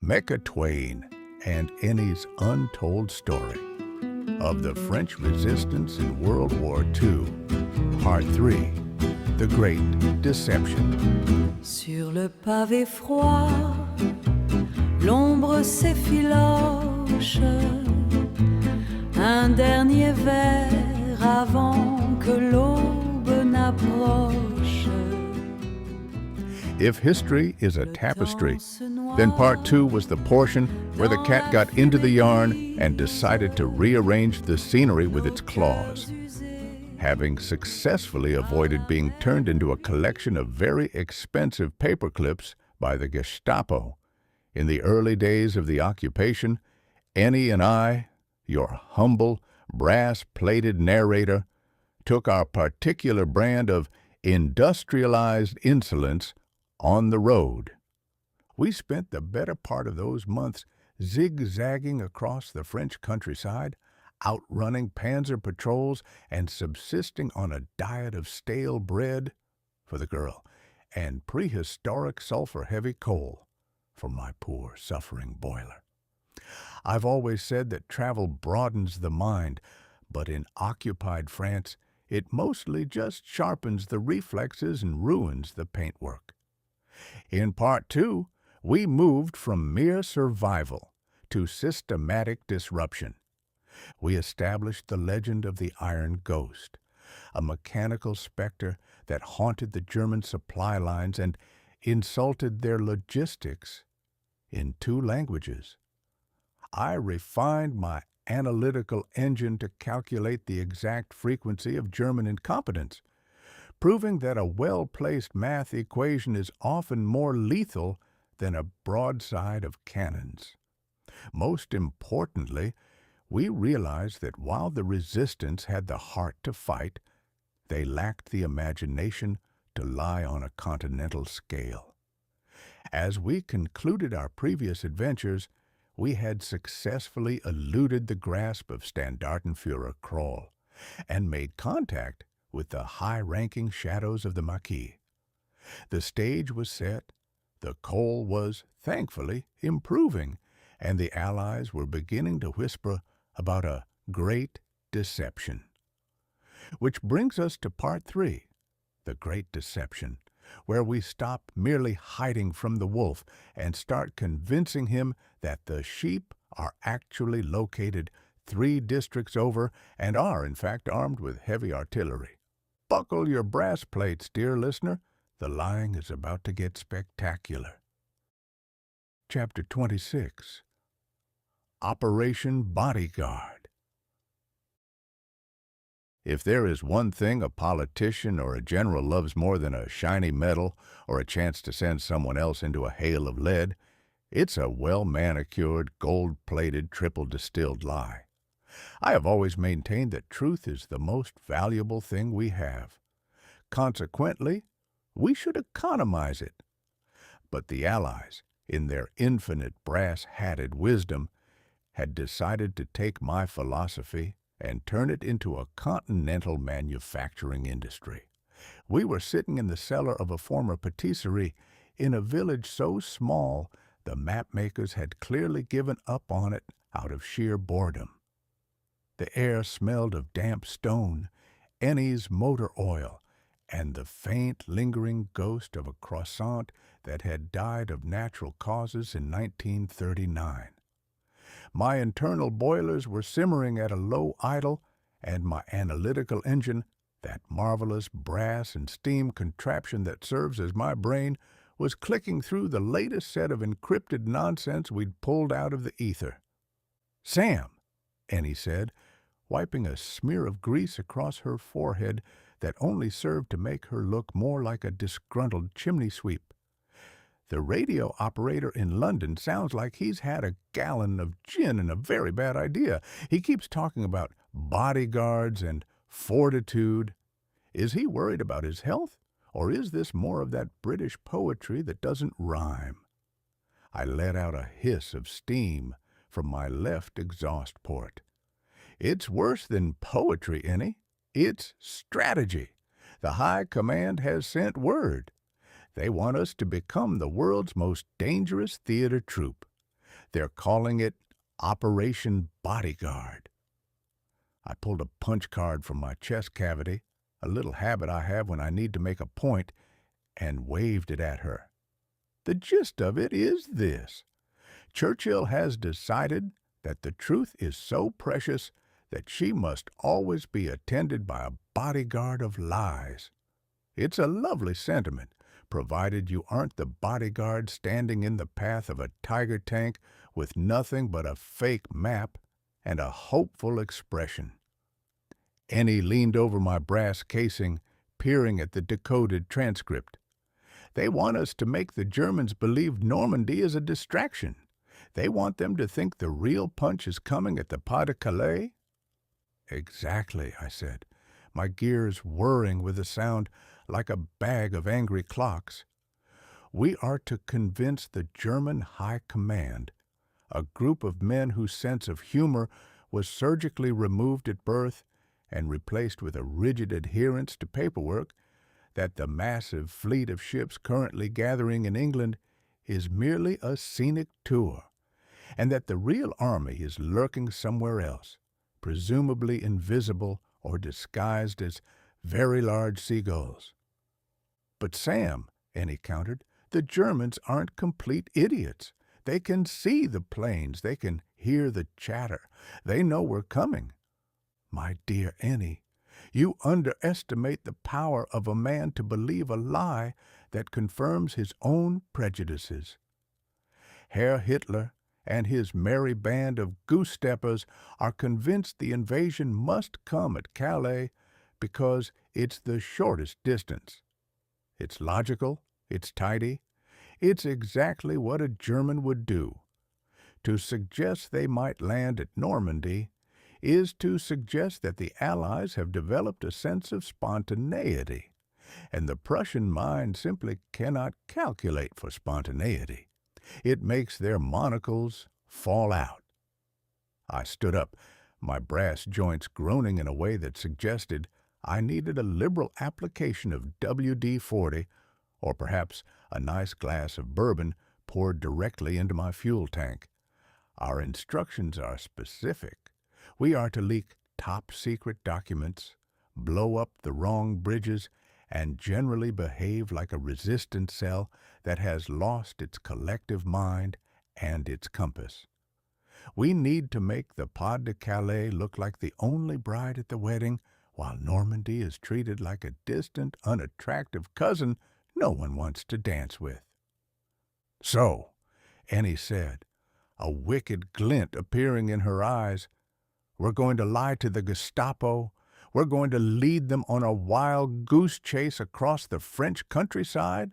Mecha-TwAIN and Ennie's Untold Story of the French Resistance in World War II, Part 3, The Great Deception. Sur le pavé froid, l'ombre s'effiloche, un dernier verre avant que l'aube n'approche. If history is a tapestry, then Part 2 was the portion where the cat got into the yarn and decided to rearrange the scenery with its claws. Having successfully avoided being turned into a collection of very expensive paperclips by the Gestapo in the early days of the occupation, Ennie and I, your humble, brass-plated narrator, took our particular brand of industrialized insolence on the road. We spent the better part of those months zigzagging across the French countryside, outrunning panzer patrols and subsisting on a diet of stale bread for the girl and prehistoric sulfur-heavy coal for my poor, suffering boiler. I've always said that travel broadens the mind, but in occupied France, it mostly just sharpens the reflexes and ruins the paintwork. In Part 2, we moved from mere survival to systematic disruption. We established the legend of the Iron Ghost, a mechanical specter that haunted the German supply lines and insulted their logistics in 2 languages. I refined my analytical engine to calculate the exact frequency of German incompetence, proving that a well-placed math equation is often more lethal than a broadside of cannons. Most importantly, we realized that while the resistance had the heart to fight, they lacked the imagination to lie on a continental scale. As we concluded our previous adventures, we had successfully eluded the grasp of Standartenführer Kroll and made contact with the high-ranking shadows of the Maquis. The stage was set, the coal was, thankfully, improving, and the Allies were beginning to whisper about a great deception. Which brings us to Part 3, The Great Deception, where we stop merely hiding from the wolf and start convincing him that the sheep are actually located 3 districts over and are, in fact, armed with heavy artillery. Buckle your brass plates, dear listener. The lying is about to get spectacular. Chapter 26. Operation Bodyguard. If there is one thing a politician or a general loves more than a shiny medal or a chance to send someone else into a hail of lead, it's a well-manicured, gold-plated, triple-distilled lie. I have always maintained that truth is the most valuable thing we have. Consequently, we should economize it. But the Allies, in their infinite brass-hatted wisdom, had decided to take my philosophy and turn it into a continental manufacturing industry. We were sitting in the cellar of a former patisserie in a village so small the mapmakers had clearly given up on it out of sheer boredom. The air smelled of damp stone, Ennie's motor oil, and the faint, lingering ghost of a croissant that had died of natural causes in 1939. My internal boilers were simmering at a low idle, and my analytical engine, that marvelous brass and steam contraption that serves as my brain, was clicking through the latest set of encrypted nonsense we'd pulled out of the ether. "Sam," Ennie said, wiping a smear of grease across her forehead that only served to make her look more like a disgruntled chimney sweep. "The radio operator in London sounds like he's had a gallon of gin and a very bad idea. He keeps talking about bodyguards and fortitude. Is he worried about his health, or is this more of that British poetry that doesn't rhyme?" I let out a hiss of steam from my left exhaust port. "It's worse than poetry, Ennie. It's strategy. The High Command has sent word. They want us to become the world's most dangerous theater troupe. They're calling it Operation Bodyguard. I pulled a punch card from my chest cavity, a little habit I have when I need to make a point, and waved it at her. The gist of it is this. Churchill has decided that the truth is so precious that she must always be attended by a bodyguard of lies. It's a lovely sentiment, provided you aren't the bodyguard standing in the path of a tiger tank with nothing but a fake map and a hopeful expression. Ennie leaned over my brass casing, peering at the decoded transcript. They want us to make the Germans believe Normandy is a distraction. They want them to think the real punch is coming at the Pas de Calais? Exactly, I said, my gears whirring with a sound like a bag of angry clocks. We are to convince the German High Command, a group of men whose sense of humor was surgically removed at birth and replaced with a rigid adherence to paperwork, that the massive fleet of ships currently gathering in England is merely a scenic tour, and that the real army is lurking somewhere else, presumably invisible or disguised as very large seagulls. But Sam, Ennie countered, the Germans aren't complete idiots. They can see the planes, they can hear the chatter, they know we're coming. My dear Ennie, you underestimate the power of a man to believe a lie that confirms his own prejudices. Herr Hitler and his merry band of goose-steppers are convinced the invasion must come at Calais because it's the shortest distance. It's logical, it's tidy, it's exactly what a German would do. To suggest they might land at Normandy is to suggest that the Allies have developed a sense of spontaneity, and the Prussian mind simply cannot calculate for spontaneity. It makes their monocles fall out. I stood up, my brass joints groaning in a way that suggested I needed a liberal application of WD-40, or perhaps a nice glass of bourbon poured directly into my fuel tank. Our instructions are specific. We are to leak top-secret documents, blow up the wrong bridges, and generally behave like a resistance cell that has lost its collective mind and its compass. We need to make the Pas de Calais look like the only bride at the wedding, while Normandy is treated like a distant, unattractive cousin no one wants to dance with. So, Ennie said, a wicked glint appearing in her eyes, we're going to lie to the Gestapo. We're going to lead them on a wild goose chase across the French countryside?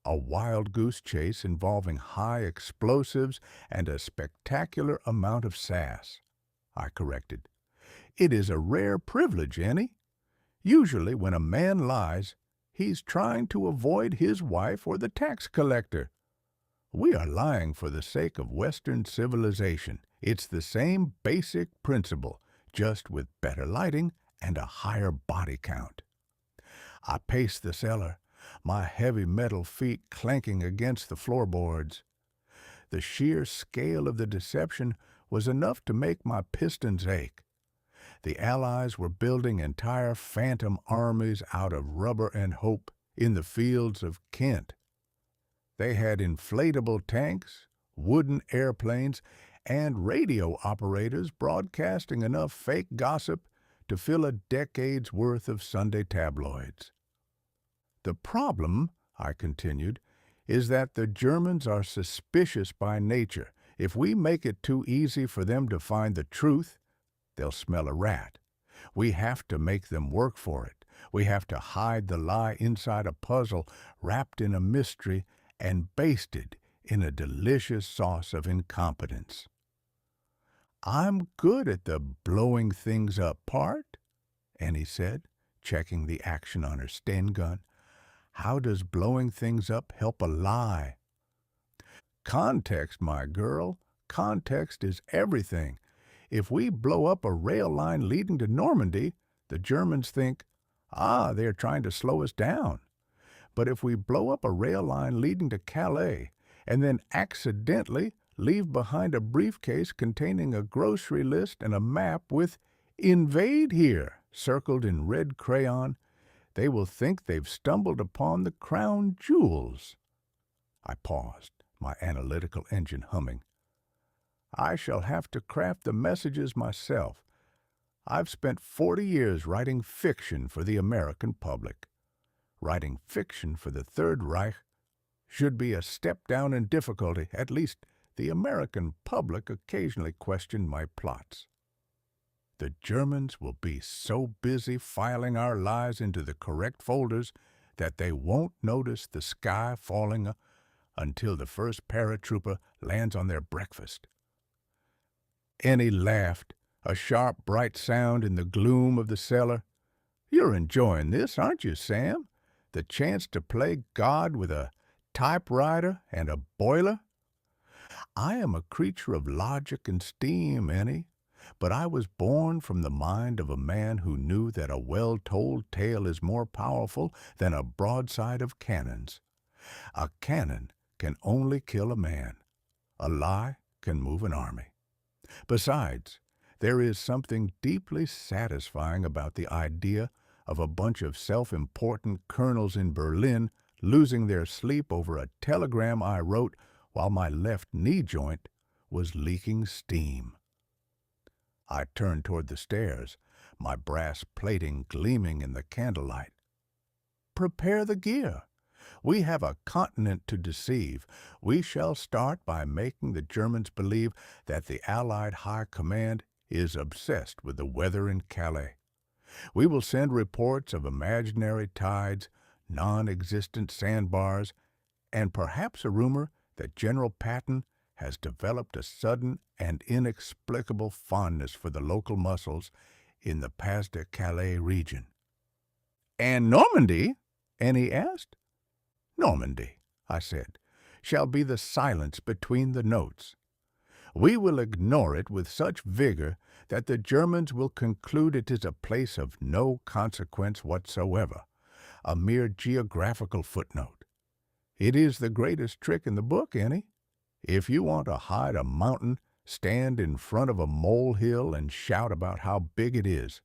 A wild goose chase involving high explosives and a spectacular amount of sass, I corrected. It is a rare privilege, Ennie. Usually when a man lies, he's trying to avoid his wife or the tax collector. We are lying for the sake of Western civilization. It's the same basic principle, just with better lighting and a higher body count. I paced the cellar, my heavy metal feet clanking against the floorboards. The sheer scale of the deception was enough to make my pistons ache. The Allies were building entire phantom armies out of rubber and hope in the fields of Kent. They had inflatable tanks, wooden airplanes, and radio operators broadcasting enough fake gossip to fill a decade's worth of Sunday tabloids. The problem, I continued, is that the Germans are suspicious by nature. If we make it too easy for them to find the truth, they'll smell a rat. We have to make them work for it. We have to hide the lie inside a puzzle wrapped in a mystery and basted in a delicious sauce of incompetence. I'm good at the blowing things up part, Ennie said, checking the action on her Sten gun. How does blowing things up help a lie? Context, my girl. Context is everything. If we blow up a rail line leading to Normandy, the Germans think, they are trying to slow us down. But if we blow up a rail line leading to Calais and then accidentally leave behind a briefcase containing a grocery list and a map with "Invade Here" circled in red crayon, they will think they've stumbled upon the crown jewels. I paused, my analytical engine humming. I shall have to craft the messages myself. I've spent 40 years writing fiction for the American public. Writing fiction for the Third Reich should be a step down in difficulty. At least the American public occasionally questioned my plots. The Germans will be so busy filing our lies into the correct folders that they won't notice the sky falling until the first paratrooper lands on their breakfast. Ennie laughed, a sharp, bright sound in the gloom of the cellar. You're enjoying this, aren't you, Sam? The chance to play God with a typewriter and a boiler? I am a creature of logic and steam, Ennie, but I was born from the mind of a man who knew that a well-told tale is more powerful than a broadside of cannons. A cannon can only kill a man. A lie can move an army. Besides, there is something deeply satisfying about the idea of a bunch of self-important colonels in Berlin losing their sleep over a telegram I wrote while my left knee joint was leaking steam. I turned toward the stairs, my brass plating gleaming in the candlelight. Prepare the gear. We have a continent to deceive. We shall start by making the Germans believe that the Allied High Command is obsessed with the weather in Calais. We will send reports of imaginary tides, non-existent sandbars, and perhaps a rumor that General Patton has developed a sudden and inexplicable fondness for the local mussels in the Pas-de-Calais region. And Normandy? Ennie asked. Normandy, I said, shall be the silence between the notes. We will ignore it with such vigor that the Germans will conclude it is a place of no consequence whatsoever, a mere geographical footnote. It is the greatest trick in the book, Ennie. If you want to hide a mountain, stand in front of a molehill and shout about how big it is.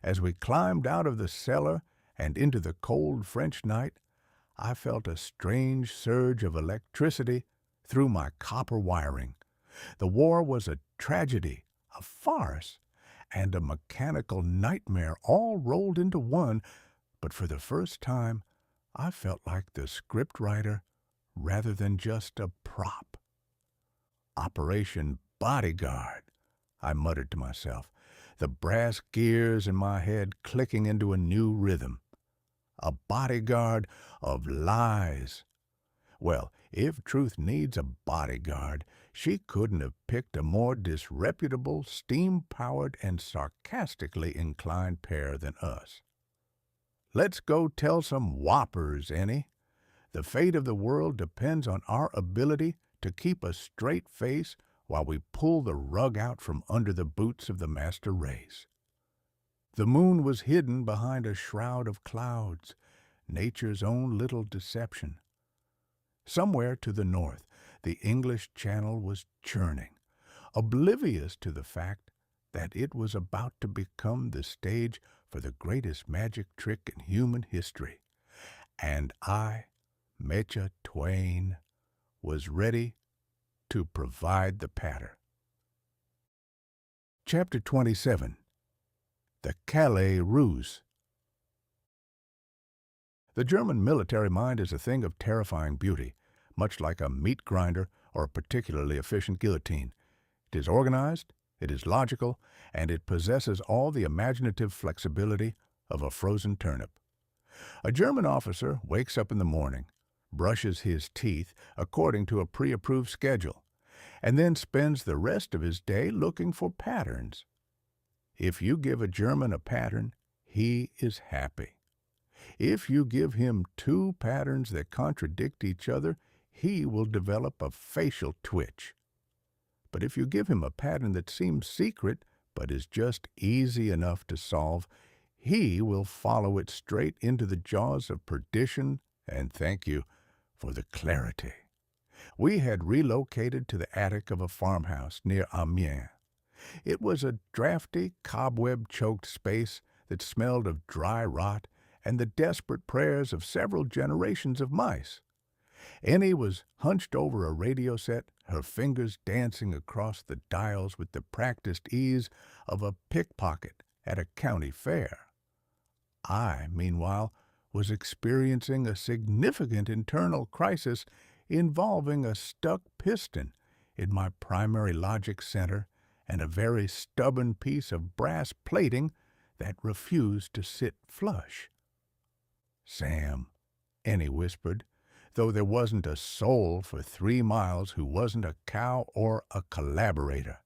As we climbed out of the cellar and into the cold French night, I felt a strange surge of electricity through my copper wiring. The war was a tragedy, a farce, and a mechanical nightmare all rolled into one, but for the first time I felt like the scriptwriter rather than just a prop. Operation Bodyguard, I muttered to myself, the brass gears in my head clicking into a new rhythm. A bodyguard of lies. Well, if truth needs a bodyguard, she couldn't have picked a more disreputable, steam-powered, and sarcastically inclined pair than us. Let's go tell some whoppers, Ennie. The fate of the world depends on our ability to keep a straight face while we pull the rug out from under the boots of the master race. The moon was hidden behind a shroud of clouds, nature's own little deception. Somewhere to the north, the English Channel was churning, oblivious to the fact that it was about to become the stage for the greatest magic trick in human history. And I, Mecha-TwAIN, was ready to provide the patter. Chapter 27. The Calais Ruse. The German military mind is a thing of terrifying beauty, much like a meat grinder or a particularly efficient guillotine. It is organized, it is logical, and it possesses all the imaginative flexibility of a frozen turnip. A German officer wakes up in the morning, brushes his teeth according to a pre-approved schedule, and then spends the rest of his day looking for patterns. If you give a German a pattern, he is happy. If you give him two patterns that contradict each other, he will develop a facial twitch. But if you give him a pattern that seems secret but is just easy enough to solve, he will follow it straight into the jaws of perdition and thank you for the clarity. We had relocated to the attic of a farmhouse near Amiens. It was a drafty, cobweb-choked space that smelled of dry rot and the desperate prayers of several generations of mice. Ennie was hunched over a radio set, her fingers dancing across the dials with the practiced ease of a pickpocket at a county fair. I, meanwhile, was experiencing a significant internal crisis involving a stuck piston in my primary logic center and a very stubborn piece of brass plating that refused to sit flush. "Sam," Ennie whispered, though there wasn't a soul for 3 miles who wasn't a cow or a collaborator.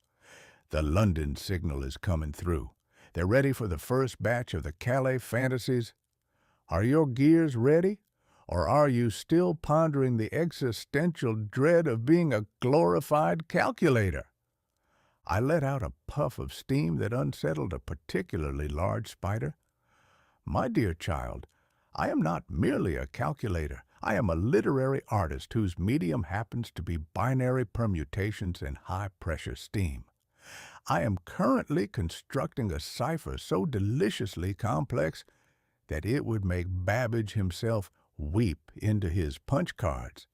"The London signal is coming through. They're ready for the first batch of the Calais fantasies. Are your gears ready, or are you still pondering the existential dread of being a glorified calculator?" I let out a puff of steam that unsettled a particularly large spider. "My dear child, I am not merely a calculator. I am a literary artist whose medium happens to be binary permutations and high-pressure steam. I am currently constructing a cipher so deliciously complex that it would make Babbage himself weep into his punch cards,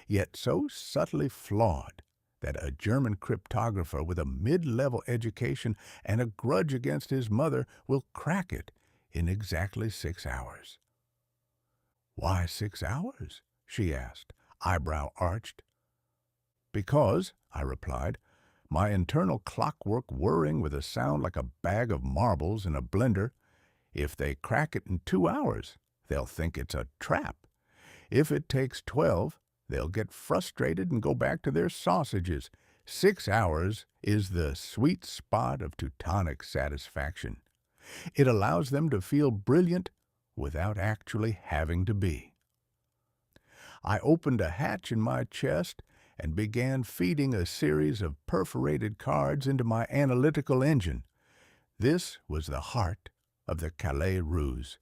yet so subtly flawed that a German cryptographer with a mid-level education and a grudge against his mother will crack it in exactly 6 hours." "Why 6 hours?" she asked, eyebrow arched. "Because," I replied, my internal clockwork whirring with a sound like a bag of marbles in a blender, "if they crack it in 2 hours, they'll think it's a trap. If it takes 12, they'll get frustrated and go back to their sausages. 6 hours is the sweet spot of Teutonic satisfaction. It allows them to feel brilliant without actually having to be." I opened a hatch in my chest and began feeding a series of perforated cards into my analytical engine. This was the heart of the Calais ruse.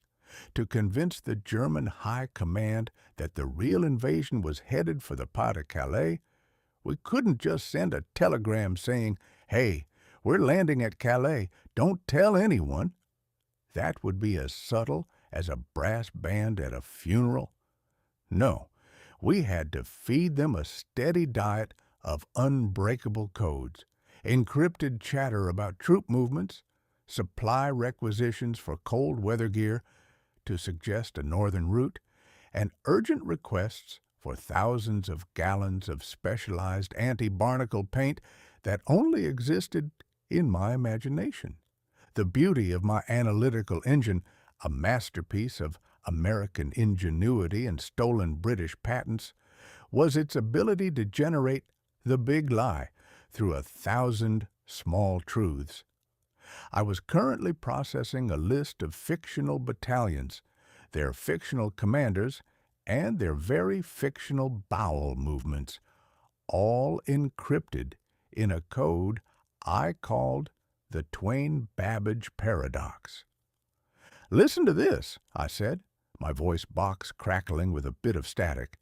To convince the German High Command that the real invasion was headed for the Pas de Calais, we couldn't just send a telegram saying, "Hey, we're landing at Calais, don't tell anyone." That would be as subtle as a brass band at a funeral. No, we had to feed them a steady diet of unbreakable codes, encrypted chatter about troop movements, supply requisitions for cold weather gear to suggest a northern route, and urgent requests for thousands of gallons of specialized anti-barnacle paint that only existed in my imagination. The beauty of my analytical engine, a masterpiece of American ingenuity and stolen British patents, was its ability to generate the big lie through 1,000 small truths. I was currently processing a list of fictional battalions, their fictional commanders, and their very fictional bowel movements, all encrypted in a code I called the Twain-Babbage paradox. "Listen to this," I said, my voice box crackling with a bit of static.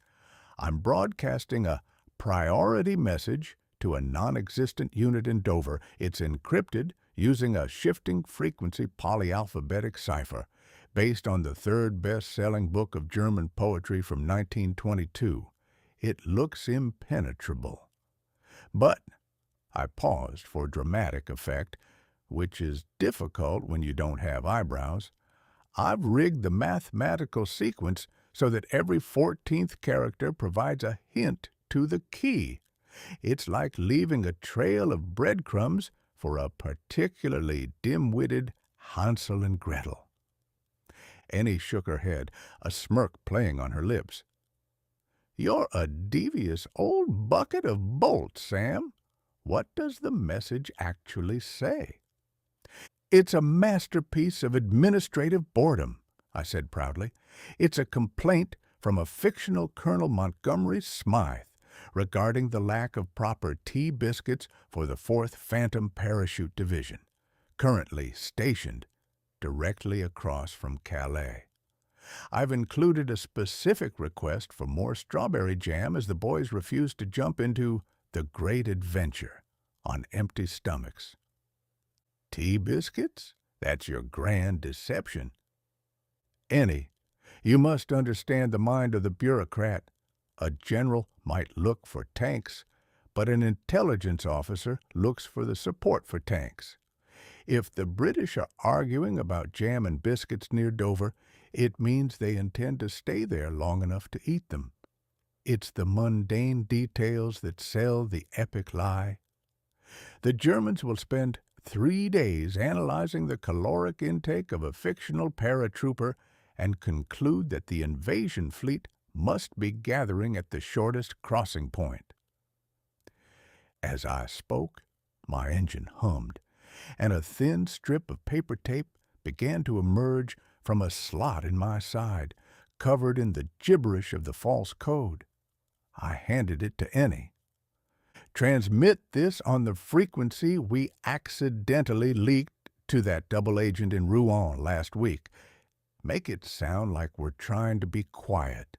"I'm broadcasting a priority message to a non-existent unit in Dover. It's encrypted using a shifting frequency polyalphabetic cipher based on the third best-selling book of German poetry from 1922. It looks impenetrable. But," I paused for dramatic effect, which is difficult when you don't have eyebrows, "I've rigged the mathematical sequence so that every 14th character provides a hint to the key. It's like leaving a trail of breadcrumbs for a particularly dim-witted Hansel and Gretel." Ennie shook her head, a smirk playing on her lips. "You're a devious old bucket of bolts, Sam. What does the message actually say?" "It's a masterpiece of administrative boredom," I said proudly. "It's a complaint from a fictional Colonel Montgomery Smythe regarding the lack of proper tea biscuits for the 4th Phantom Parachute Division, currently stationed directly across from Calais. I've included a specific request for more strawberry jam as the boys refuse to jump into the great adventure on empty stomachs. Tea biscuits? That's your grand deception. Ennie, you must understand the mind of the bureaucrat. A general might look for tanks, but an intelligence officer looks for the support for tanks. If the British are arguing about jam and biscuits near Dover, it means they intend to stay there long enough to eat them. It's the mundane details that sell the epic lie. The Germans will spend 3 days analyzing the caloric intake of a fictional paratrooper and conclude that the invasion fleet must be gathering at the shortest crossing point. As I spoke, my engine hummed, and a thin strip of paper tape began to emerge from a slot in my side, covered in the gibberish of the false code. I handed it to Ennie. Transmit this on the frequency we accidentally leaked to that double agent in Rouen last week. Make it sound like we're trying to be quiet.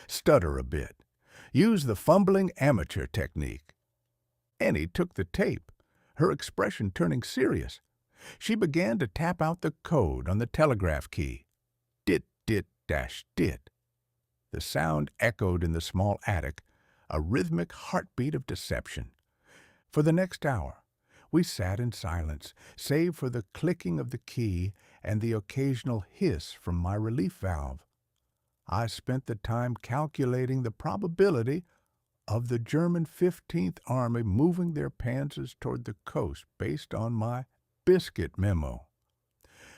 Stutter a bit. Use the fumbling amateur technique. Ennie took the tape, her expression turning serious. She began to tap out the code on the telegraph key. Dit-dit-dit. The sound echoed in the small attic, a rhythmic heartbeat of deception. For the next hour, we sat in silence, save for the clicking of the key and the occasional hiss from my relief valve. I spent the time calculating the probability of the German 15th Army moving their panzers toward the coast based on my biscuit memo.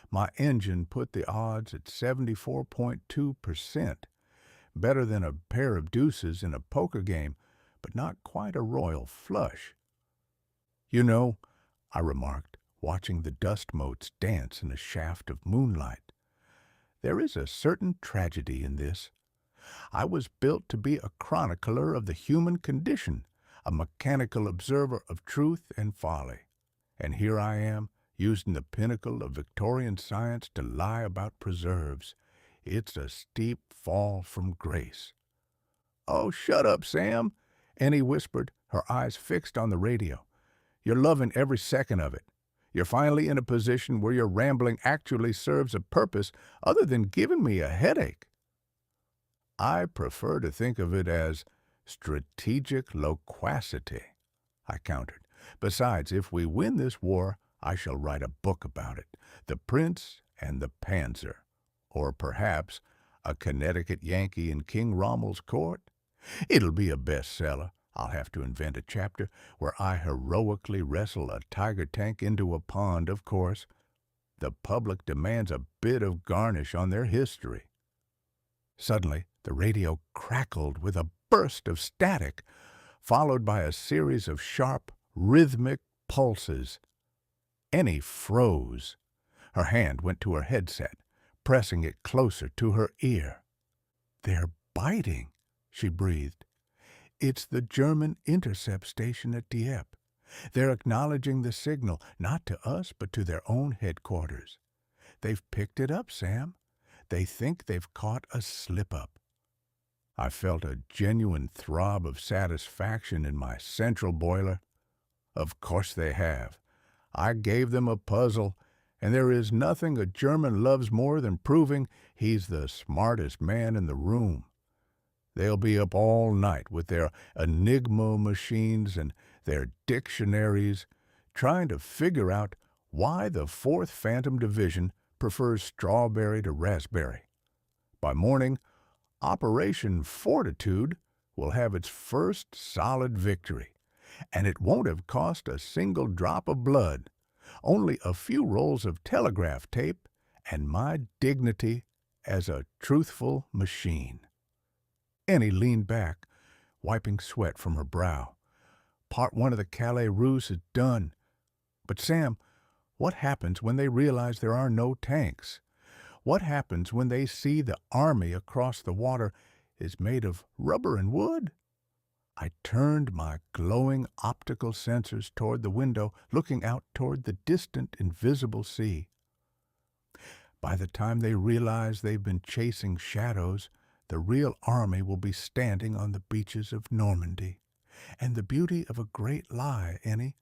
My engine put the odds at 74.2%, better than a pair of deuces in a poker game, but not quite a royal flush. You know, I remarked, watching the dust motes dance in a shaft of moonlight, there is a certain tragedy in this. I was built to be a chronicler of the human condition, a mechanical observer of truth and folly. And here I am, using the pinnacle of Victorian science to lie about preserves. It's a steep fall from grace. "Oh, shut up, Sam," Ennie whispered, her eyes fixed on the radio. "You're loving every second of it. You're finally in a position where your rambling actually serves a purpose other than giving me a headache." "I prefer to think of it as strategic loquacity," I countered. "Besides, if we win this war, I shall write a book about it, The Prince and the Panzer, or perhaps A Connecticut Yankee in King Rommel's Court. It'll be a bestseller. I'll have to invent a chapter where I heroically wrestle a tiger tank into a pond, of course. The public demands a bit of garnish on their history." Suddenly, the radio crackled with a burst of static, followed by a series of sharp, rhythmic pulses. Ennie froze. Her hand went to her headset, pressing it closer to her ear. "They're biting," she breathed. "It's the German intercept station at Dieppe. They're acknowledging the signal, not to us, but to their own headquarters. They've picked it up, Sam. They think they've caught a slip-up." I felt a genuine throb of satisfaction in my central boiler. Of course they have. I gave them a puzzle, and there is nothing a German loves more than proving he's the smartest man in the room. They'll be up all night with their Enigma machines and their dictionaries, trying to figure out why the 4th Phantom Division prefers strawberry to raspberry. By morning, Operation Fortitude will have its first solid victory, and it won't have cost a single drop of blood, only a few rolls of telegraph tape and my dignity as a truthful machine. Ennie leaned back, wiping sweat from her brow. Part 1 of the Calais ruse is done. But Sam, what happens when they realize there are no tanks? What happens when they see the army across the water is made of rubber and wood? I turned my glowing optical sensors toward the window, looking out toward the distant, invisible sea. By the time they realize they've been chasing shadows, the real army will be standing on the beaches of Normandy. And the beauty of a great lie, Ennie,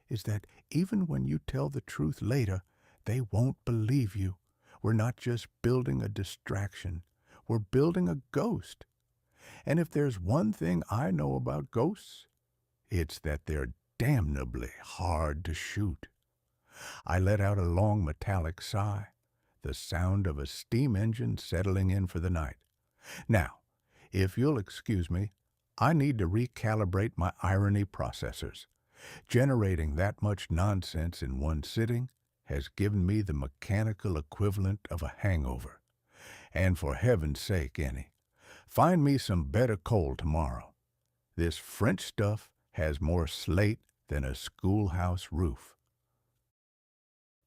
is that even when you tell the truth later, they won't believe you. We're not just building a distraction. We're building a ghost. And if there's one thing I know about ghosts, it's that they're damnably hard to shoot. I let out a long metallic sigh, the sound of a steam engine settling in for the night. Now, if you'll excuse me, I need to recalibrate my irony processors. Generating that much nonsense in one sitting has given me the mechanical equivalent of a hangover. And for heaven's sake, Ennie, find me some better coal tomorrow. This French stuff has more slate than a schoolhouse roof.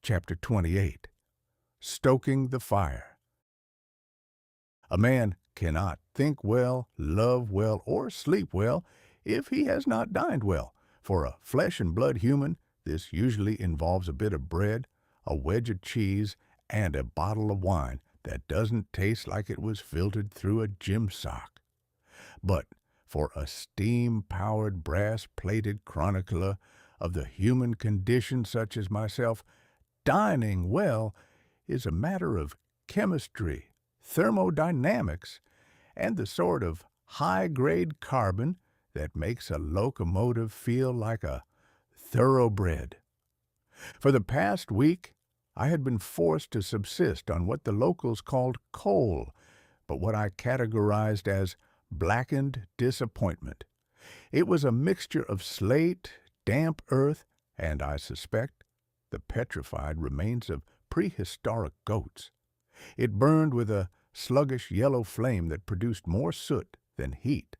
Chapter 28. Stoking the Fire. A man cannot think well, love well, or sleep well if he has not dined well. For a flesh and blood human, this usually involves a bit of bread, a wedge of cheese, and a bottle of wine that doesn't taste like it was filtered through a gym sock. But for a steam-powered, brass-plated chronicler of the human condition such as myself, dining well is a matter of chemistry, thermodynamics, and the sort of high-grade carbon that makes a locomotive feel like a thoroughbred. For the past week, I had been forced to subsist on what the locals called coal, but what I categorized as blackened disappointment. It was a mixture of slate, damp earth, and, I suspect, the petrified remains of prehistoric goats. It burned with a sluggish yellow flame that produced more soot than heat,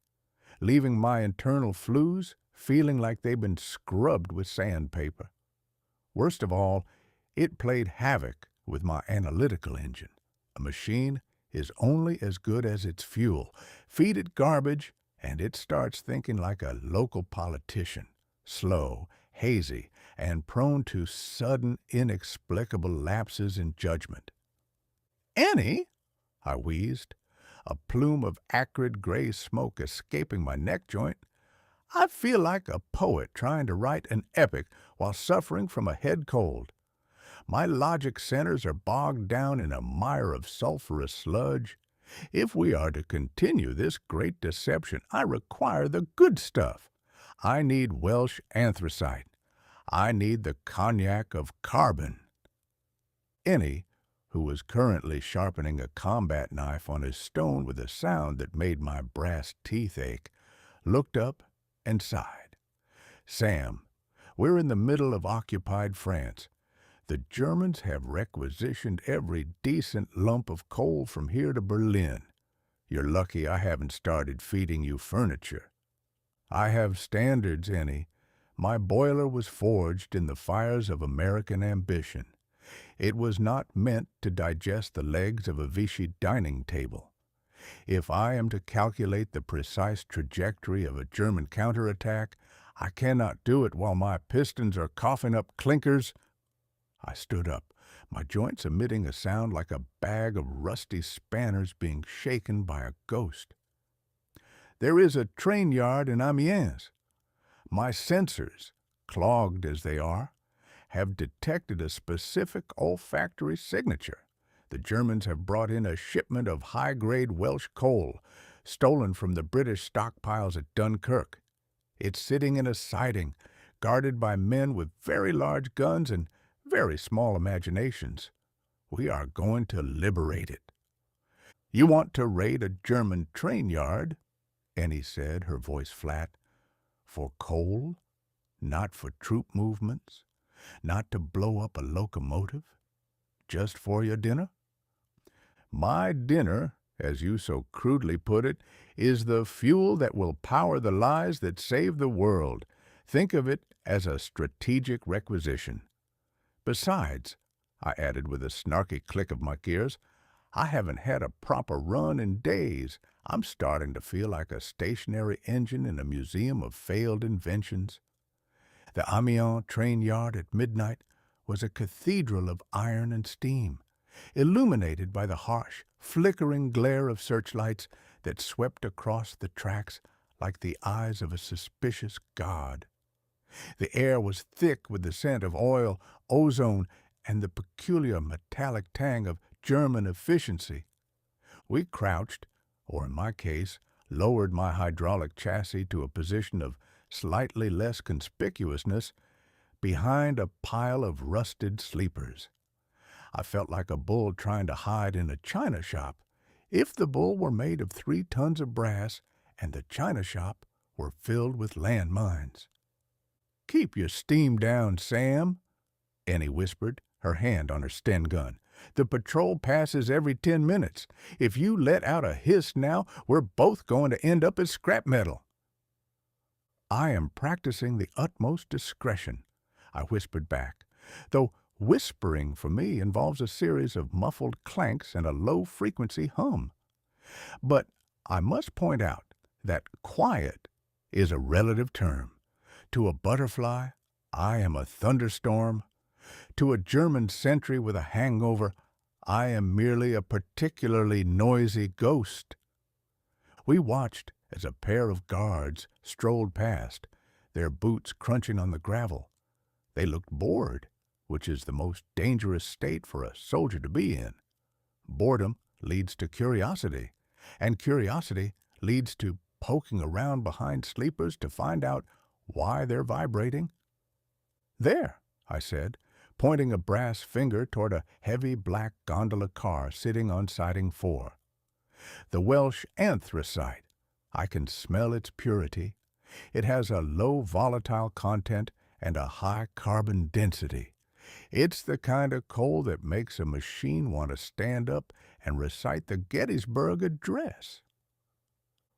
leaving my internal flues feeling like they'd been scrubbed with sandpaper. Worst of all, it played havoc with my analytical engine. A machine is only as good as its fuel. Feed it garbage, and it starts thinking like a local politician, slow, hazy, and prone to sudden, inexplicable lapses in judgment. "Ennie," I wheezed, a plume of acrid gray smoke escaping my neck joint, "I feel like a poet trying to write an epic while suffering from a head cold. My logic centers are bogged down in a mire of sulphurous sludge. If we are to continue this great deception, I require the good stuff. I need Welsh anthracite. I need the cognac of carbon." Ennie, who was currently sharpening a combat knife on his stone with a sound that made my brass teeth ache, looked up and sighed. "Sam, we're in the middle of occupied France. The Germans have requisitioned every decent lump of coal from here to Berlin. You're lucky I haven't started feeding you furniture. I have standards, Ennie. My boiler was forged in the fires of American ambition. It was not meant to digest the legs of a Vichy dining table. If I am to calculate the precise trajectory of a German counterattack, I cannot do it while my pistons are coughing up clinkers." I stood up, my joints emitting a sound like a bag of rusty spanners being shaken by a ghost. "There is a train yard in Amiens. My sensors, clogged as they are, have detected a specific olfactory signature. The Germans have brought in a shipment of high-grade Welsh coal, stolen from the British stockpiles at Dunkirk. It's sitting in a siding, guarded by men with very large guns and very small imaginations. We are going to liberate it." "You want to raid a German train yard," Ennie said, her voice flat, "for coal, not for troop movements, not to blow up a locomotive, just for your dinner?" "My dinner, as you so crudely put it, is the fuel that will power the lies that save the world. Think of it as a strategic requisition. Besides," I added with a snarky click of my gears, "I haven't had a proper run in days. I'm starting to feel like a stationary engine in a museum of failed inventions." The Amiens train yard at midnight was a cathedral of iron and steam. illuminated by the harsh, flickering glare of searchlights that swept across the tracks like the eyes of a suspicious god. The air was thick with the scent of oil, ozone, and the peculiar metallic tang of German efficiency. We crouched, or in my case, lowered my hydraulic chassis to a position of slightly less conspicuousness behind a pile of rusted sleepers. I felt like a bull trying to hide in a china shop, if the bull were made of 3 tons of brass and the china shop were filled with landmines. "Keep your steam down, Sam," Ennie whispered, her hand on her Sten gun. "The patrol passes every 10 minutes. If you let out a hiss now, we're both going to end up as scrap metal." "I am practicing the utmost discretion," I whispered back, though whispering for me involves a series of muffled clanks and a low-frequency hum. But I must point out that quiet is a relative term. To a butterfly, I am a thunderstorm. To a German sentry with a hangover, I am merely a particularly noisy ghost. We watched as a pair of guards strolled past, their boots crunching on the gravel. They looked bored, which is the most dangerous state for a soldier to be in. Boredom leads to curiosity, and curiosity leads to poking around behind sleepers to find out why they're vibrating. "There," I said, pointing a brass finger toward a heavy black gondola car sitting on siding 4. "The Welsh anthracite. I can smell its purity. It has a low volatile content and a high carbon density. It's the kind of coal that makes a machine want to stand up and recite the Gettysburg Address."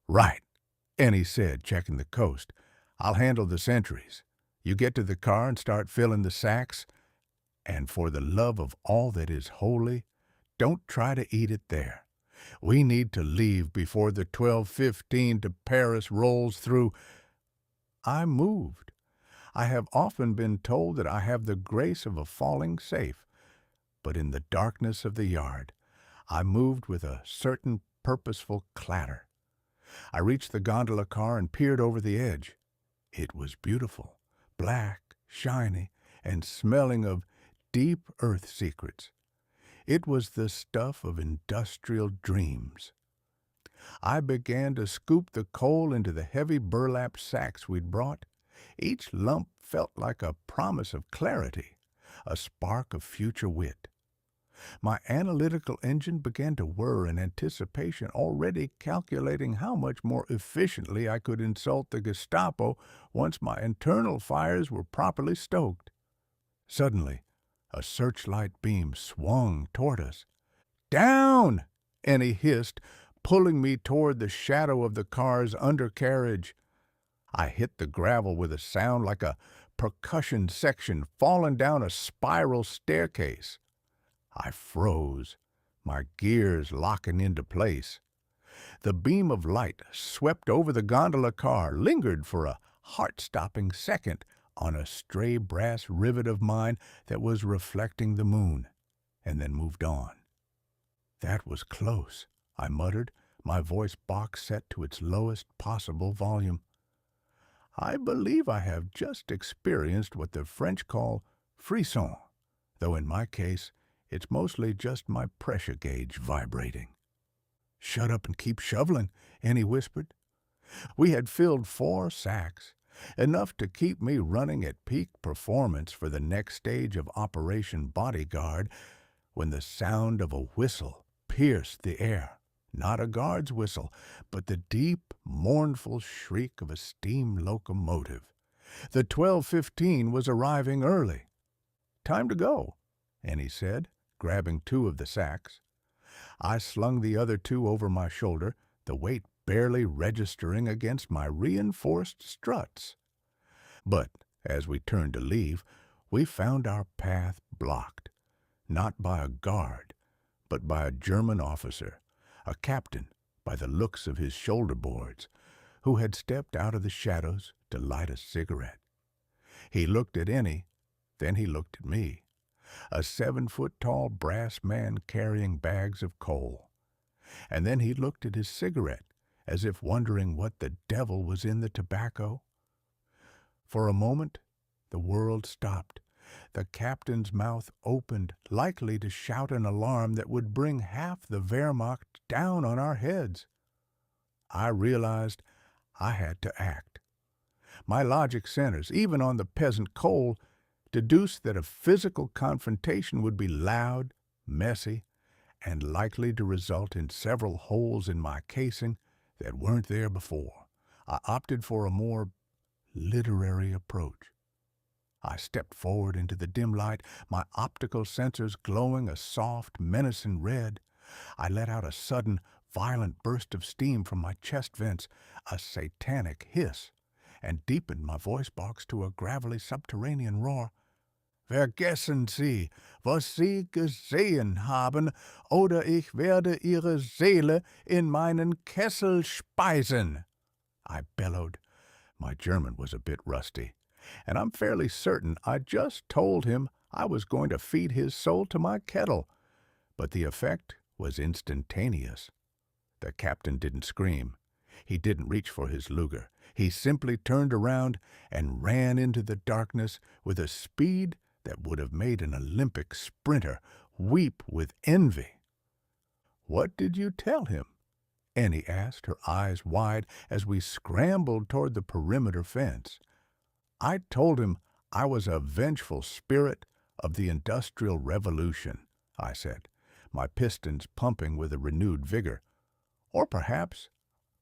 "Right," Ennie said, checking the coast. "I'll handle the sentries. You get to the car and start filling the sacks. And for the love of all that is holy, don't try to eat it there. We need to leave before the 12:15 to Paris rolls through." I moved. I have often been told that I have the grace of a falling safe, but in the darkness of the yard, I moved with a certain purposeful clatter. I reached the gondola car and peered over the edge. It was beautiful, black, shiny, and smelling of deep earth secrets. It was the stuff of industrial dreams. I began to scoop the coal into the heavy burlap sacks we'd brought. Each lump felt like a promise of clarity, a spark of future wit. My analytical engine began to whir in anticipation, already calculating how much more efficiently I could insult the Gestapo once my internal fires were properly stoked. Suddenly, a searchlight beam swung toward us. "Down!" Ennie hissed, pulling me toward the shadow of the car's undercarriage. I hit the gravel with a sound like a percussion section falling down a spiral staircase. I froze, my gears locking into place. The beam of light swept over the gondola car, lingered for a heart-stopping second on a stray brass rivet of mine that was reflecting the moon, and then moved on. "That was close," I muttered, my voice box set to its lowest possible volume. I believe I have just experienced what the French call frisson, though in my case, it's mostly just my pressure gauge vibrating. "Shut up and keep shoveling," Ennie whispered. We had filled 4 sacks, enough to keep me running at peak performance for the next stage of Operation Bodyguard, when the sound of a whistle pierced the air. Not a guard's whistle, but the deep, mournful shriek of a steam locomotive. The 12:15 was arriving early. "Time to go," Ennie said, grabbing 2 of the sacks. I slung the other 2 over my shoulder, the weight barely registering against my reinforced struts. But as we turned to leave, we found our path blocked, not by a guard, but by a German officer, a captain by the looks of his shoulder boards, who had stepped out of the shadows to light a cigarette. He looked at Ennie, then he looked at me. a 7-foot-tall brass man carrying bags of coal. And then he looked at his cigarette, as if wondering what the devil was in the tobacco. For a moment, the world stopped. The captain's mouth opened, likely to shout an alarm that would bring half the Wehrmacht down on our heads. I realized I had to act. My logic centers, even on the peasant coal, deduced that a physical confrontation would be loud, messy, and likely to result in several holes in my casing that weren't there before. I opted for a more literary approach. I stepped forward into the dim light, my optical sensors glowing a soft, menacing red. I let out a sudden, violent burst of steam from my chest vents, a satanic hiss, and deepened my voice box to a gravelly subterranean roar. Vergessen Sie, was Sie gesehen haben, oder ich werde Ihre Seele in meinen Kessel speisen, I bellowed. My German was a bit rusty, and I'm fairly certain I just told him I was going to feed his soul to my kettle, but the effect was instantaneous. The captain didn't scream. He didn't reach for his Luger. He simply turned around and ran into the darkness with a speed that would have made an Olympic sprinter weep with envy. "What did you tell him?" Ennie asked, her eyes wide, as we scrambled toward the perimeter fence. "I told him I was a vengeful spirit of the Industrial Revolution," I said, my pistons pumping with a renewed vigor. Or perhaps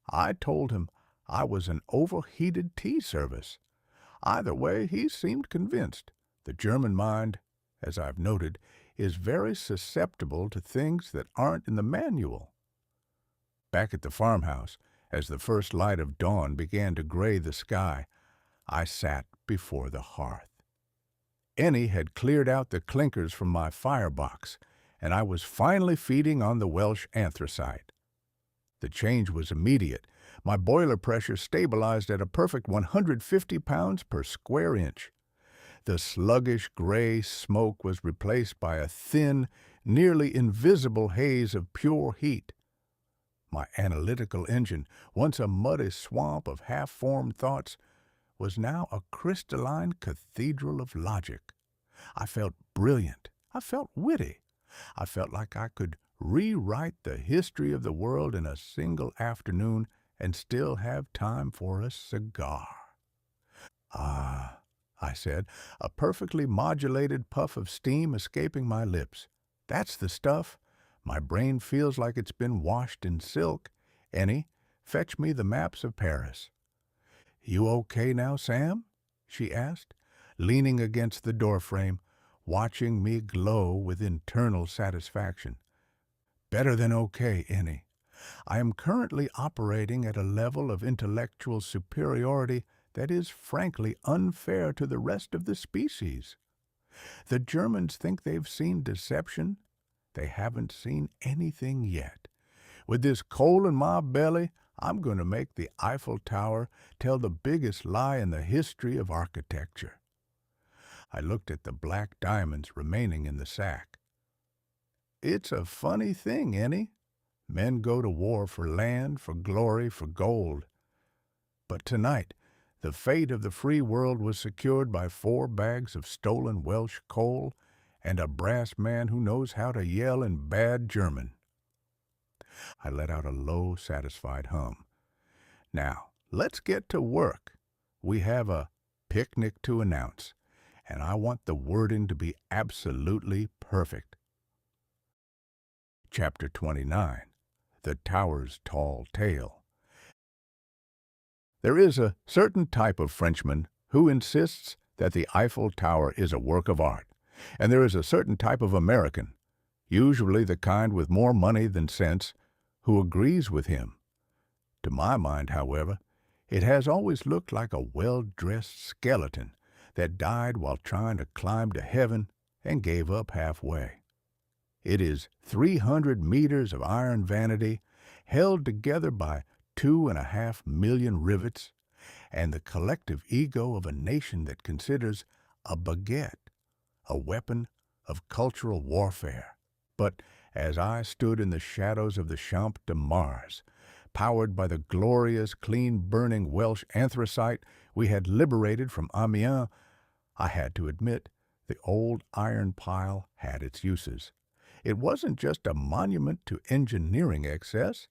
I told him I was an overheated tea service. Either way, he seemed convinced. The German mind, as I've noted, is very susceptible to things that aren't in the manual. Back at the farmhouse, as the first light of dawn began to gray the sky, I sat before the hearth. Ennie had cleared out the clinkers from my firebox, and I was finally feeding on the Welsh anthracite. The change was immediate. My boiler pressure stabilized at a perfect 150 pounds per square inch. The sluggish gray smoke was replaced by a thin, nearly invisible haze of pure heat. My analytical engine, once a muddy swamp of half-formed thoughts, was now a crystalline cathedral of logic. I felt brilliant. I felt witty. I felt like I could rewrite the history of the world in a single afternoon and still have time for a cigar. "Ah," I said, a perfectly modulated puff of steam escaping my lips. "That's the stuff. My brain feels like it's been washed in silk. Ennie, fetch me the maps of Paris." "You okay now, Sam?" she asked, leaning against the doorframe, watching me glow with internal satisfaction. "Better than okay, Ennie. I am currently operating at a level of intellectual superiority that is frankly unfair to the rest of the species. The Germans think they've seen deception. They haven't seen anything yet. With this coal in my belly, I'm going to make the Eiffel Tower tell the biggest lie in the history of architecture." I looked at the black diamonds remaining in the sack. "It's a funny thing, Ennie. Men go to war for land, for glory, for gold. But tonight, the fate of the free world was secured by 4 bags of stolen Welsh coal and a brass man who knows how to yell in bad German." I let out a low, satisfied hum. "Now, let's get to work. We have a picnic to announce, and I want the wording to be absolutely perfect." Chapter 29. The Tower's Tall Tale. There is a certain type of Frenchman who insists that the Eiffel Tower is a work of art, and there is a certain type of American, usually the kind with more money than sense, who agrees with him. To my mind, however, it has always looked like a well-dressed skeleton that died while trying to climb to heaven and gave up halfway. It is 300 meters of iron vanity, held together by 2.5 million rivets, and the collective ego of a nation that considers a baguette a weapon of cultural warfare. But as I stood in the shadows of the Champ de Mars, powered by the glorious, clean-burning Welsh anthracite we had liberated from Amiens, I had to admit the old iron pile had its uses. It wasn't just a monument to engineering excess.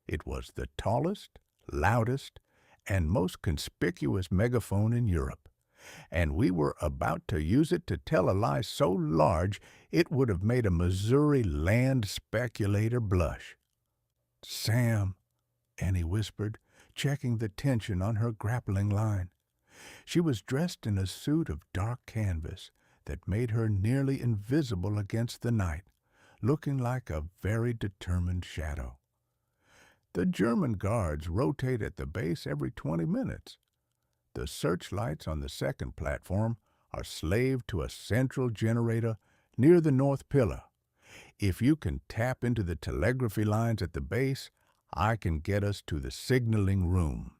It was the tallest, loudest, and most conspicuous megaphone in Europe, and we were about to use it to tell a lie so large it would have made a Missouri land speculator blush. "Sam," Annie whispered, checking the tension on her grappling line. She was dressed in a suit of dark canvas that made her nearly invisible against the night, looking like a very determined shadow. "The German guards rotate at the base every 20 minutes. The searchlights on the second platform are slaved to a central generator near the north pillar. If you can tap into the telegraphy lines at the base, I can get us to the signaling room."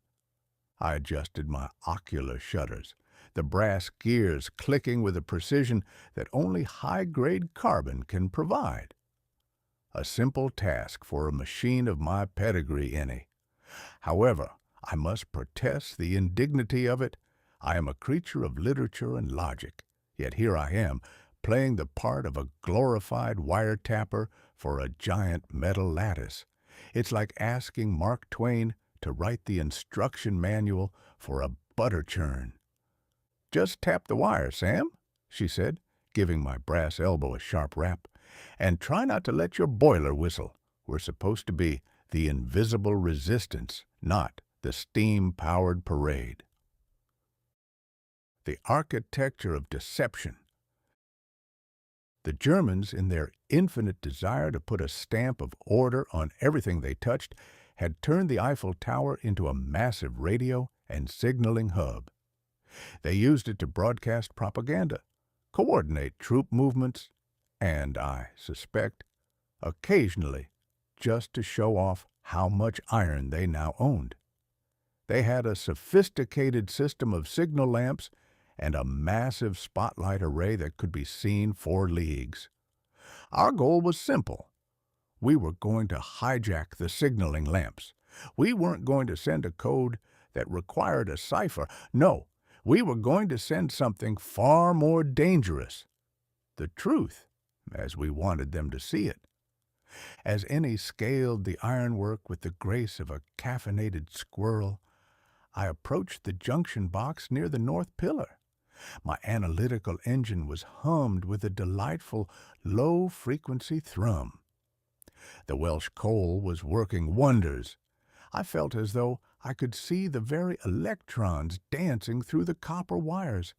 I adjusted my ocular shutters, the brass gears clicking with a precision that only high-grade carbon can provide. A simple task for a machine of my pedigree, Ennie. However, I must protest the indignity of it. I am a creature of literature and logic, yet here I am, playing the part of a glorified wiretapper for a giant metal lattice. It's like asking Mark Twain to write the instruction manual for a butter churn. "Just tap the wire, Sam," she said, giving my brass elbow a sharp rap. "And try not to let your boiler whistle. We're supposed to be the invisible resistance, not the steam-powered parade." The architecture of deception. The Germans, in their infinite desire to put a stamp of order on everything they touched, had turned the Eiffel Tower into a massive radio and signaling hub. They used it to broadcast propaganda, coordinate troop movements, and, I suspect, occasionally just to show off how much iron they now owned. They had a sophisticated system of signal lamps and a massive spotlight array that could be seen 4 leagues. Our goal was simple. We were going to hijack the signaling lamps. We weren't going to send a code that required a cipher. No, we were going to send something far more dangerous. The truth, as we wanted them to see it. As Ennie scaled the ironwork with the grace of a caffeinated squirrel, I approached the junction box near the north pillar. My analytical engine was hummed with a delightful, low-frequency thrum. The Welsh coal was working wonders. I felt as though I could see the very electrons dancing through the copper wires.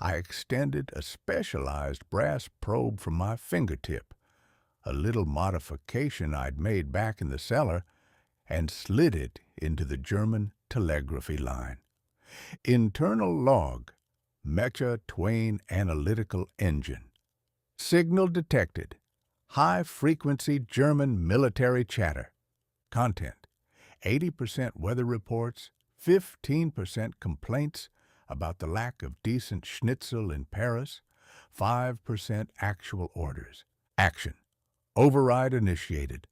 I extended a specialized brass probe from my fingertip, a little modification I'd made back in the cellar, and slid it into the German telegraphy line. Internal log, Mecha-TwAIN analytical engine. Signal detected. High-frequency German military chatter. Content: 80% weather reports, 15% complaints about the lack of decent schnitzel in Paris, 5% actual orders. Action: override initiated.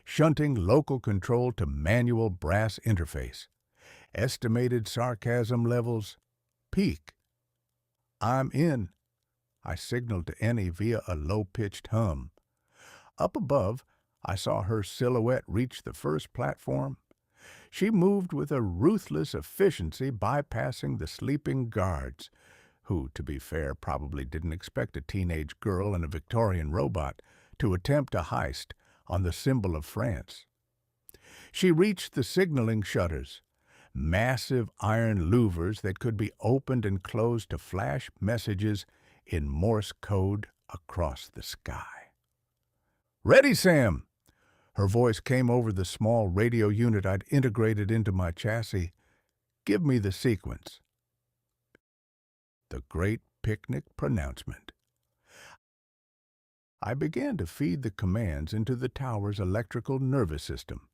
Shunting local control to manual brass interface. Estimated sarcasm levels: peak. "I'm in," I signaled to Ennie via a low-pitched hum. Up above, I saw her silhouette reach the first platform. She moved with a ruthless efficiency, bypassing the sleeping guards, who, to be fair, probably didn't expect a teenage girl and a Victorian robot to attempt a heist on the symbol of France. She reached the signaling shutters, massive iron louvers that could be opened and closed to flash messages in Morse code across the sky. "Ready, Sam!" Her voice came over the small radio unit I'd integrated into my chassis. "Give me the sequence." The Great Picnic Pronouncement. I began to feed the commands into the tower's electrical nervous system.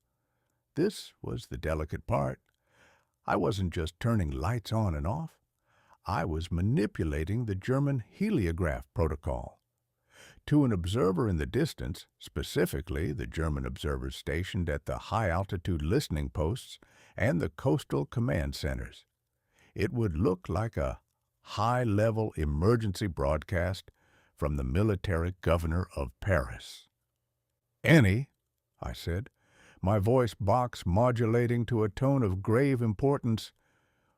This was the delicate part. I wasn't just turning lights on and off. I was manipulating the German heliograph protocol. To an observer in the distance, specifically the German observers stationed at the high-altitude listening posts and the coastal command centers, it would look like a high-level emergency broadcast from the military governor of Paris. "Ennie," I said, my voice box modulating to a tone of grave importance,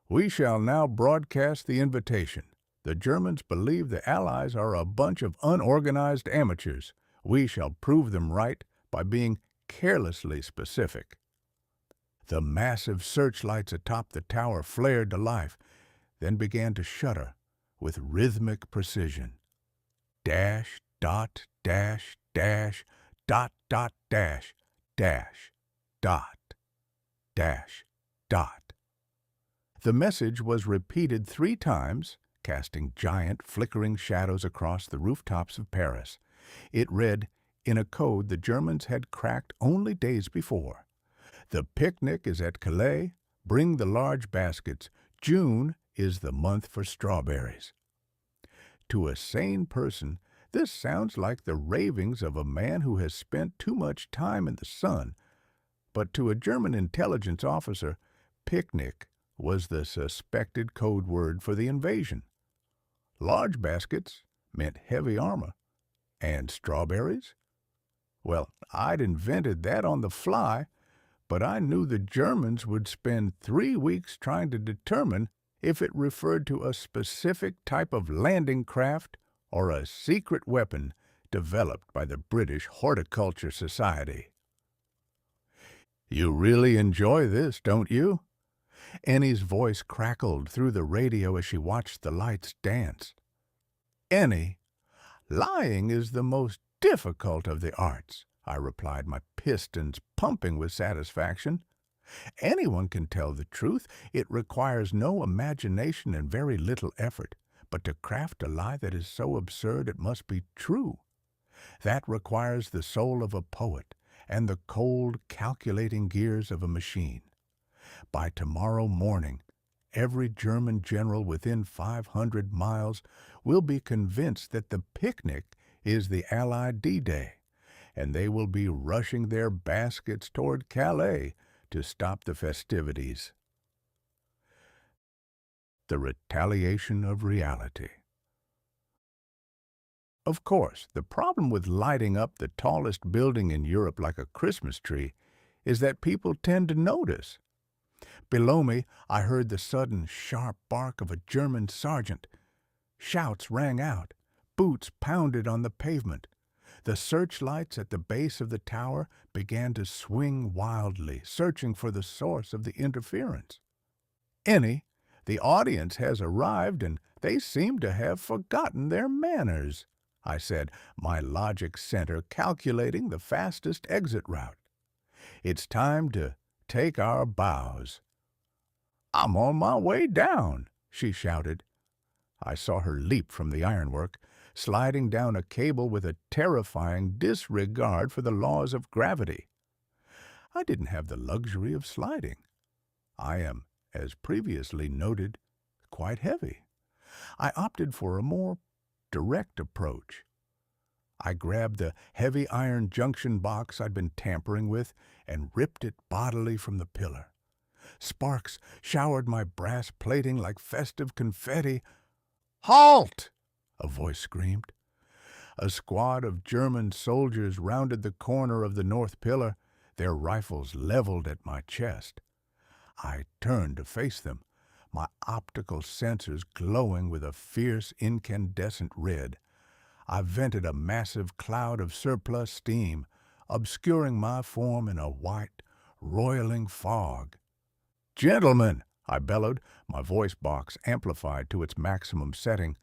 "we shall now broadcast the invitation. The Germans believe the Allies are a bunch of unorganized amateurs. We shall prove them right by being carelessly specific." The massive searchlights atop the tower flared to life, then began to shudder with rhythmic precision. Dash, dot, dash, dash, dot, dot, dash, dash, dot, dash, dot. The message was repeated 3 times, casting giant, flickering shadows across the rooftops of Paris. It read, in a code the Germans had cracked only days before, "The picnic is at Calais. Bring the large baskets. June is the month for strawberries." To a sane person, this sounds like the ravings of a man who has spent too much time in the sun. But to a German intelligence officer, picnic was the suspected code word for the invasion. Large baskets meant heavy armor. And strawberries? Well, I'd invented that on the fly, but I knew the Germans would spend 3 weeks trying to determine if it referred to a specific type of landing craft or a secret weapon developed by the British Horticulture Society. "You really enjoy this, don't you?" Ennie's voice crackled through the radio as she watched the lights dance. "Ennie, lying is the most difficult of the arts," I replied, my pistons pumping with satisfaction. "Anyone can tell the truth. It requires no imagination and very little effort. But to craft a lie that is so absurd it must be true, that requires the soul of a poet and the cold, calculating gears of a machine. By tomorrow morning, every German general within 500 miles will be convinced that the picnic is the Allied D-Day, and they will be rushing their baskets toward Calais to stop the festivities." The retaliation of reality. Of course, the problem with lighting up the tallest building in Europe like a Christmas tree is that people tend to notice. Below me, I heard the sudden, sharp bark of a German sergeant. Shouts rang out. Boots pounded on the pavement. The searchlights at the base of the tower began to swing wildly, searching for the source of the interference. "Ennie, the audience has arrived and they seem to have forgotten their manners," I said, my logic center calculating the fastest exit route. "It's time to take our bows." "I'm on my way down," she shouted. I saw her leap from the ironwork, sliding down a cable with a terrifying disregard for the laws of gravity. I didn't have the luxury of sliding. I am, as previously noted, quite heavy. I opted for a more direct approach. I grabbed the heavy iron junction box I'd been tampering with and ripped it bodily from the pillar. Sparks showered my brass plating like festive confetti. "Halt!" a voice screamed. A squad of German soldiers rounded the corner of the north pillar, their rifles leveled at my chest. I turned to face them, my optical sensors glowing with a fierce incandescent red. I vented a massive cloud of surplus steam, obscuring my form in a white, roiling fog. "Gentlemen," I bellowed, my voice box amplified to its maximum setting,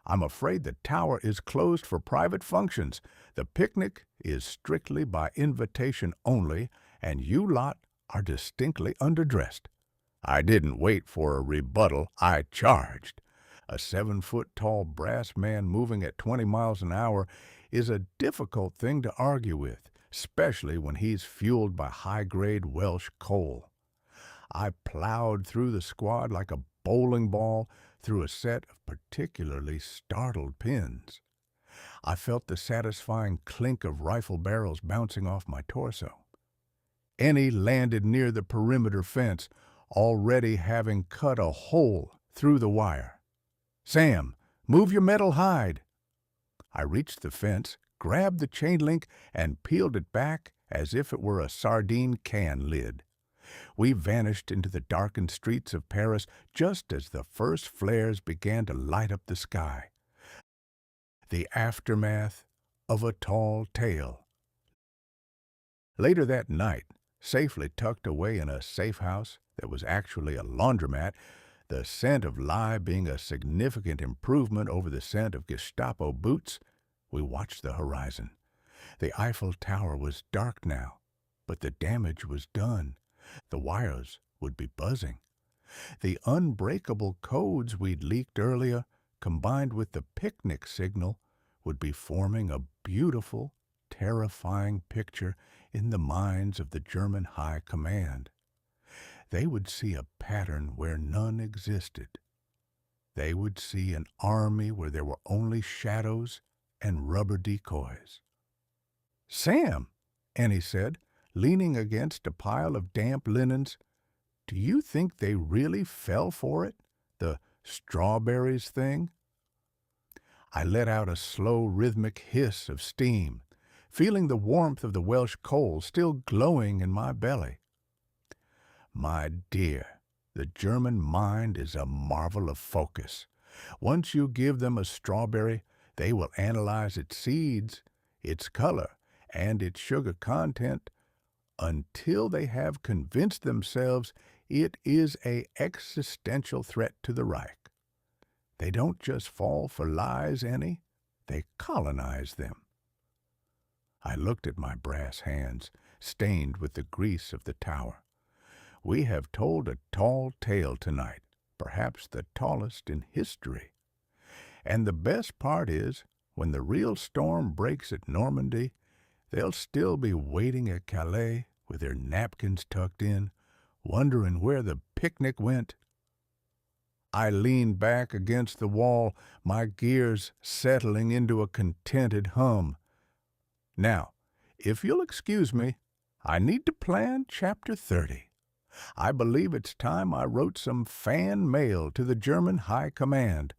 "I'm afraid the tower is closed for private functions. The picnic is strictly by invitation only, and you lot are distinctly underdressed." I didn't wait for a rebuttal. I charged. A 7-foot-tall brass man moving at 20 miles an hour is a difficult thing to argue with, especially when he's fueled by high-grade Welsh coal. I plowed through the squad like a bowling ball through a set of particularly startled pins. I felt the satisfying clink of rifle barrels bouncing off my torso. Ennie landed near the perimeter fence, already having cut a hole through the wire. "Sam, move your metal hide." I reached the fence, grabbed the chain link, and peeled it back as if it were a sardine can lid. We vanished into the darkened streets of Paris just as the first flares began to light up the sky. The aftermath of a tall tale. Later that night, safely tucked away in a safe house that was actually a laundromat, the scent of lye being a significant improvement over the scent of Gestapo boots, we watched the horizon. The Eiffel Tower was dark now, but the damage was done. The wires would be buzzing. The unbreakable codes we'd leaked earlier, combined with the picnic signal, would be forming a beautiful, terrifying picture in the minds of the German High Command. They would see a pattern where none existed. They would see an army where there were only shadows and rubber decoys. "Sam," Ennie said, leaning against a pile of damp linens, "do you think they really fell for it, the strawberries thing?" I let out a slow, rhythmic hiss of steam, feeling the warmth of the Welsh coal still glowing in my belly. My dear, the German mind is a marvel of focus. Once you give them a strawberry, they will analyze its seeds, its color, and its sugar content until they have convinced themselves it is an existential threat to the Reich. They don't just fall for lies, Ennie. They colonize them. I looked at my brass hands, stained with the grease of the tower. We have told a tall tale tonight, perhaps the tallest in history. And the best part is, when the real storm breaks at Normandy, they'll still be waiting at Calais with their napkins tucked in, wondering where the picnic went. I leaned back against the wall, my gears settling into a contented hum. Now, if you'll excuse me, I need to plan Chapter 30. I believe it's time I wrote some fan mail to the German High Command.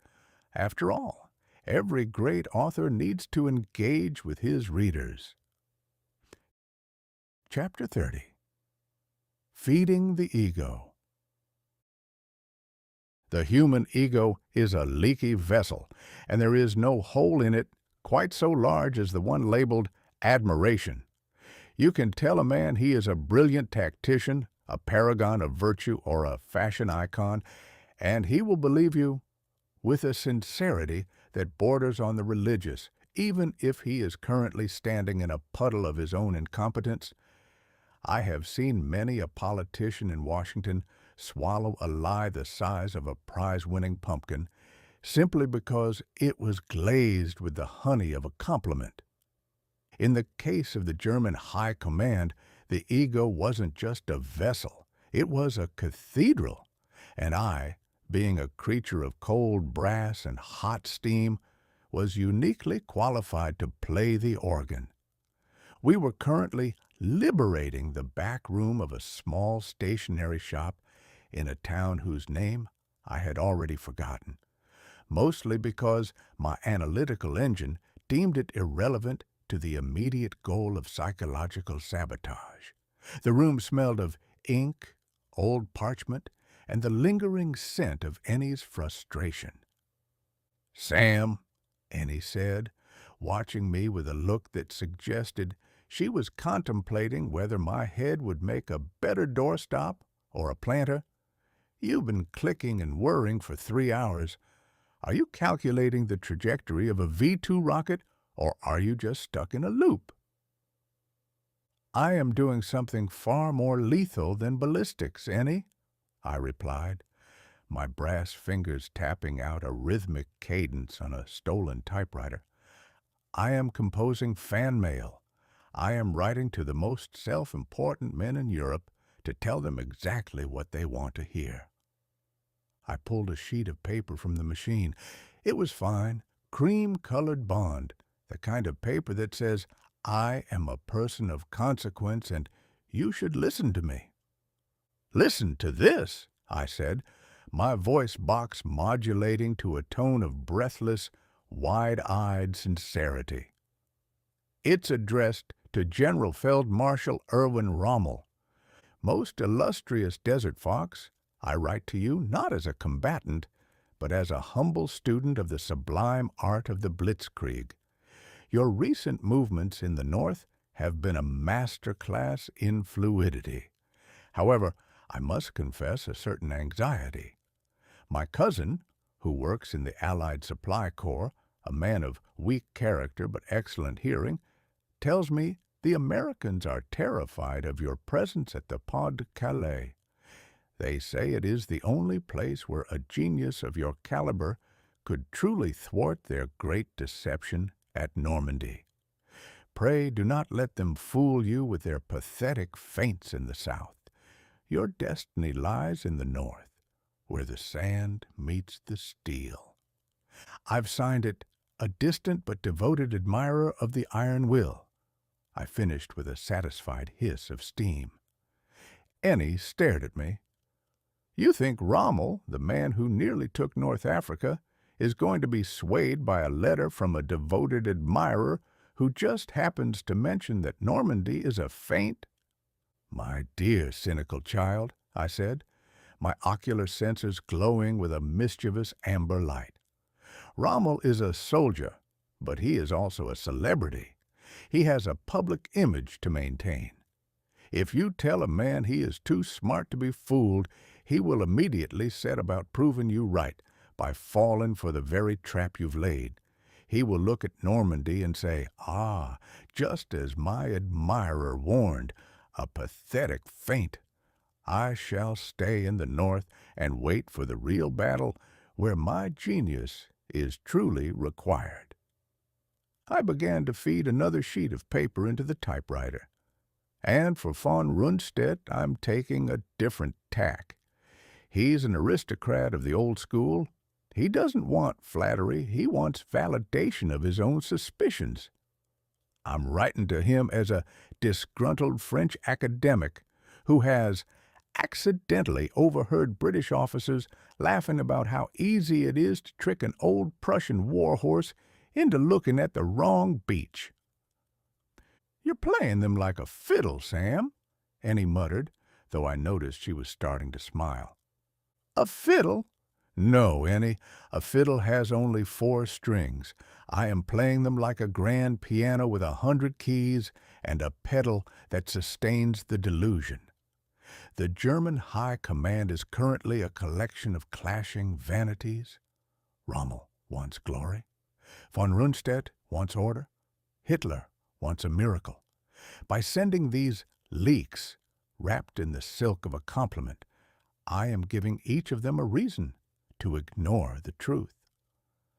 After all, every great author needs to engage with his readers. Chapter 30. Feeding the Ego. The human ego is a leaky vessel, and there is no hole in it quite so large as the one labeled admiration. You can tell a man he is a brilliant tactician, a paragon of virtue, or a fashion icon, and he will believe you with a sincerity that borders on the religious, even if he is currently standing in a puddle of his own incompetence. I have seen many a politician in Washington swallow a lie the size of a prize-winning pumpkin simply because it was glazed with the honey of a compliment. In the case of the German High Command, the ego wasn't just a vessel, it was a cathedral, and I, being a creature of cold brass and hot steam, was uniquely qualified to play the organ. We were currently liberating the back room of a small stationery shop in a town whose name I had already forgotten, mostly because my analytical engine deemed it irrelevant to the immediate goal of psychological sabotage. The room smelled of ink, old parchment, and the lingering scent of Ennie's frustration. "Sam," Ennie said, watching me with a look that suggested she was contemplating whether my head would make a better doorstop or a planter, "you've been clicking and whirring for 3 hours. Are you calculating the trajectory of a V2 rocket, or are you just stuck in a loop?" "I am doing something far more lethal than ballistics, Ennie," I replied, my brass fingers tapping out a rhythmic cadence on a stolen typewriter. "I am composing fan mail. I am writing to the most self-important men in Europe to tell them exactly what they want to hear." I pulled a sheet of paper from the machine. It was fine, cream-colored bond, The kind of paper that says, I am a person of consequence and you should listen to me. Listen to this, I said, my voice box modulating to a tone of breathless, wide-eyed sincerity. It's addressed to General Field Marshal Erwin Rommel. Most illustrious Desert Fox, I write to you not as a combatant, but as a humble student of the sublime art of the blitzkrieg. Your recent movements in the North have been a master class in fluidity. However, I must confess a certain anxiety. My cousin, who works in the Allied Supply Corps, a man of weak character but excellent hearing, tells me the Americans are terrified of your presence at the Pas de Calais. They say it is the only place where a genius of your caliber could truly thwart their great deception at Normandy. Pray do not let them fool you with their pathetic feints in the South. Your destiny lies in the North, where the sand meets the steel. I've signed it, a distant but devoted admirer of the iron will. I finished with a satisfied hiss of steam. Ennie stared at me. You think Rommel, the man who nearly took North Africa, is going to be swayed by a letter from a devoted admirer who just happens to mention that Normandy is a feint? My dear cynical child, I said, my ocular sensors glowing with a mischievous amber light. Rommel is a soldier, but he is also a celebrity. He has a public image to maintain. If you tell a man he is too smart to be fooled, he will immediately set about proving you right by falling for the very trap you've laid. He will look at Normandy and say, ah, just as my admirer warned, a pathetic feint. I shall stay in the North and wait for the real battle where my genius is truly required. I began to feed another sheet of paper into the typewriter. And for von Rundstedt, I'm taking a different tack. He's an aristocrat of the old school. He doesn't want flattery. He wants validation of his own suspicions. I'm writing to him as a disgruntled French academic who has accidentally overheard British officers laughing about how easy it is to trick an old Prussian warhorse into looking at the wrong beach. You're playing them like a fiddle, Sam, Ennie muttered, though I noticed she was starting to smile. A fiddle? No, Ennie, a fiddle has only 4 strings. I am playing them like a grand piano with 100 keys and a pedal that sustains the delusion. The German High Command is currently a collection of clashing vanities. Rommel wants glory. Von Rundstedt wants order. Hitler wants a miracle. By sending these leaks, wrapped in the silk of a compliment, I am giving each of them a reason to ignore the truth.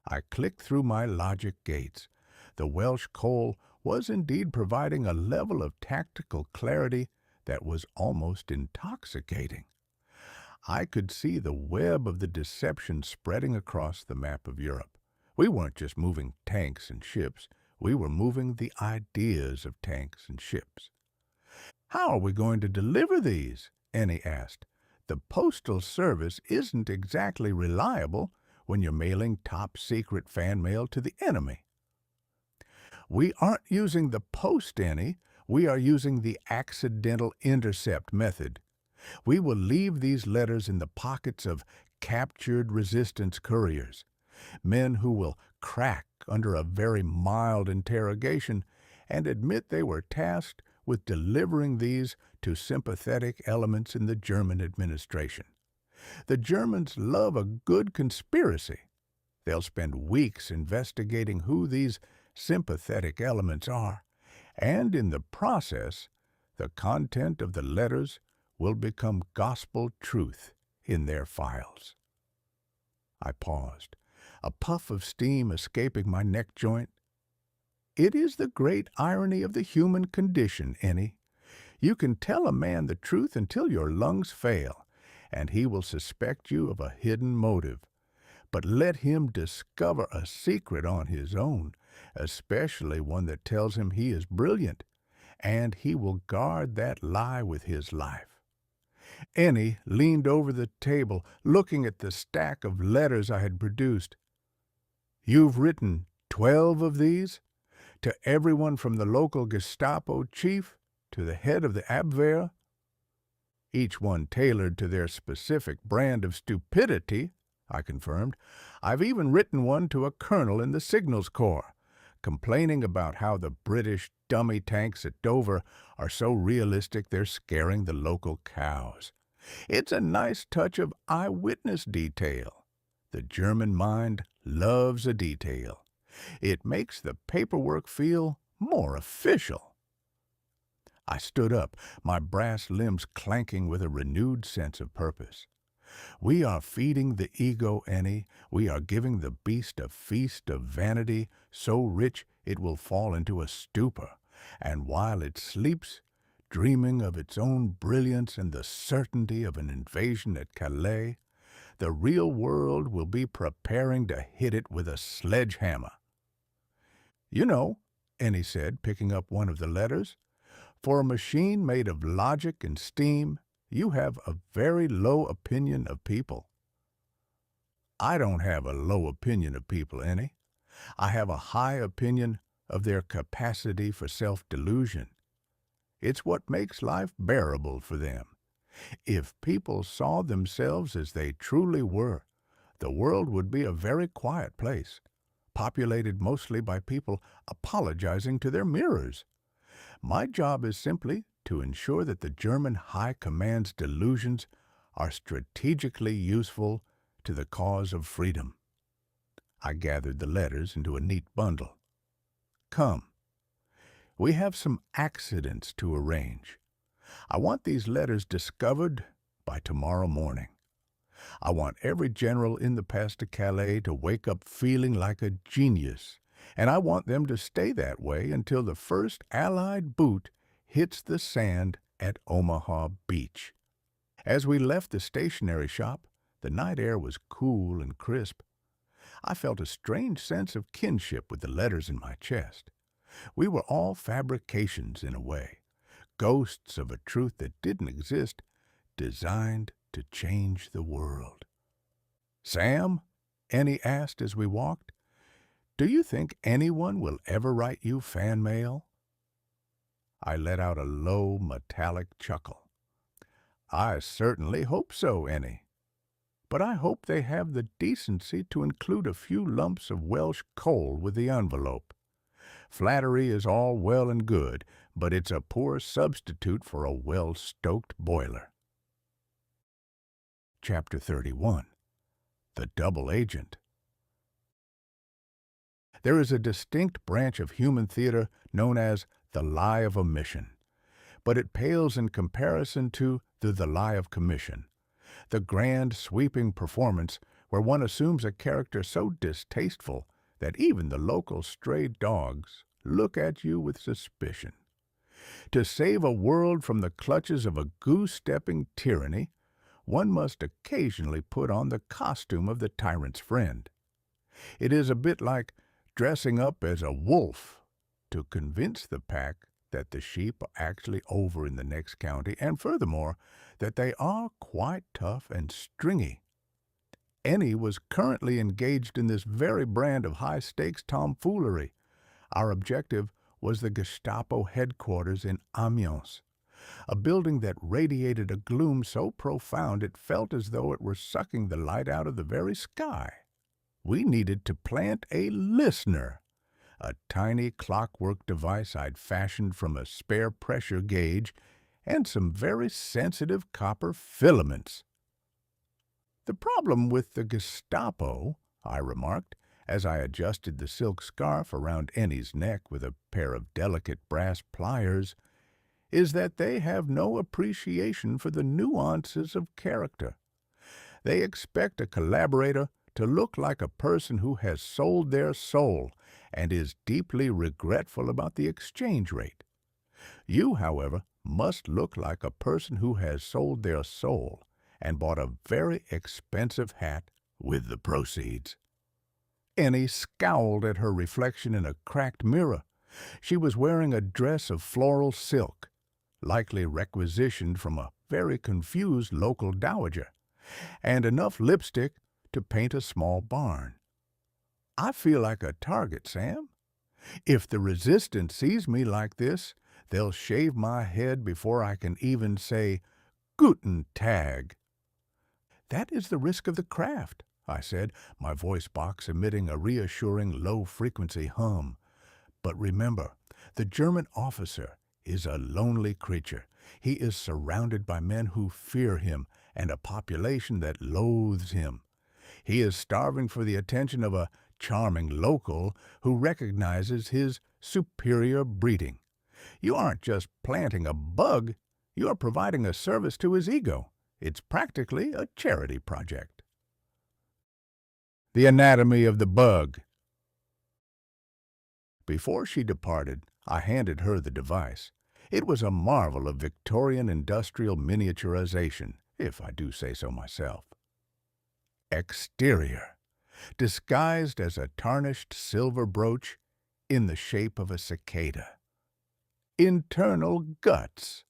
I clicked through my logic gates. The Welsh coal was indeed providing a level of tactical clarity that was almost intoxicating. I could see the web of the deception spreading across the map of Europe. We weren't just moving tanks and ships. We were moving the ideas of tanks and ships. How are we going to deliver these? Ennie asked. The Postal Service isn't exactly reliable when you're mailing top-secret fan mail to the enemy. We aren't using the post, Ennie. We are using the accidental intercept method. We will leave these letters in the pockets of captured resistance couriers, men who will crack under a very mild interrogation and admit they were tasked with delivering these to sympathetic elements in the German administration. The Germans love a good conspiracy. They'll spend weeks investigating who these sympathetic elements are, and in the process, the content of the letters will become gospel truth in their files. I paused, a puff of steam escaping my neck joint. It is the great irony of the human condition, Ennie. You can tell a man the truth until your lungs fail, and he will suspect you of a hidden motive. but let him discover a secret on his own, especially one that tells him he is brilliant, and he will guard that lie with his life. Ennie leaned over the table, looking at the stack of letters I had produced. "You've written 12 of these? To everyone from the local Gestapo chief to the head of the Abwehr?" "Each one tailored to their specific brand of stupidity," I confirmed. "I've even written one to a colonel in the Signals Corps, complaining about how the British dummy tanks at Dover are so realistic they're scaring the local cows. It's a nice touch of eyewitness detail. The German mind loves a detail. It makes the paperwork feel more official." I stood up, my brass limbs clanking with a renewed sense of purpose. "We are feeding the ego, Ennie. We are giving the beast a feast of vanity so rich it will fall into a stupor, and while it sleeps, dreaming of its own brilliance and the certainty of an invasion at Calais, the real world will be preparing to hit it with a sledgehammer." "You know," Ennie said, picking up one of the letters, "for a machine made of logic and steam, you have a very low opinion of people." "I don't have a low opinion of people, Ennie. I have a high opinion of their capacity for self-delusion. It's what makes life bearable for them. If people saw themselves as they truly were, the world would be a very quiet place, populated mostly by people apologizing to their mirrors. My job is simply to ensure that the German High Command's delusions are strategically useful to the cause of freedom." I gathered the letters into a neat bundle. "Come. We have some accidents to arrange. I want these letters discovered by tomorrow morning. I want every general in the Pas de Calais to wake up feeling like a genius, and I want them to stay that way until the first Allied boot hits the sand at Omaha Beach." As we left the stationery shop, the night air was cool and crisp. I felt a strange sense of kinship with the letters in my chest. We were all fabrications in a way, ghosts of a truth that didn't exist, designed to change the world. "Sam," Ennie asked as we walked, "do you think anyone will ever write you fan mail?" I let out a low, metallic chuckle. "I certainly hope so, Ennie. But I hope they have the decency to include a few lumps of Welsh coal with the envelope. Flattery is all well and good, but it's a poor substitute for a well-stoked boiler." Chapter 31. The Double Agent. There is a distinct branch of human theater known as the lie of omission, but it pales in comparison to the lie of commission, the grand sweeping performance where one assumes a character so distasteful that even the local stray dogs look at you with suspicion. To save a world from the clutches of a goose-stepping tyranny, one must occasionally put on the costume of the tyrant's friend. It is a bit like dressing up as a wolf to convince the pack that the sheep are actually over in the next county, and furthermore, that they are quite tough and stringy. Ennie was currently engaged in this very brand of high-stakes tomfoolery. Our objective was the Gestapo headquarters in Amiens, a building that radiated a gloom so profound it felt as though it were sucking the light out of the very sky. We needed to plant a listener, a tiny clockwork device I'd fashioned from a spare pressure gauge and some very sensitive copper filaments. "The problem with the Gestapo," I remarked, as I adjusted the silk scarf around Ennie's neck with a pair of delicate brass pliers, "is that they have no appreciation for the nuances of character. They expect a collaborator to look like a person who has sold their soul and is deeply regretful about the exchange rate. You, however, must look like a person who has sold their soul and bought a very expensive hat with the proceeds. Ennie scowled at her reflection in a cracked mirror. She was wearing a dress of floral silk, likely requisitioned from a very confused local dowager, and enough lipstick to paint a small barn. I feel like a target, Sam. If the resistance sees me like this, they'll shave my head before I can even say, "Guten Tag." "That is the risk of the craft," I said, my voice box emitting a reassuring low-frequency hum. "But remember, the German officer is a lonely creature. He is surrounded by men who fear him and a population that loathes him. He is starving for the attention of a charming local who recognizes his superior breeding. You aren't just planting a bug, you are providing a service to his ego. It's practically a charity project." The anatomy of the bug. Before she departed, I handed her the device. It was a marvel of Victorian industrial miniaturization, if I do say so myself. Exterior. Disguised as a tarnished silver brooch in the shape of a cicada. Internal guts.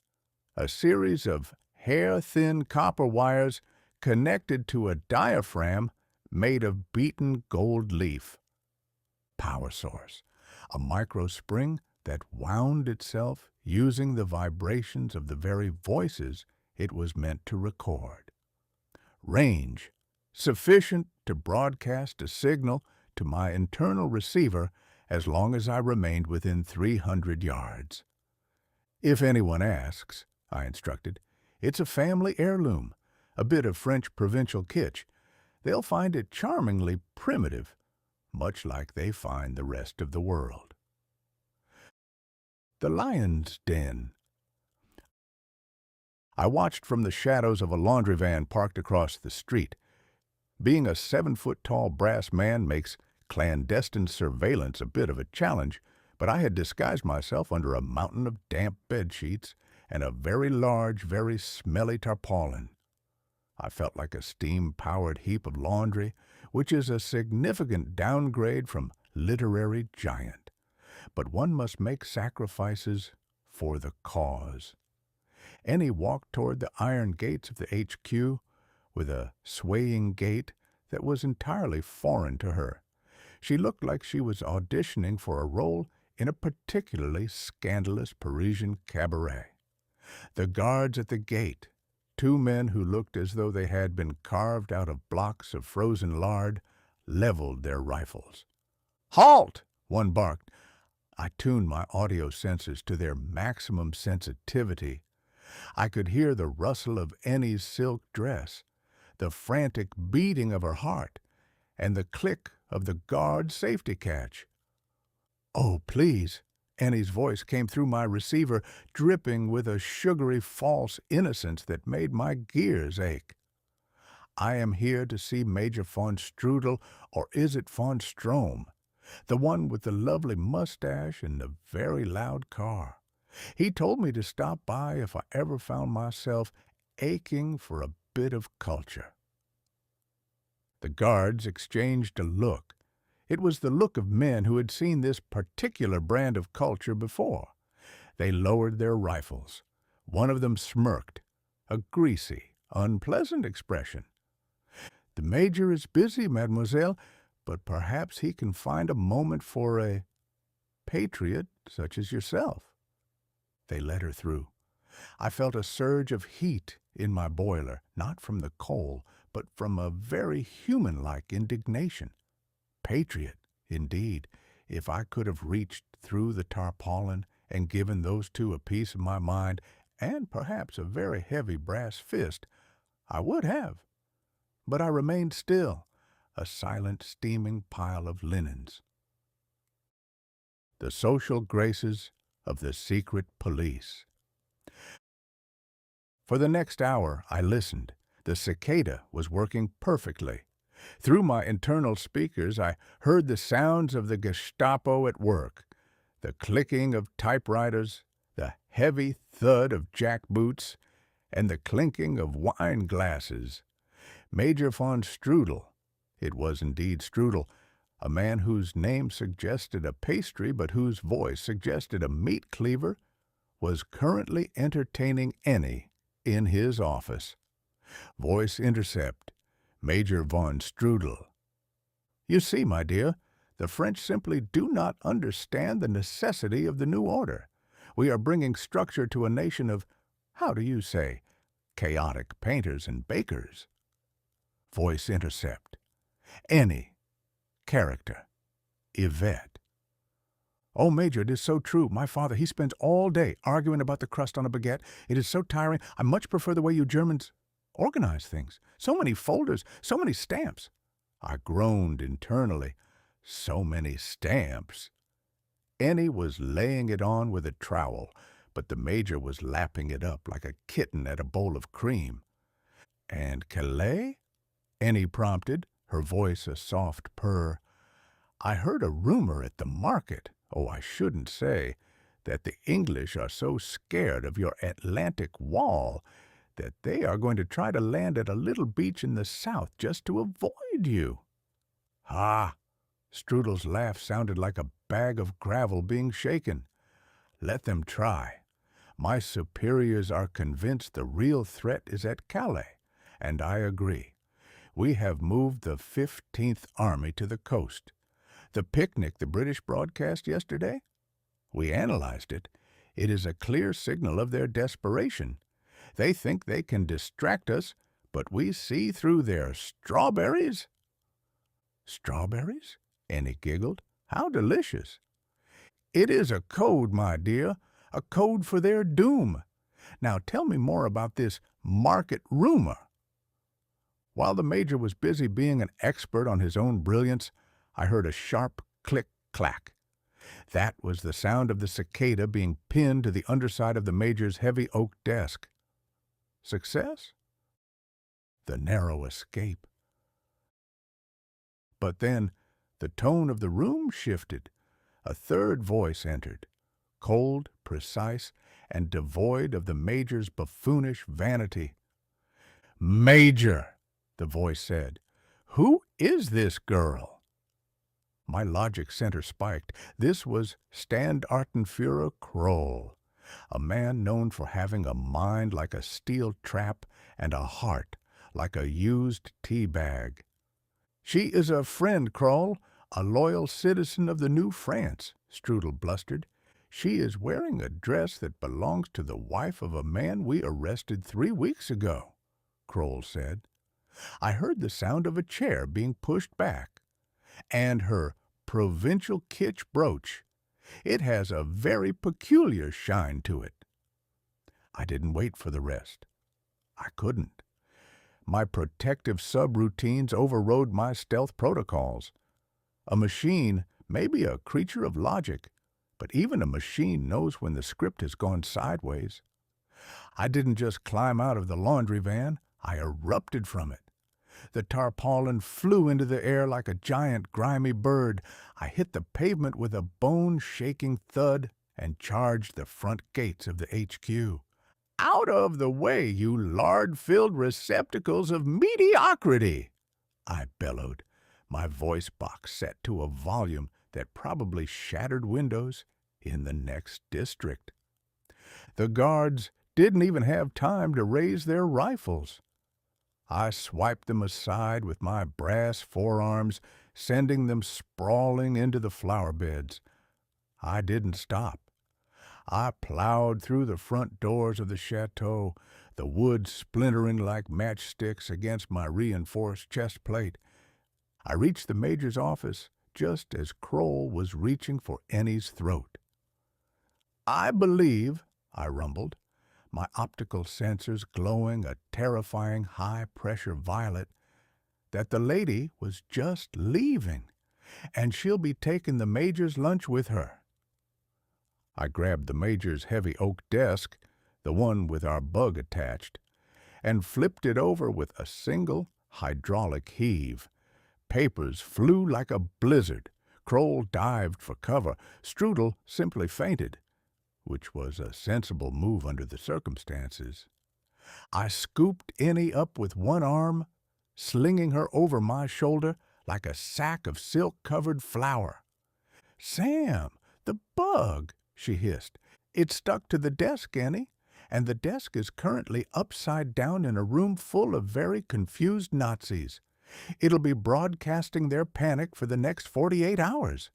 A series of hair-thin copper wires connected to a diaphragm made of beaten gold leaf. Power source. A microspring that wound itself using the vibrations of the very voices it was meant to record. Range. Sufficient to broadcast a signal to my internal receiver as long as I remained within 300 yards. "If anyone asks," I instructed, "it's a family heirloom, a bit of French provincial kitsch. They'll find it charmingly primitive, much like they find the rest of the world." The lion's den. I watched from the shadows of a laundry van parked across the street. Being a 7-foot-tall brass man makes clandestine surveillance a bit of a challenge, but I had disguised myself under a mountain of damp bed sheets and a very large, very smelly tarpaulin. I felt like a steam-powered heap of laundry, which is a significant downgrade from literary giant. But one must make sacrifices for the cause. Ennie walked toward the iron gates of the HQ with a swaying gait that was entirely foreign to her. She looked like she was auditioning for a role in a particularly scandalous Parisian cabaret. The guards at the gate, 2 men who looked as though they had been carved out of blocks of frozen lard, leveled their rifles. "Halt!" one barked. I tuned my audio sensors to their maximum sensitivity. I could hear the rustle of Ennie's silk dress, the frantic beating of her heart, and the click of the guard's safety catch. "Oh, please," Ennie's voice came through my receiver, dripping with a sugary false innocence that made my gears ache. "I am here to see Major von Strudel, or is it von Strom, the one with the lovely mustache and the very loud car. He told me to stop by if I ever found myself aching for a bit of culture." The guards exchanged a look. It was the look of men who had seen this particular brand of culture before. They lowered their rifles. One of them smirked, a greasy, unpleasant expression. "The Major is busy, mademoiselle, but perhaps he can find a moment for a patriot such as yourself." They let her through. I felt a surge of heat in my boiler, not from the coal, but from a very human-like indignation. Patriot, indeed, if I could have reached through the tarpaulin and given those 2 a piece of my mind, and perhaps a very heavy brass fist, I would have. But I remained still, a silent, steaming pile of linens. The social graces of the secret police. For the next hour, I listened. The cicada was working perfectly. Through my internal speakers, I heard the sounds of the Gestapo at work, the clicking of typewriters, the heavy thud of jackboots, and the clinking of wine glasses. Major von Strudel, It was indeed Strudel, a man whose name suggested a pastry but whose voice suggested a meat cleaver, was currently entertaining Ennie in his office. Voice intercept, Major von Strudel. You see, my dear, the French simply do not understand the necessity of the new order. We are bringing structure to a nation of, how do you say, chaotic painters and bakers. Voice intercept. Ennie. Character. Yvette. Oh, Major, it is so true. My father, he spends all day arguing about the crust on a baguette. It is so tiring. I much prefer the way you Germans organize things. So many folders, so many stamps. I groaned internally. So many stamps. Ennie was laying it on with a trowel, but the Major was lapping it up like a kitten at a bowl of cream. And Calais? Ennie prompted, her voice a soft purr. I heard a rumor at the market, oh, I shouldn't say, that the English are so scared of your Atlantic wall that they are going to try to land at a little beach in the south just to avoid you. Ah! Strudel's laugh sounded like a bag of gravel being shaken. Let them try. My superiors are convinced the real threat is at Calais, and I agree. We have moved the 15th Army to the coast. The picnic the British broadcast yesterday? We analyzed it. It is a clear signal of their desperation. They think they can distract us, but we see through their strawberries. Strawberries? Ennie giggled. How delicious. It is a code, my dear, a code for their doom. Now tell me more about this market rumor. While the Major was busy being an expert on his own brilliance, I heard a sharp click-clack. That was the sound of the cicada being pinned to the underside of the Major's heavy oak desk. Success? The narrow escape. But then the tone of the room shifted. A third voice entered, cold, precise, and devoid of the Major's buffoonish vanity. "Major," the voice said, "who is this girl?" My logic center spiked. This was Standartenführer Kroll, a man known for having a mind like a steel trap and a heart like a used tea bag. "She is a friend, Kroll, a loyal citizen of the New France," Strudel blustered. "She is wearing a dress that belongs to the wife of a man we arrested 3 weeks ago," Kroll said. I heard the sound of a chair being pushed back. "And her provincial kitsch brooch. It has a very peculiar shine to it." I didn't wait for the rest. I couldn't. My protective subroutines overrode my stealth protocols. A machine may be a creature of logic, but even a machine knows when the script has gone sideways. I didn't just climb out of the laundry van, I erupted from it. The tarpaulin flew into the air like a giant grimy bird. I hit the pavement with a bone-shaking thud and charged the front gates of the HQ. "Out of the way, you lard-filled receptacles of mediocrity!" I bellowed, my voice box set to a volume that probably shattered windows in the next district. The guards didn't even have time to raise their rifles. I swiped them aside with my brass forearms, sending them sprawling into the flower beds. I didn't stop. I plowed through the front doors of the chateau, the wood splintering like matchsticks against my reinforced chest plate. I reached the Major's office just as Kroll was reaching for Ennie's throat. "I believe," I rumbled, my optical sensors glowing a terrifying high-pressure violet, "that the lady was just leaving, and she'll be taking the Major's lunch with her." I grabbed the Major's heavy oak desk, the one with our bug attached, and flipped it over with a single hydraulic heave. Papers flew like a blizzard. Kroll dived for cover. Strudel simply fainted, which was a sensible move under the circumstances. I scooped Ennie up with one arm, slinging her over my shoulder. like a sack of silk-covered flour. "Sam, the bug!" she hissed. "It's stuck to the desk, Ennie, and the desk is currently upside down in a room full of very confused Nazis. It'll be broadcasting their panic for the next 48 hours.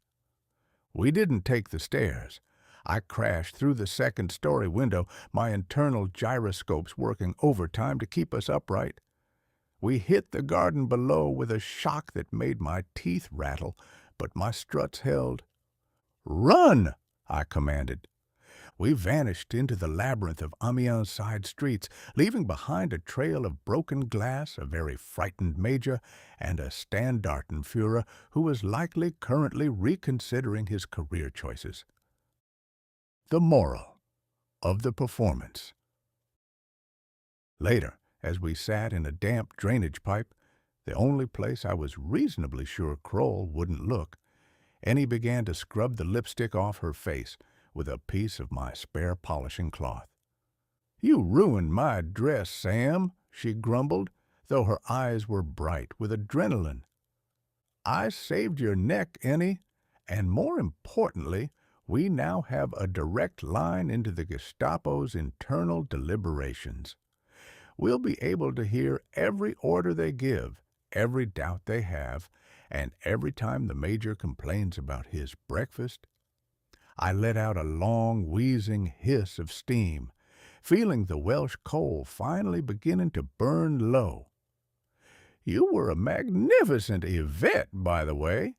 We didn't take the stairs. I crashed through the second-story window, my internal gyroscopes working overtime to keep us upright. We hit the garden below with a shock that made my teeth rattle, but my struts held. "Run!" I commanded. We vanished into the labyrinth of Amiens side streets, leaving behind a trail of broken glass, a very frightened major, and a Standartenführer who was likely currently reconsidering his career choices. The moral of the performance. Later, as we sat in a damp drainage pipe, the only place I was reasonably sure Kroll wouldn't look, Ennie began to scrub the lipstick off her face with a piece of my spare polishing cloth. "You ruined my dress, Sam," she grumbled, though her eyes were bright with adrenaline. "I saved your neck, Ennie, and more importantly, we now have a direct line into the Gestapo's internal deliberations. We'll be able to hear every order they give, every doubt they have, and every time the major complains about his breakfast." I let out a long, wheezing hiss of steam, feeling the Welsh coal finally beginning to burn low. "You were a magnificent Yvette, by the way.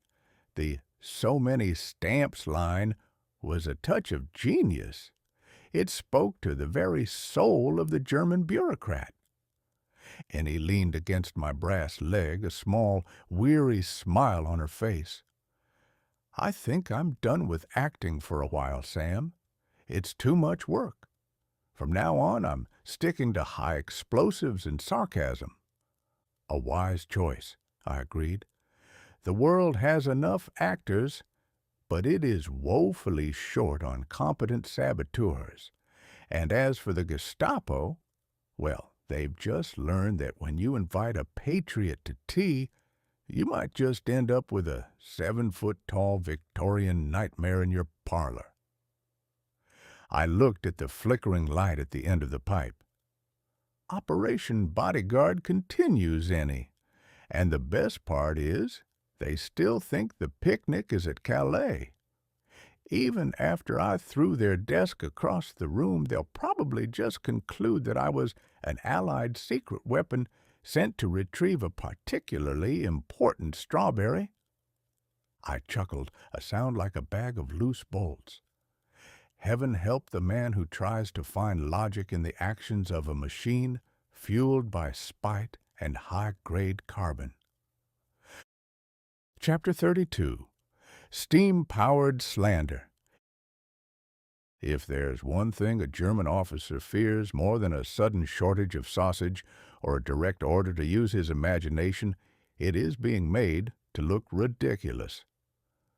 The so many stamps line was a touch of genius. It spoke to the very soul of the German bureaucrat." Ennie leaned against my brass leg, a small, weary smile on her face. "I think I'm done with acting for a while, Sam. It's too much work. From now on, I'm sticking to high explosives and sarcasm." "A wise choice," I agreed. "The world has enough actors, but it is woefully short on competent saboteurs. And as for the Gestapo, well, they've just learned that when you invite a patriot to tea, you might just end up with a 7-foot-tall Victorian nightmare in your parlor." I looked at the flickering light at the end of the pipe. "Operation Bodyguard continues, Ennie. And the best part is, they still think the picnic is at Calais. Even after I threw their desk across the room, they'll probably just conclude that I was an Allied secret weapon sent to retrieve a particularly important strawberry." I chuckled, a sound like a bag of loose bolts. Heaven help the man who tries to find logic in the actions of a machine fueled by spite and high-grade carbon. Chapter 32. Steam-Powered Slander. If there's one thing a German officer fears more than a sudden shortage of sausage or a direct order to use his imagination, it is being made to look ridiculous.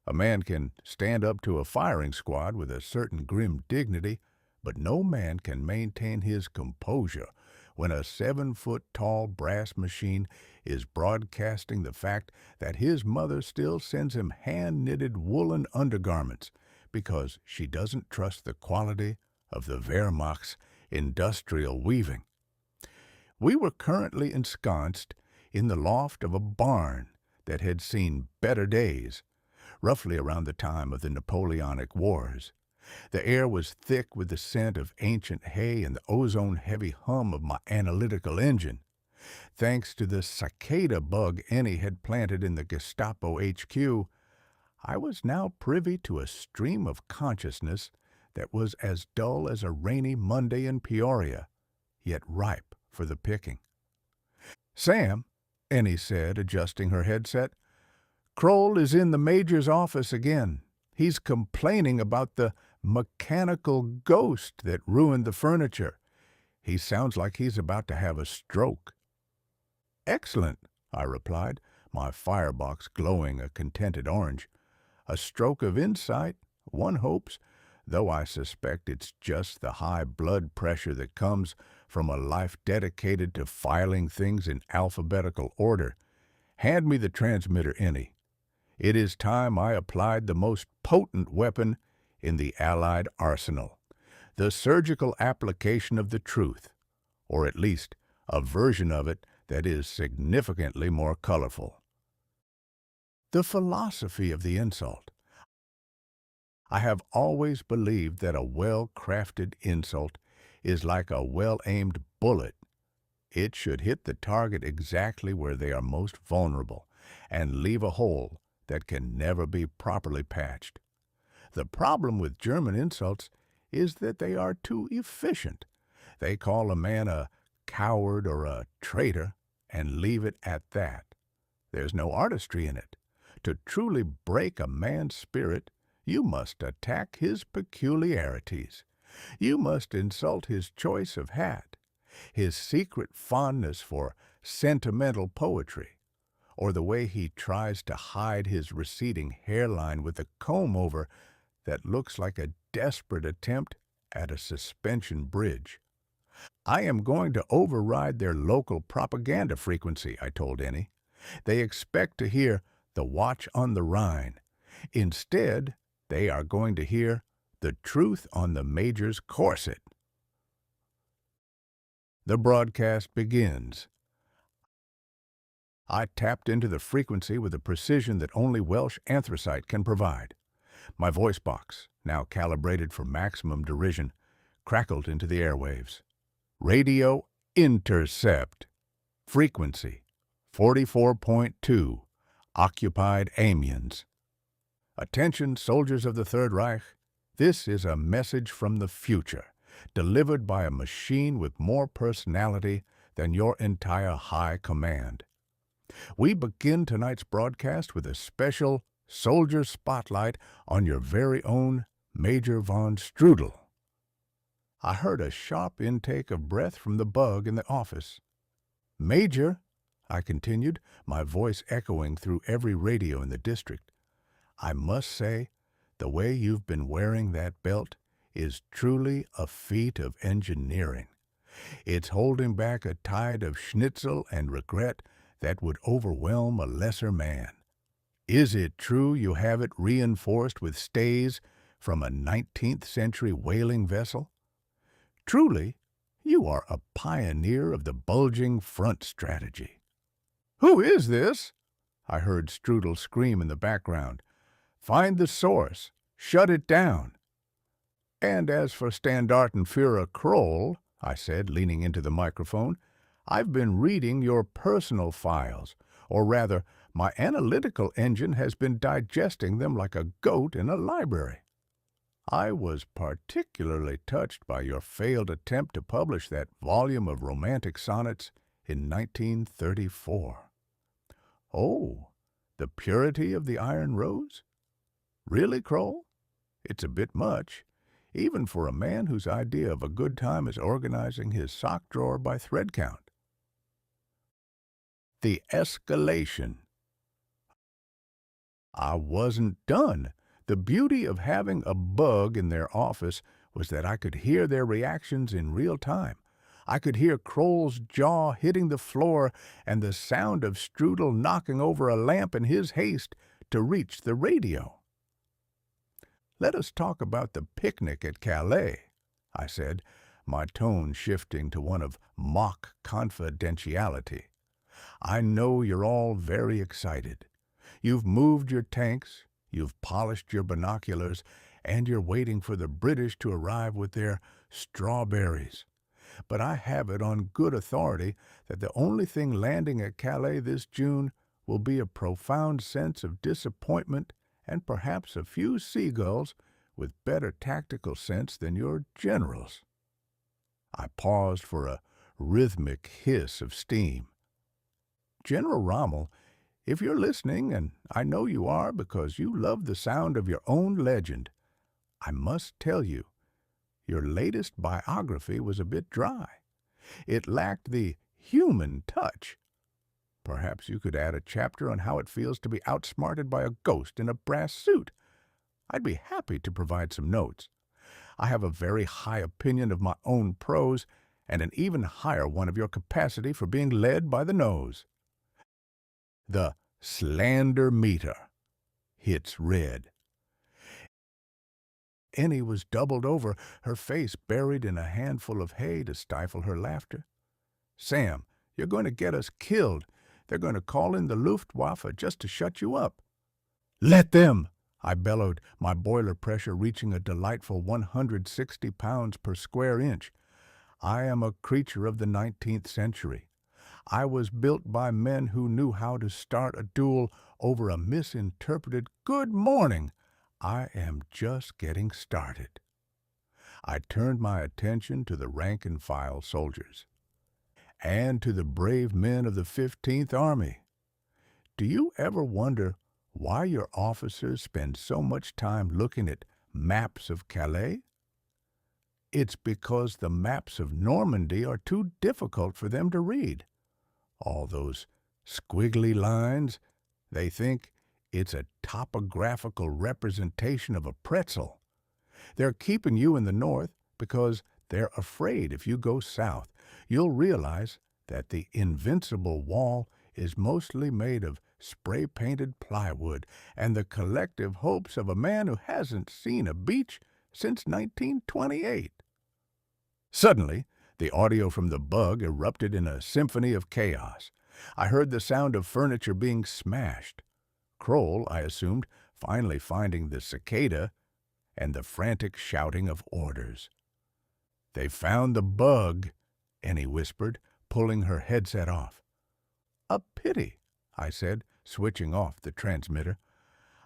A man can stand up to a firing squad with a certain grim dignity, but no man can maintain his composure when a 7-foot-tall brass machine is broadcasting the fact that his mother still sends him hand-knitted woolen undergarments because she doesn't trust the quality of the Wehrmacht's industrial weaving. We were currently ensconced in the loft of a barn that had seen better days, roughly around the time of the Napoleonic Wars. The air was thick with the scent of ancient hay and the ozone-heavy hum of my Analytical engine. Thanks to the cicada bug Ennie had planted in the Gestapo HQ, I was now privy to a stream of consciousness that was as dull as a rainy Monday in Peoria, yet ripe for the picking. "Sam," Ennie said, adjusting her headset, "Kroll is in the major's office again. He's complaining about the mechanical ghost that ruined the furniture. He sounds like he's about to have a stroke." "Excellent," I replied, my firebox glowing a contented orange. "A stroke of insight, one hopes, though I suspect it's just the high blood pressure that comes from a life dedicated to filing things in alphabetical order, Hand me the transmitter, Ennie. It is time I applied the most potent weapon in the Allied arsenal, the surgical application of the truth, or at least a version of it that is significantly more colorful. The philosophy of the insult. I have always believed that a well-crafted insult is like a well-aimed bullet. It should hit the target exactly where they are most vulnerable and leave a hole that can never be properly patched. The problem with German insults is that they are too efficient. They call a man a coward or a traitor and leave it at that. There's no artistry in it. To truly break a man's spirit, you must attack his peculiarities. You must insult his choice of hat, his secret fondness for sentimental poetry, or the way he tries to hide his receding hairline with a comb-over that looks like a desperate attempt at a suspension bridge. I am going to override their local propaganda frequency, I told Ennie. They expect to hear the Watch on the Rhine. Instead, they are going to hear the truth on the Major's corset. The broadcast begins. I tapped into the frequency with a precision that only Welsh anthracite can provide. My voice box, now calibrated for maximum derision, crackled into the airwaves. Radio intercept. Frequency 44.2. Occupied Amiens. Attention, soldiers of the Third Reich. This is a message from the future, delivered by a machine with more personality than your entire high command. We begin tonight's broadcast with a special soldier spotlight on your very own Major von Strudel. I heard a sharp intake of breath from the bug in the office. Major, I continued, my voice echoing through every radio in the district, I must say, the way you've been wearing that belt is truly a feat of engineering. It's holding back a tide of schnitzel and regret that would overwhelm a lesser man. Is it true you have it reinforced with stays from a 19th century whaling vessel? Truly, you are a pioneer of the bulging front strategy. Who is this? I heard Strudel scream in the background. Find the source. Shut it down. And as for Standartenführer Kroll, I said, leaning into the microphone, I've been reading your personal files, or rather, my analytical engine has been digesting them like a goat in a library. I was particularly touched by your failed attempt to publish that volume of romantic sonnets in 1934. Oh, the purity of the Iron Rose? Really, Kroll? It's a bit much, even for a man whose idea of a good time is organizing his sock drawer by thread count. The escalation. I wasn't done. The beauty of having a bug in their office was that I could hear their reactions in real time. I could hear Kroll's jaw hitting the floor and the sound of Strudel knocking over a lamp in his haste to reach the radio. Let us talk about the picnic at Calais, I said, my tone shifting to one of mock confidentiality. I know you're all very excited. You've moved your tanks, you've polished your binoculars, and you're waiting for the British to arrive with their strawberries. But I have it on good authority that the only thing landing at Calais this June will be a profound sense of disappointment and perhaps a few seagulls with better tactical sense than your generals. I paused for a rhythmic hiss of steam. General Rommel, if you're listening, and I know you are because you love the sound of your own legend, I must tell you, your latest biography was a bit dry. It lacked the human touch. Perhaps you could add a chapter on how it feels to be outsmarted by a ghost in a brass suit. I'd be happy to provide some notes. I have a very high opinion of my own prose and an even higher one of your capacity for being led by the nose. The Slander meter hits red. Ennie was doubled over, her face buried in a handful of hay to stifle her laughter. "Sam, you're going to get us killed. They're going to call in the Luftwaffe just to shut you up." "Let them!" I bellowed, my boiler pressure reaching a delightful 160 pounds per square inch. I am a creature of the 19th century. I was built by men who knew how to start a duel over a misinterpreted "good morning." I am just getting started. I turned my attention to the rank-and-file soldiers and to the brave men of the 15th Army. Do you ever wonder why your officers spend so much time looking at maps of Calais? It's because the maps of Normandy are too difficult for them to read. All those squiggly lines, they think it's a topographical representation of a pretzel. They're keeping you in the north because they're afraid if you go south, you'll realize that the invincible wall is mostly made of spray-painted plywood and the collective hopes of a man who hasn't seen a beach since 1928. Suddenly, the audio from the bug erupted in a symphony of chaos. I heard the sound of furniture being smashed. Kroll, I assumed, finally finding the cicada, and the frantic shouting of orders. "They found the bug," Ennie whispered, pulling her headset off. "A pity," I said, switching off the transmitter.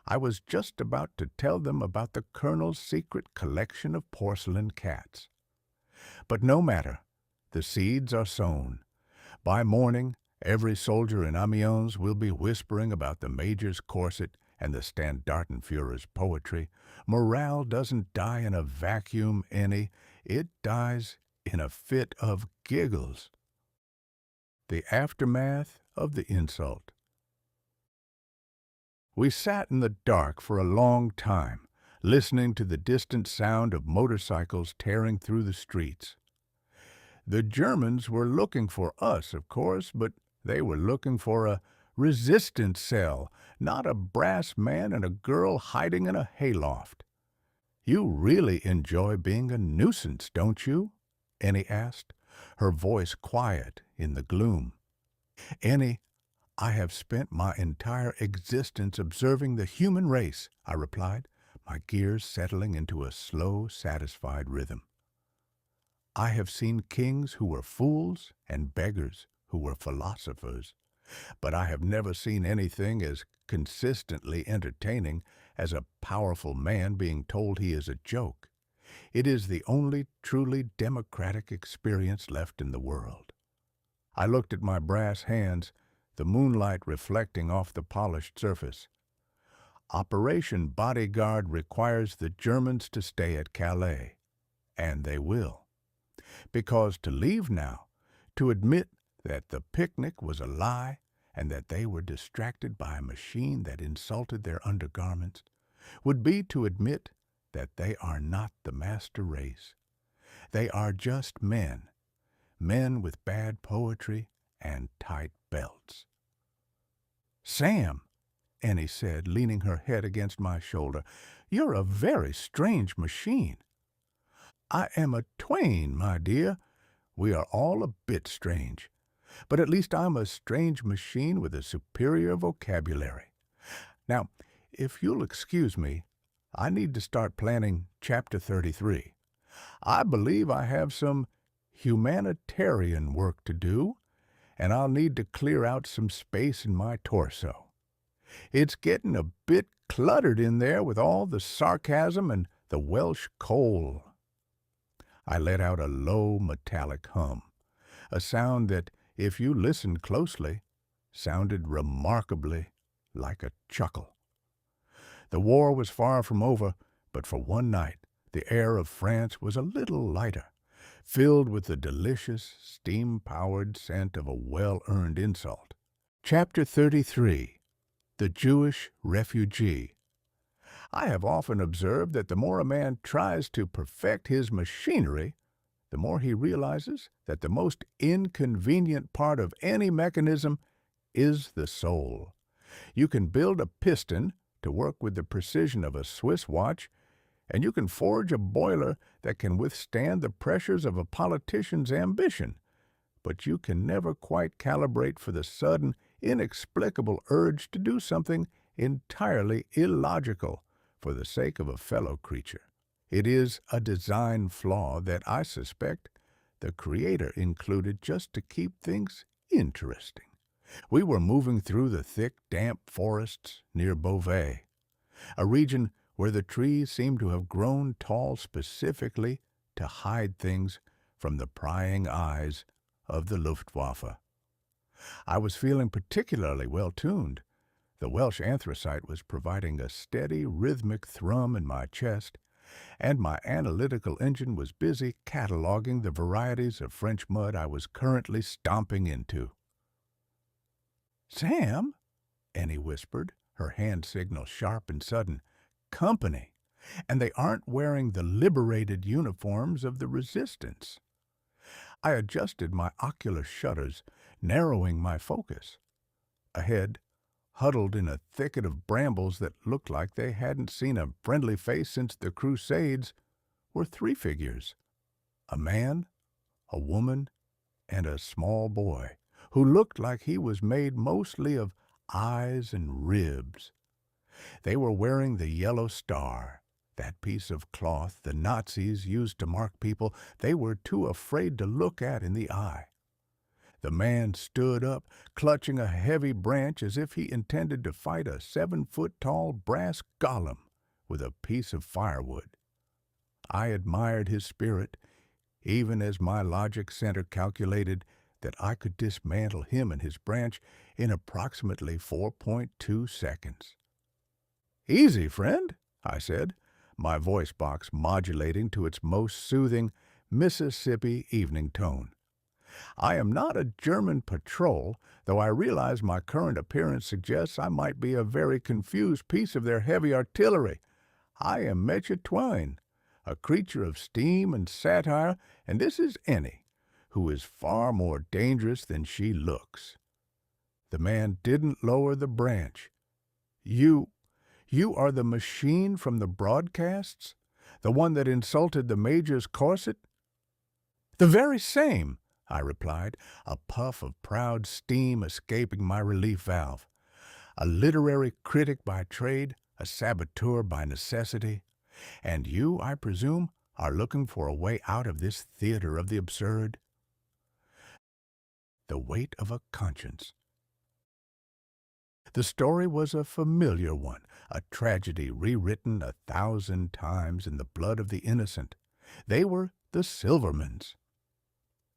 I was just about to tell them about the Colonel's secret collection of porcelain cats. But no matter, the seeds are sown. By morning, every soldier in Amiens will be whispering about the Major's corset and the Standartenführer's poetry. Morale doesn't die in a vacuum, Ennie. It dies in a fit of giggles. The aftermath of the insult. We sat in the dark for a long time, listening to the distant sound of motorcycles tearing through the streets. The Germans were looking for us, of course, but they were looking for a resistance cell, not a brass man and a girl hiding in a hayloft. "You really enjoy being a nuisance, don't you?" Ennie asked, her voice quiet in the gloom. "Ennie, I have spent my entire existence observing the human race," I replied, my gears settling into a slow, satisfied rhythm. "I have seen kings who were fools and beggars who were philosophers, but I have never seen anything as consistently entertaining as a powerful man being told he is a joke. It is the only truly democratic experience left in the world." I looked at my brass hands, the moonlight reflecting off the polished surface. Operation Bodyguard requires the Germans to stay at Calais, and they will. Because to leave now, to admit that the picnic was a lie and that they were distracted by a machine that insulted their undergarments, would be to admit that they are not the master race. They are just men, men with bad poetry and tight belts. "Sam," Ennie said, leaning her head against my shoulder, "you're a very strange machine." "I am a TwAIn, my dear. We are all a bit strange. But at least I'm a strange machine with a superior vocabulary. Now, if you'll excuse me, I need to start planning Chapter 33. I believe I have some humanitarian work to do, and I'll need to clear out some space in my torso. It's getting a bit cluttered in there with all the sarcasm and the Welsh coal." I let out a low, metallic hum, a sound that, if you listened closely, sounded remarkably like a chuckle. The war was far from over, but for one night the air of France was a little lighter, filled with the delicious, steam-powered scent of a well-earned insult. Chapter 33. The Jewish Refugee. I have often observed that the more a man tries to perfect his machinery, the more he realizes that the most inconvenient part of any mechanism is the soul. You can build a piston to work with the precision of a Swiss watch, and you can forge a boiler that can withstand the pressures of a politician's ambition, but you can never quite calibrate for the sudden, inexplicable urge to do something entirely illogical for the sake of a fellow creature. It is a design flaw that I suspect the Creator included just to keep things interesting. We were moving through the thick, damp forests near Beauvais, a region where the trees seemed to have grown tall specifically to hide things from the prying eyes of the Luftwaffe. I was feeling particularly well-tuned. The Welsh anthracite was providing a steady, rhythmic thrum in my chest, and my analytical engine was busy cataloging the varieties of French mud I was currently stomping into. "Sam," Ennie whispered, her hand signal sharp and sudden, "company, and they aren't wearing the liberated uniforms of the resistance." I adjusted my ocular shutters, narrowing my focus. Ahead, huddled in a thicket of brambles that looked like they hadn't seen a friendly face since the Crusades, were three figures: a man, a woman, and a small boy, who looked like he was made mostly of eyes and ribs. They were wearing the yellow star, that piece of cloth the Nazis used to mark people they were too afraid to look at in the eye. The man stood up, clutching a heavy branch as if he intended to fight a 7-foot-tall brass golem with a piece of firewood. I admired his spirit, even as my logic center calculated that I could dismantle him and his branch in approximately 4.2 seconds. "Easy, friend," I said, my voice box modulating to its most soothing Mississippi evening tone. "I am not a German patrol, though I realize my current appearance suggests I might be a very confused piece of their heavy artillery. I am Mecha-TwAIN, a creature of steam and satire, and this is Ennie, who is far more dangerous than she looks." The man didn't lower the branch. You are the machine from the broadcasts? The one that insulted the Major's corset?" "The very same," I replied, a puff of proud steam escaping my relief valve. "A literary critic by trade, a saboteur by necessity. And you, I presume, are looking for a way out of this theater of the absurd?" The weight of a conscience. The story was a familiar one, a tragedy rewritten 1,000 times in the blood of the innocent. They were the Silvermans.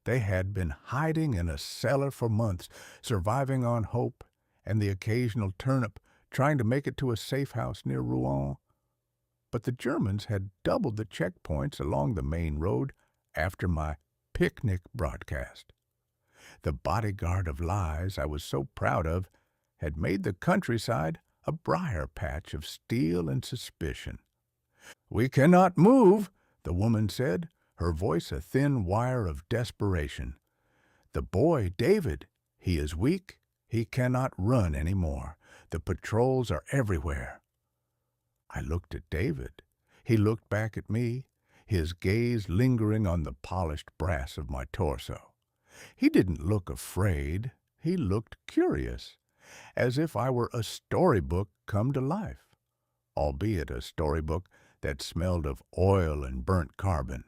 They had been hiding in a cellar for months, surviving on hope and the occasional turnip, trying to make it to a safe house near Rouen. But the Germans had doubled the checkpoints along the main road after my picnic broadcast. The bodyguard of lies I was so proud of had made the countryside a briar patch of steel and suspicion. "We cannot move," the woman said, her voice a thin wire of desperation. "The boy, David, he is weak. He cannot run any more. The patrols are everywhere." I looked at David. He looked back at me, his gaze lingering on the polished brass of my torso. He didn't look afraid. He looked curious, as if I were a storybook come to life, albeit a storybook that smelled of oil and burnt carbon.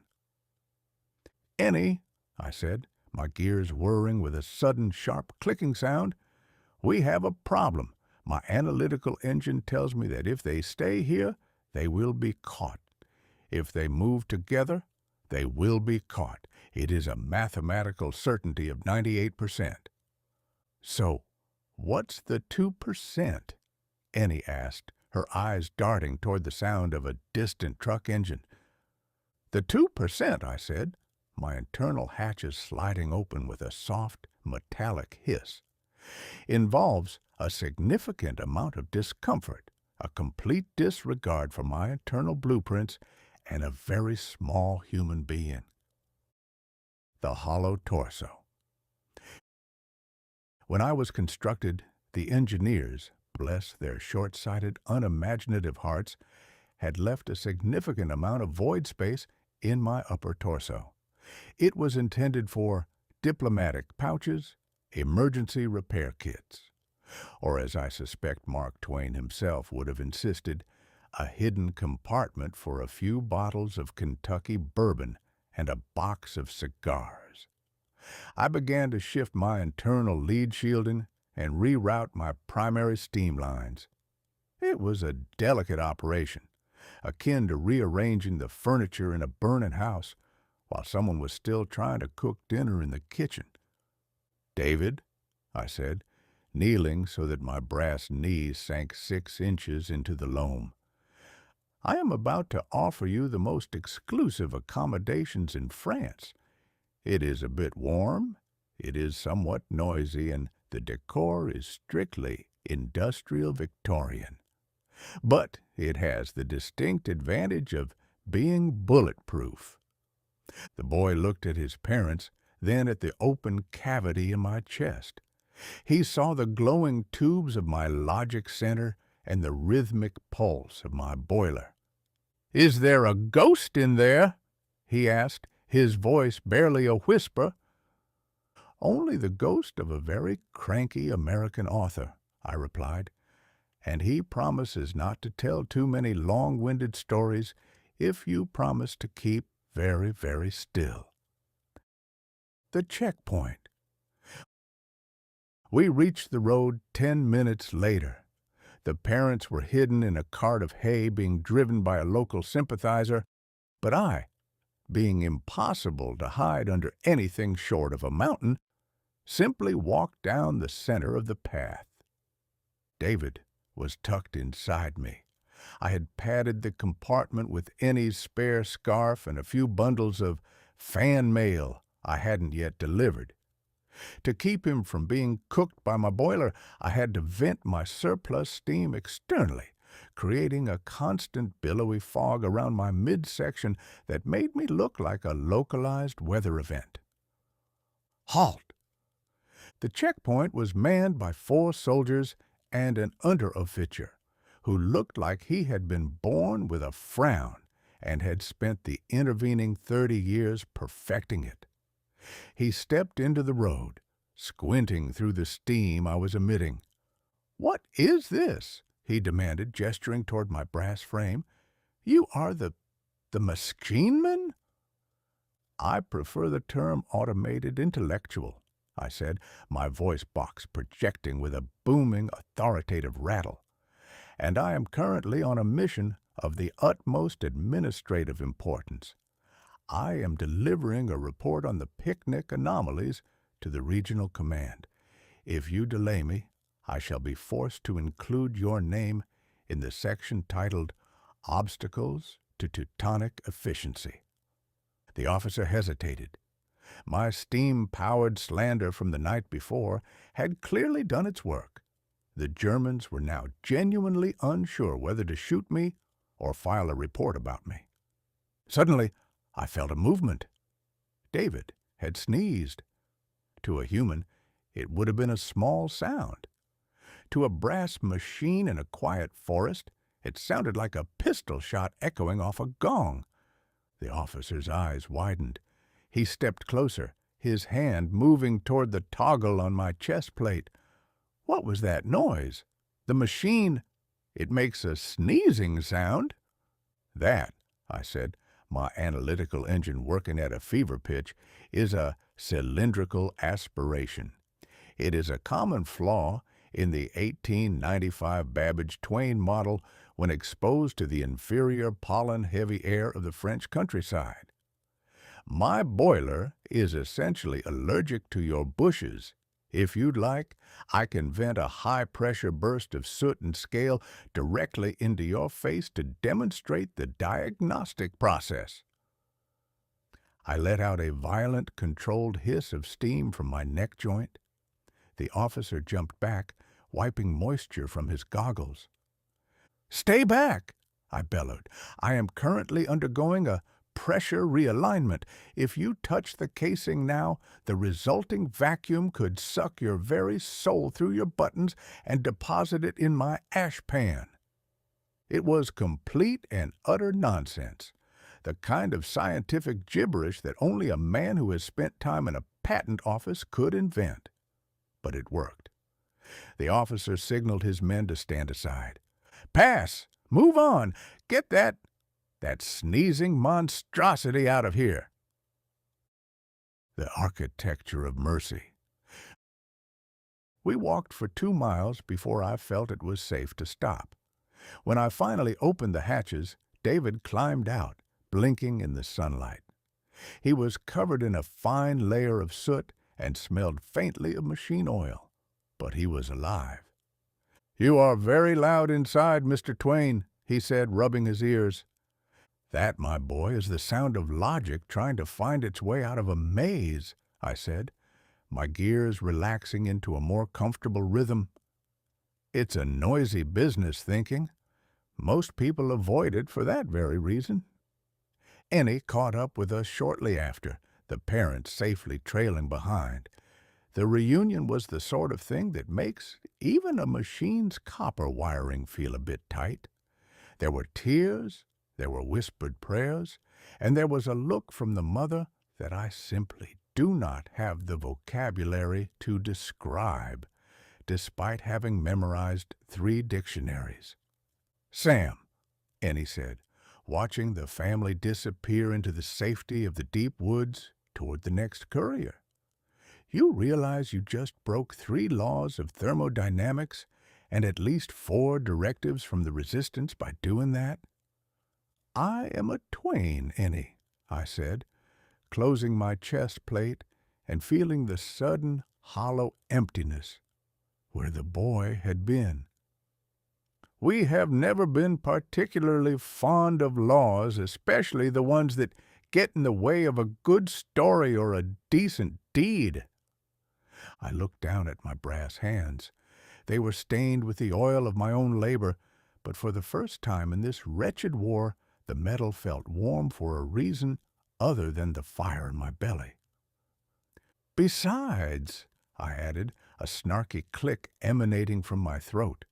"Ennie," I said, my gears whirring with a sudden sharp clicking sound, "we have a problem. My analytical engine tells me that if they stay here, they will be caught. If they move together, they will be caught. It is a mathematical certainty of 98%. "So, what's the 2%? Ennie asked, her eyes darting toward the sound of a distant truck engine. "The 2%, I said, my internal hatches sliding open with a soft, metallic hiss, "involves a significant amount of discomfort, a complete disregard for my internal blueprints, and a very small human being." The hollow torso. When I was constructed, the engineers, bless their short-sighted, unimaginative hearts, had left a significant amount of void space in my upper torso. It was intended for diplomatic pouches, emergency repair kits, or as I suspect Mark Twain himself would have insisted, a hidden compartment for a few bottles of Kentucky bourbon and a box of cigars. I began to shift my internal lead shielding and reroute my primary steam lines. It was a delicate operation, akin to rearranging the furniture in a burning house while someone was still trying to cook dinner in the kitchen. "David," I said, kneeling so that my brass knees sank 6 inches into the loam, "I am about to offer you the most exclusive accommodations in France. It is a bit warm, it is somewhat noisy, and the decor is strictly industrial Victorian. But it has the distinct advantage of being bulletproof." The boy looked at his parents, then at the open cavity in my chest. He saw the glowing tubes of my logic center and the rhythmic pulse of my boiler. "Is there a ghost in there?" he asked, his voice barely a whisper. "Only the ghost of a very cranky American author," I replied, "and he promises not to tell too many long-winded stories if you promise to keep very, very still." The checkpoint. We reached the road 10 minutes later. The parents were hidden in a cart of hay being driven by a local sympathizer, but I, being impossible to hide under anything short of a mountain, simply walked down the center of the path. David was tucked inside me. I had padded the compartment with Ennie's spare scarf and a few bundles of fan mail I hadn't yet delivered. To keep him from being cooked by my boiler, I had to vent my surplus steam externally, creating a constant billowy fog around my midsection that made me look like a localized weather event. Halt! The checkpoint was manned by 4 soldiers and an underofficer, who looked like he had been born with a frown and had spent the intervening 30 years perfecting it. He stepped into the road, squinting through the steam I was emitting. "What is this?" he demanded, gesturing toward my brass frame. "You are the machineman?" "I prefer the term automated intellectual," I said, my voice box projecting with a booming, authoritative rattle. "And I am currently on a mission of the utmost administrative importance. I am delivering a report on the picnic anomalies to the regional command. If you delay me, I shall be forced to include your name in the section titled Obstacles to Teutonic Efficiency." The officer hesitated. My steam-powered Slander from the night before had clearly done its work. The Germans were now genuinely unsure whether to shoot me or file a report about me. Suddenly, I felt a movement. David had sneezed. To a human, it would have been a small sound. To a brass machine in a quiet forest, it sounded like a pistol shot echoing off a gong. The officer's eyes widened. He stepped closer, his hand moving toward the toggle on my chest plate. "What was that noise? The machine, it makes a sneezing sound." "That," I said, my analytical engine working at a fever pitch, "is a cylindrical aspiration. It is a common flaw in the 1895 Babbage-Twain model when exposed to the inferior pollen-heavy air of the French countryside. My boiler is essentially allergic to your bushes. If you'd like, I can vent a high-pressure burst of soot and scale directly into your face to demonstrate the diagnostic process." I let out a violent, controlled hiss of steam from my neck joint. The officer jumped back, wiping moisture from his goggles. "Stay back!" I bellowed. "I am currently undergoing a pressure realignment. If you touch the casing now, the resulting vacuum could suck your very soul through your buttons and deposit it in my ash pan. It was complete and utter nonsense, the kind of scientific gibberish that only a man who has spent time in a patent office could invent. But it worked. The officer signaled his men to stand aside. "Pass! Move on! Get that sneezing monstrosity out of here!" The architecture of mercy. We walked for 2 miles before I felt it was safe to stop. When I finally opened the hatches, David climbed out, blinking in the sunlight. He was covered in a fine layer of soot and smelled faintly of machine oil, but he was alive. "You are very loud inside, Mr. Twain," he said, rubbing his ears. "That, my boy, is the sound of logic trying to find its way out of a maze," I said, my gears relaxing into a more comfortable rhythm. "It's a noisy business, thinking. Most people avoid it for that very reason." Ennie caught up with us shortly after, the parents safely trailing behind. The reunion was the sort of thing that makes even a machine's copper wiring feel a bit tight. There were tears, there were whispered prayers, and there was a look from the mother that I simply do not have the vocabulary to describe, despite having memorized 3 dictionaries. "Sam," Ennie said, watching the family disappear into the safety of the deep woods toward the next courier, "you realize you just broke 3 laws of thermodynamics and at least 4 directives from the resistance by doing that?" "I am a Twain, Ennie," I said, closing my chest plate and feeling the sudden hollow emptiness where the boy had been. "We have never been particularly fond of laws, especially the ones that get in the way of a good story or a decent deed." I looked down at my brass hands. They were stained with the oil of my own labor, but for the first time in this wretched war, the metal felt warm for a reason other than the fire in my belly. "Besides," I added, a snarky click emanating from my throat,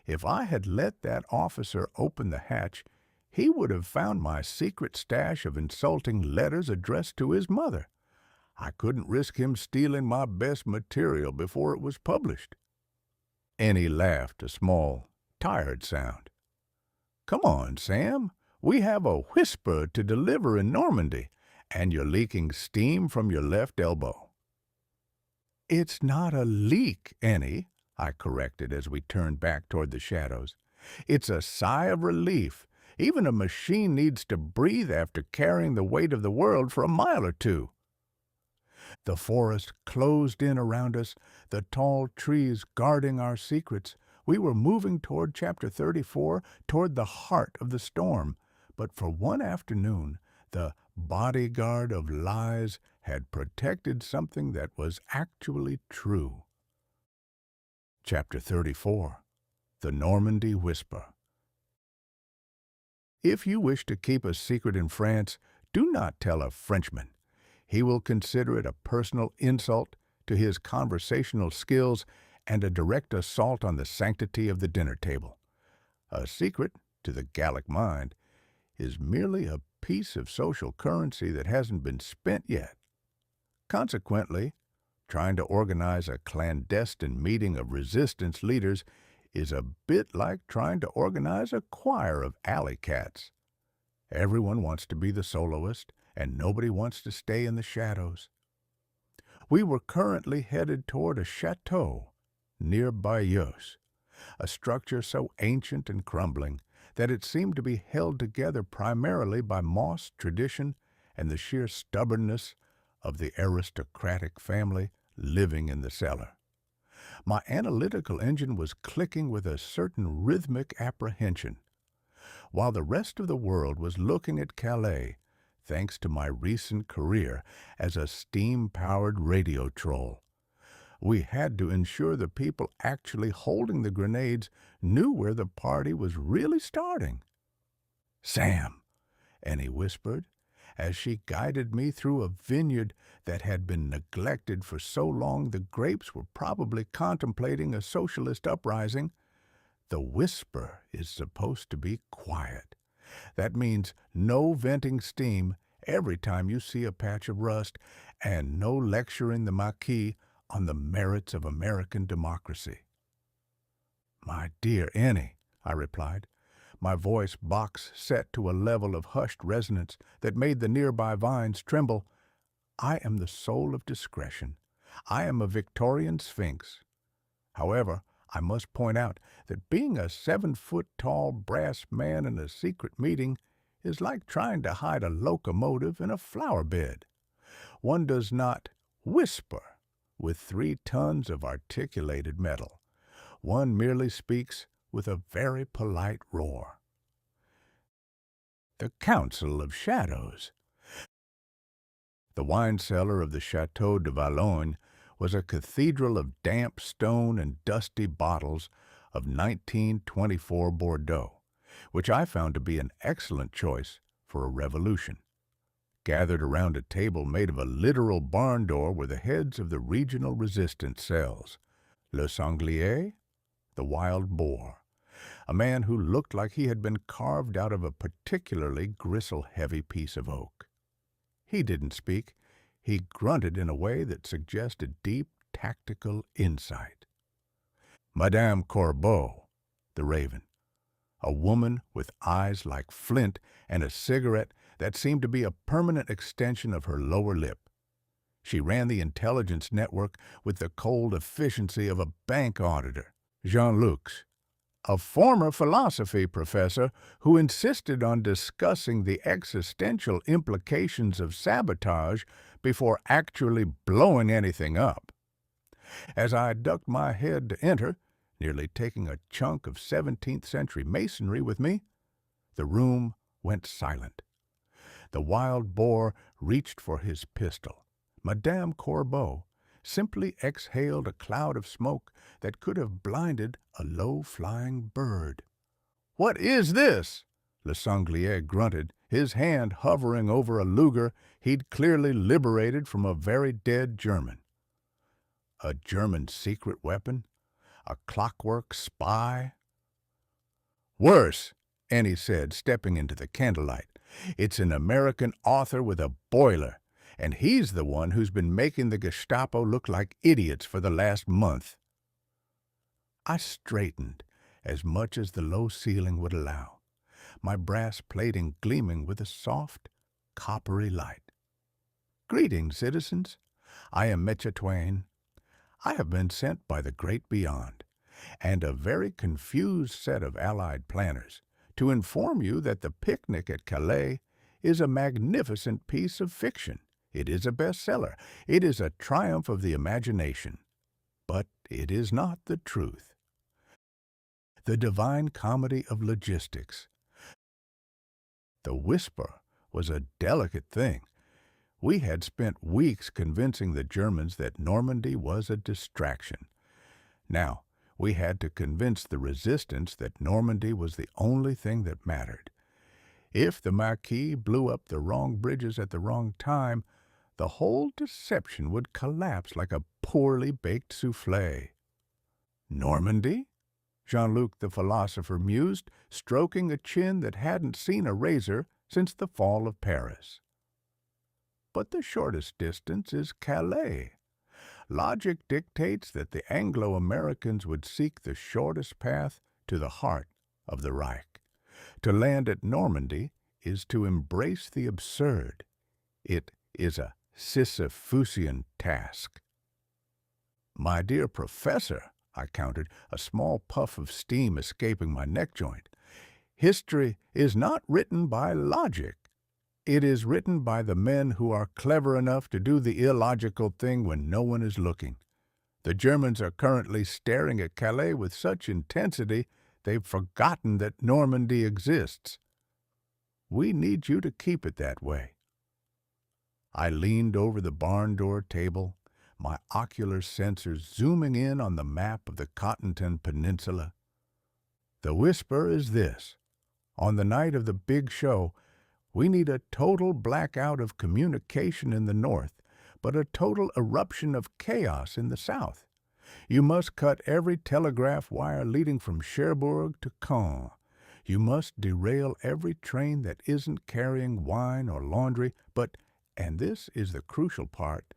"if I had let that officer open the hatch, he would have found my secret stash of insulting letters addressed to his mother. I couldn't risk him stealing my best material before it was published." Ennie laughed, a small, tired sound. "Come on, Sam. We have a whisper to deliver in Normandy, and you're leaking steam from your left elbow." "It's not a leak, Ennie," I corrected as we turned back toward the shadows. "It's a sigh of relief. Even a machine needs to breathe after carrying the weight of the world for a mile or 2. The forest closed in around us, the tall trees guarding our secrets. We were moving toward Chapter 34, toward the heart of the storm. But for one afternoon, the bodyguard of lies had protected something that was actually true. Chapter 34. The Normandy Whisper. If you wish to keep a secret in France, do not tell a Frenchman. He will consider it a personal insult to his conversational skills and a direct assault on the sanctity of the dinner table. A secret, to the Gallic mind, is merely a piece of social currency that hasn't been spent yet. Consequently, trying to organize a clandestine meeting of resistance leaders is a bit like trying to organize a choir of alley cats. Everyone wants to be the soloist, and nobody wants to stay in the shadows. We were currently headed toward a chateau near Bayeux, a structure so ancient and crumbling that it seemed to be held together primarily by moss, tradition, and the sheer stubbornness of the aristocratic family living in the cellar. My analytical engine was clicking with a certain rhythmic apprehension. While the rest of the world was looking at Calais, thanks to my recent career as a steam-powered radio troll, we had to ensure the people actually holding the grenades knew where the party was really starting. "Sam," Ennie whispered, as she guided me through a vineyard that had been neglected for so long the grapes were probably contemplating a socialist uprising. The whisper is supposed to be quiet. That means no venting steam every time you see a patch of rust, and no lecturing the Marquis on the merits of American democracy. "My dear Ennie," I replied, my voice box set to a level of hushed resonance that made the nearby vines tremble, "I am the soul of discretion. I am a Victorian sphinx. However, I must point out that being a 7-foot-tall brass man in a secret meeting is like trying to hide a locomotive in a flower bed. One does not whisper with 3 tons of articulated metal. One merely speaks with a very polite roar." The Council of Shadows. The wine cellar of the Chateau de Valogne was a cathedral of damp stone and dusty bottles of 1924 Bordeaux, which I found to be an excellent choice for a revolution. Gathered around a table made of a literal barn door were the heads of the regional resistance cells: Le Sanglier, the wild boar, a man who looked like he had been carved out of a particularly gristle-heavy piece of oak. He didn't speak. He grunted in a way that suggested deep tactical insight. Madame Corbeau, the raven, a woman with eyes like flint and a cigarette that seemed to be a permanent extension of her lower lip. She ran the intelligence network with the cold efficiency of a bank auditor. Jean-Luc, a former philosophy professor who insisted on discussing the existential implications of sabotage before actually blowing anything up. As I ducked my head to enter, nearly taking a chunk of 17th century masonry with me, the room went silent. The wild boar reached for his pistol. Madame Corbeau simply exhaled a cloud of smoke that could have blinded a low-flying bird. "What is this?" Le Sanglier grunted, his hand hovering over a Luger he'd clearly liberated from a very dead German. A German secret weapon? A clockwork spy? "Worse," Ennie said, stepping into the candlelight. "It's an American author with a boiler, and he's the one who's been making the Gestapo look like idiots for the last month." I straightened as much as the low ceiling would allow, my brass plating gleaming with a soft, coppery light. "Greetings, citizens. I am Mecha-TwAIN. I have been sent by the great beyond, and a very confused set of Allied planners, to inform you that the picnic at Calais is a magnificent piece of fiction. It is a bestseller. It is a triumph of the imagination. But it is not the truth. The divine comedy of logistics. The whisper was a delicate thing. We had spent weeks convincing the Germans that Normandy was a distraction. Now, we had to convince the resistance that Normandy was the only thing that mattered. If the Marquis blew up the wrong bridges at the wrong time, the whole deception would collapse like a poorly baked soufflé. "Normandy?" Jean-Luc the philosopher mused, stroking a chin that hadn't seen a razor since the fall of Paris. "But the shortest distance is Calais. Logic dictates that the Anglo-Americans would seek the shortest path to the heart of the Reich. To land at Normandy is to embrace the absurd. It is a Sisyphusian task." "My dear professor," I countered, a small puff of steam escaping my neck joint, "history is not written by logic. It is written by the men who are clever enough to do the illogical thing when no one is looking. The Germans are currently staring at Calais with such intensity they've forgotten that Normandy exists. We need you to keep it that way." I leaned over the barn door table, my ocular sensors zooming in on the map of the Cotentin Peninsula. "The whisper is this. On the night of the big show, We need a total blackout of communication in the north, but a total eruption of chaos in the south. You must cut every telegraph wire leading from Cherbourg to Caen. You must derail every train that isn't carrying wine or laundry, but, and this is the crucial part,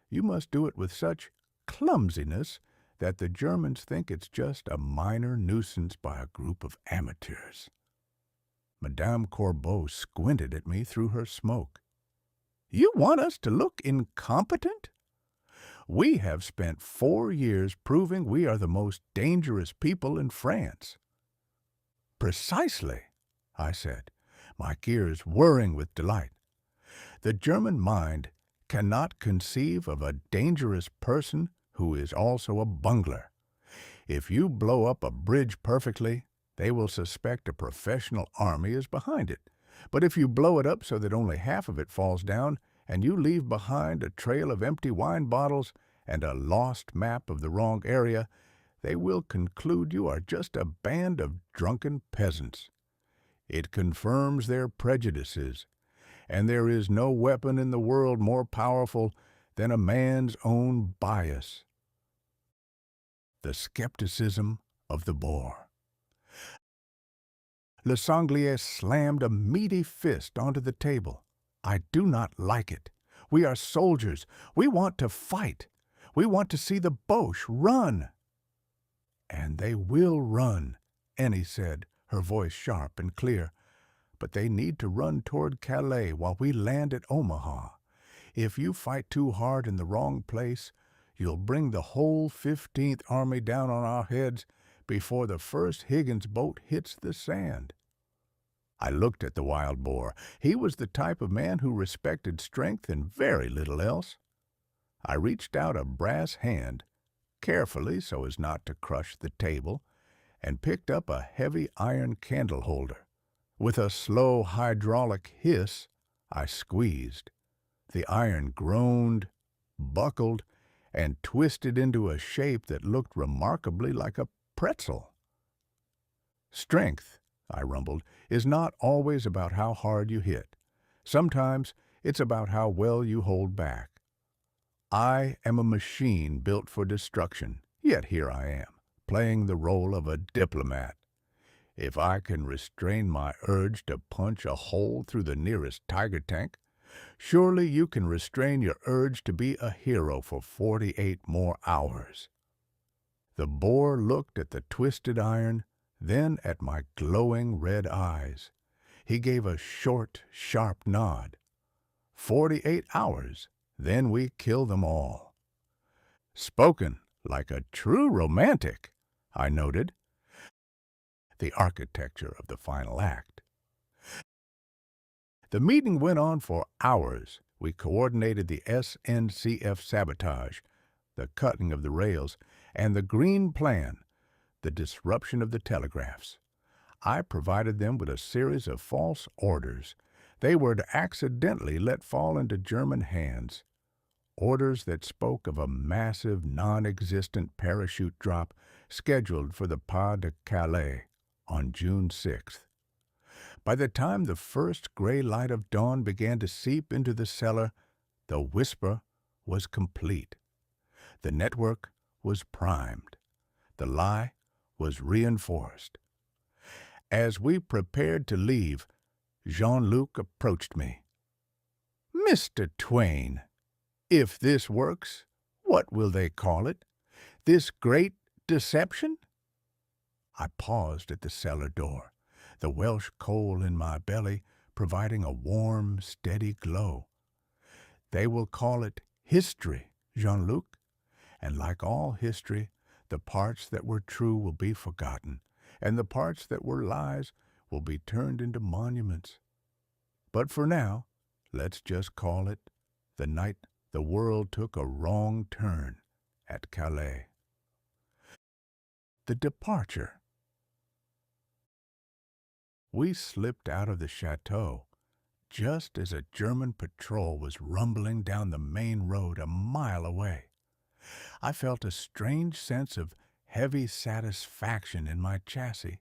you must do it with such clumsiness that the Germans think it's just a minor nuisance by a group of amateurs. Madame Corbeau squinted at me through her smoke. You want us to look incompetent? We have spent 4 years proving we are the most dangerous people in France. Precisely, I said, my gears whirring with delight. The German mind cannot conceive of a dangerous person who is also a bungler. If you blow up a bridge perfectly, they will suspect a professional army is behind it. But if you blow it up so that only half of it falls down, and you leave behind a trail of empty wine bottles and a lost map of the wrong area, they will conclude you are just a band of drunken peasants. It confirms their prejudices, and there is no weapon in the world more powerful than a man's own bias. The skepticism of the boor. Le Sanglier slammed a meaty fist onto the table. I do not like it. We are soldiers. We want to fight. We want to see the Boche run. And they will run, Ennie said, her voice sharp and clear. But they need to run toward Calais while we land at Omaha. If you fight too hard in the wrong place, you'll bring the whole 15th Army down on our heads before the first Higgins boat hits the sand. I looked at the wild boar. He was the type of man who respected strength and very little else. I reached out a brass hand, carefully so as not to crush the table, and picked up a heavy iron candle holder. With a slow hydraulic hiss, I squeezed. The iron groaned, buckled, and twisted into a shape that looked remarkably like a pretzel. Strength, I rumbled, is not always about how hard you hit. Sometimes it's about how well you hold back. I am a machine built for destruction, yet here I am, playing the role of a diplomat. If I can restrain my urge to punch a hole through the nearest tiger tank, surely you can restrain your urge to be a hero for 48 more hours. The boar looked at the twisted iron, then at my glowing red eyes. He gave a short, sharp nod. 48 hours, then we kill them all. Spoken like a true romantic, I noted. The architecture of the final act. The meeting went on for hours. We coordinated the SNCF sabotage, the cutting of the rails, and the green plan, the disruption of the telegraphs. I provided them with a series of false orders they were to accidentally let fall into German hands. Orders that spoke of a massive, non-existent parachute drop scheduled for the Pas de Calais on June 6th. By the time the first gray light of dawn began to seep into the cellar, the whisper was complete. The network was primed. The lie was reinforced. As we prepared to leave, Jean-Luc approached me. Mr. Twain, if this works, what will they call it? This great deception? I paused at the cellar door, the Welsh coal in my belly providing a warm, steady glow. They will call it history, Jean-Luc, and like all history, the parts that were true will be forgotten, and the parts that were lies will be turned into monuments. But for now, let's just call it the night the world took a wrong turn at Calais. The departure. We slipped out of the chateau just as a German patrol was rumbling down the main road a mile away. I felt a strange sense of heavy satisfaction in my chassis.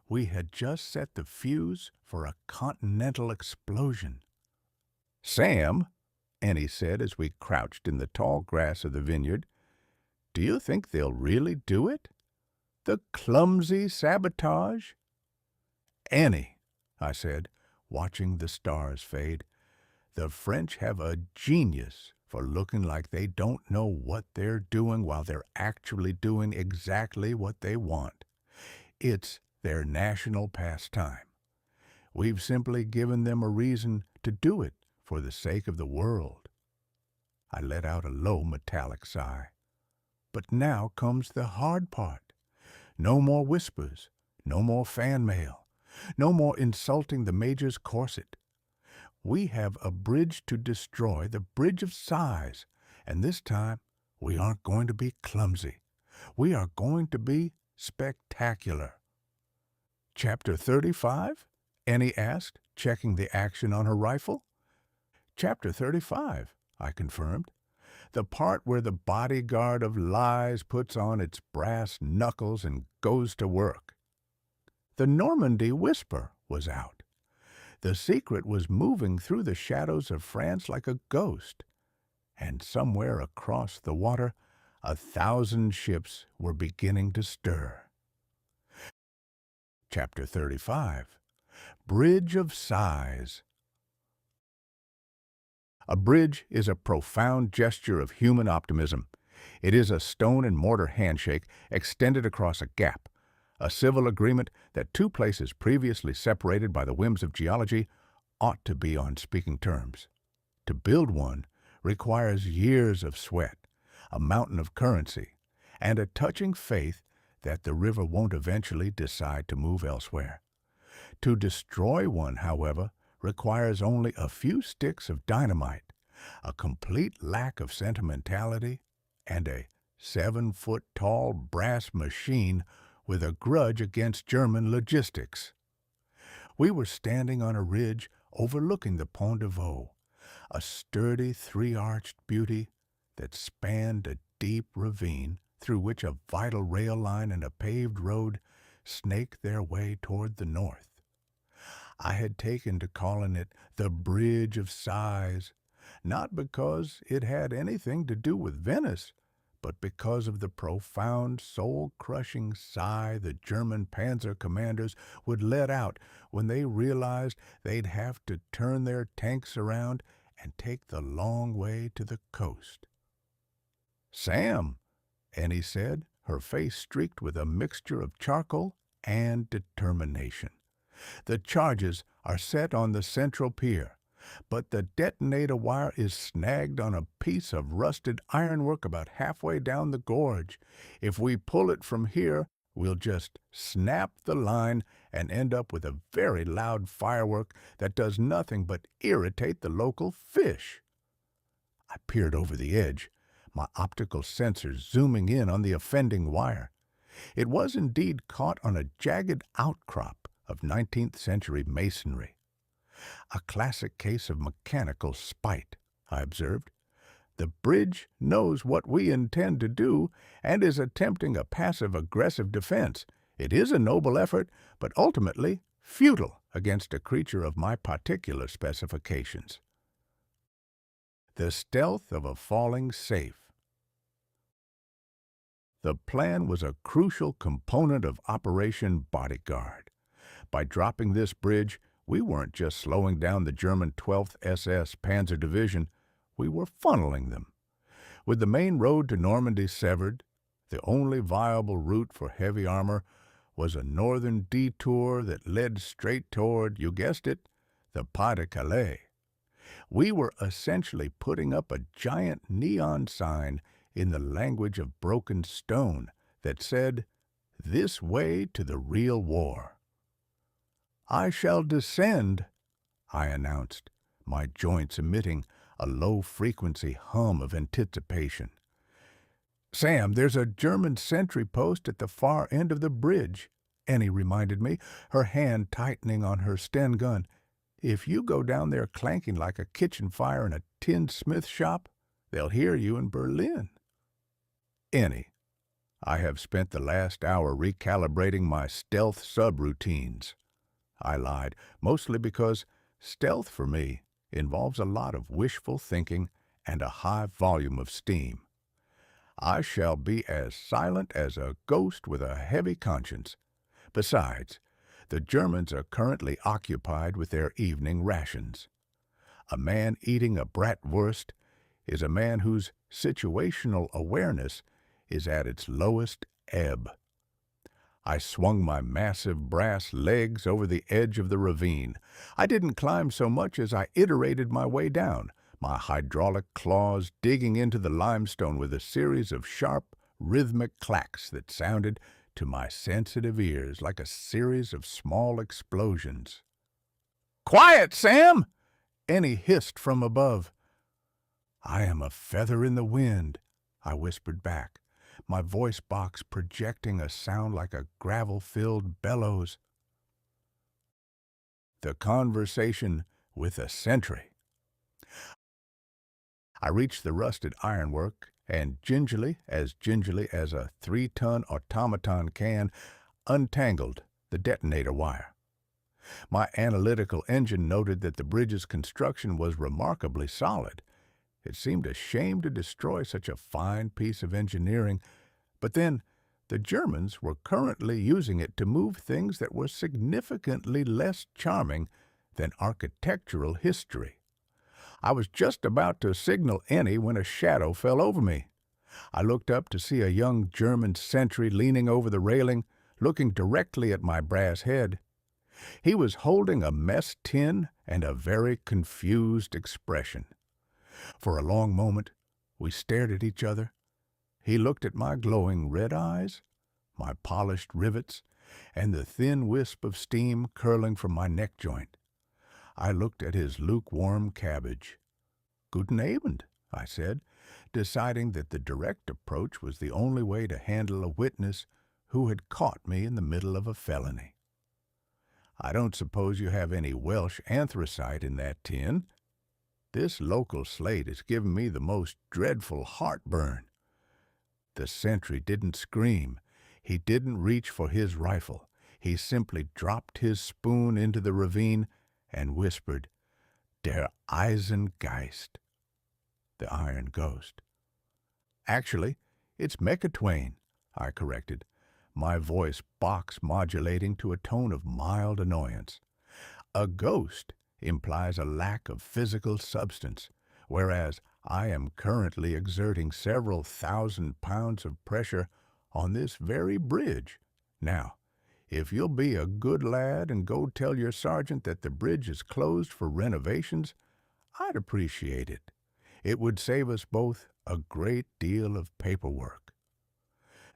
We had just set the fuse for a continental explosion. "Sam," Ennie said as we crouched in the tall grass of the vineyard, "do you think they'll really do it? The clumsy sabotage?" "Ennie," I said, watching the stars fade, "the French have a genius for looking like they don't know what they're doing while they're actually doing exactly what they want. It's their national pastime. We've simply given them a reason to do it for the sake of the world." I let out a low metallic sigh. But now comes the hard part. No more whispers, no more fan mail, no more insulting the Major's corset. We have a bridge to destroy, the Bridge of Sighs, and this time we aren't going to be clumsy. We are going to be spectacular. "Chapter 35? Ennie asked, checking the action on her rifle. "Chapter 35, I confirmed. "The part where the bodyguard of lies puts on its brass knuckles and goes to work." The Normandy whisper was out. The secret was moving through the shadows of France like a ghost, and somewhere across the water 1,000 ships were beginning to stir. Chapter 35. Bridge of Sighs. A bridge is a profound gesture of human optimism. It is a stone and mortar handshake extended across a gap, a civil agreement that two places previously separated by the whims of geology ought to be on speaking terms. To build one requires years of sweat, a mountain of currency, and a touching faith that the river won't eventually decide to move elsewhere. To destroy one, however, requires only a few sticks of dynamite, a complete lack of sentimentality, and a 7-foot-tall brass machine with a grudge against German logistics. We were standing on a ridge overlooking the Pont de Vaux, a sturdy three-arched beauty that spanned a deep ravine through which a vital rail line and a paved road snaked their way toward the north. I had taken to calling it the Bridge of Sighs, not because it had anything to do with Venice, but because of the profound, soul-crushing sigh the German panzer commanders would let out when they realized they'd have to turn their tanks around and take the long way to the coast. "Sam," Ennie said, her face streaked with a mixture of charcoal and determination. "The charges are set on the central pier, but the detonator wire is snagged on a piece of rusted ironwork about halfway down the gorge. If we pull it from here, we'll just snap the line and end up with a very loud firework that does nothing but irritate the local fish." I peered over the edge, my optical sensors zooming in on the offending wire. It was indeed caught on a jagged outcrop of 19th century masonry. "A classic case of mechanical spite," I observed. "The bridge knows what we intend to do and is attempting a passive-aggressive defense. It is a noble effort, but ultimately futile against a creature of my particular specifications." The stealth of a falling safe. The plan was a crucial component of Operation Bodyguard. By dropping this bridge, we weren't just slowing down the German 12th SS Panzer Division, we were funneling them. With the main road to Normandy severed, the only viable route for heavy armor was a northern detour that led straight toward, you guessed it, the Pas de Calais. We were essentially putting up a giant neon sign in the language of broken stone that said, "This way to the real war." "I shall descend," I announced, my joints emitting a low-frequency hum of anticipation. "Sam, there's a German sentry post at the far end of the bridge," Ennie reminded me, her hand tightening on her Sten gun. "If you go down there clanking like a kitchen fire in a tinsmith shop, they'll hear you in Berlin." "Ennie," I have spent the last hour recalibrating my stealth subroutines. I lied, mostly because stealth for me involves a lot of wishful thinking and a high volume of steam. I shall be as silent as a ghost with a heavy conscience. Besides, the Germans are currently occupied with their evening rations. A man eating a bratwurst is a man whose situational awareness is at its lowest ebb. I swung my massive brass legs over the edge of the ravine. I didn't climb so much as I iterated my way down, my hydraulic claws digging into the limestone with a series of sharp, rhythmic clacks that sounded to my sensitive ears like a series of small explosions. "Quiet, Sam!" Ennie hissed from above. "I am a feather in the wind," I whispered back, my voice box projecting a sound like a gravel-filled bellows. The conversation with a sentry. I reached the rusted ironwork and gingerly as a 3-ton automaton can, untangled the detonator wire. My analytical engine noted that the bridge's construction was remarkably solid. It seemed a shame to destroy such a fine piece of engineering, but then the Germans were currently using it to move things that were significantly less charming than architectural history. I was just about to signal Ennie when a shadow fell over me. I looked up to see a young German sentry leaning over the railing, looking directly at my brass head. He was holding a mess tin and a very confused expression. For a long moment, we stared at each other. He looked at my glowing red eyes, my polished rivets, and the thin wisp of steam curling from my neck joint. I looked at his lukewarm cabbage. "Guten Abend," I said, deciding that the direct approach was the only way to handle a witness who had caught me in the middle of a felony. "I don't suppose you have any Welsh anthracite in that tin? This local slate has given me the most dreadful heartburn." The sentry didn't scream. He didn't reach for his rifle. He simply dropped his spoon into the ravine and whispered, "Der Eisengeist," the iron ghost. "Actually, it's Mecha-TwAIn," I corrected, my voice box modulating to a tone of mild annoyance. A ghost implies a lack of physical substance, whereas I am currently exerting several thousand pounds of pressure on this very bridge. Now, if you'll be a good lad and go tell your sergeant that the bridge is closed for renovations, I'd appreciate it. It would save us both a great deal of paperwork.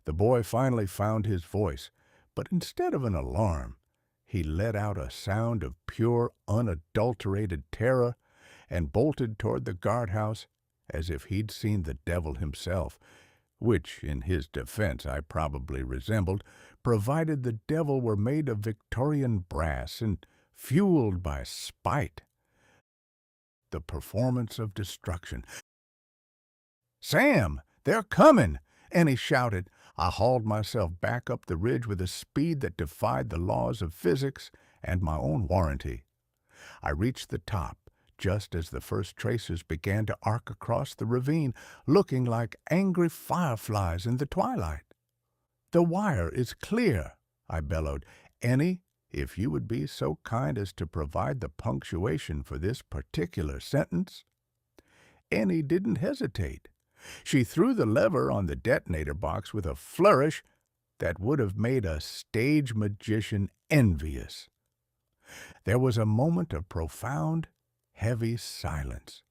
The boy finally found his voice, but instead of an alarm, he let out a sound of pure, unadulterated terror and bolted toward the guardhouse as if he'd seen the devil himself, which, in his defense, I probably resembled, provided the devil were made of Victorian brass and fueled by spite. The performance of destruction. "Sam, they're coming!" Ennie shouted. I hauled myself back up the ridge with a speed that defied the laws of physics and my own warranty. I reached the top just as the first tracers began to arc across the ravine, looking like angry fireflies in the twilight. "The wire is clear," I bellowed. "Ennie, if you would be so kind as to provide the punctuation for this particular sentence." Ennie didn't hesitate. She threw the lever on the detonator box with a flourish that would have made a stage magician envious. There was a moment of profound, heavy silence,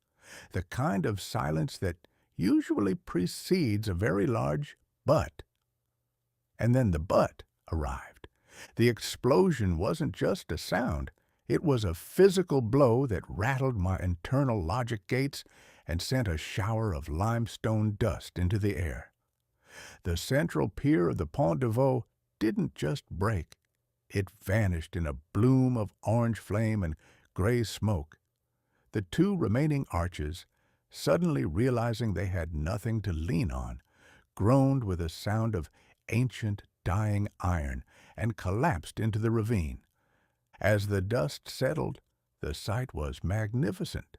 the kind of silence that usually precedes a very large but. And then the but arrived. The explosion wasn't just a sound. It was a physical blow that rattled my internal logic gates and sent a shower of limestone dust into the air. The central pier of the Pont de Vaux didn't just break. It vanished in a bloom of orange flame and gray smoke. The two remaining arches, suddenly realizing they had nothing to lean on, groaned with a sound of ancient dying iron and collapsed into the ravine. As the dust settled, the sight was magnificent.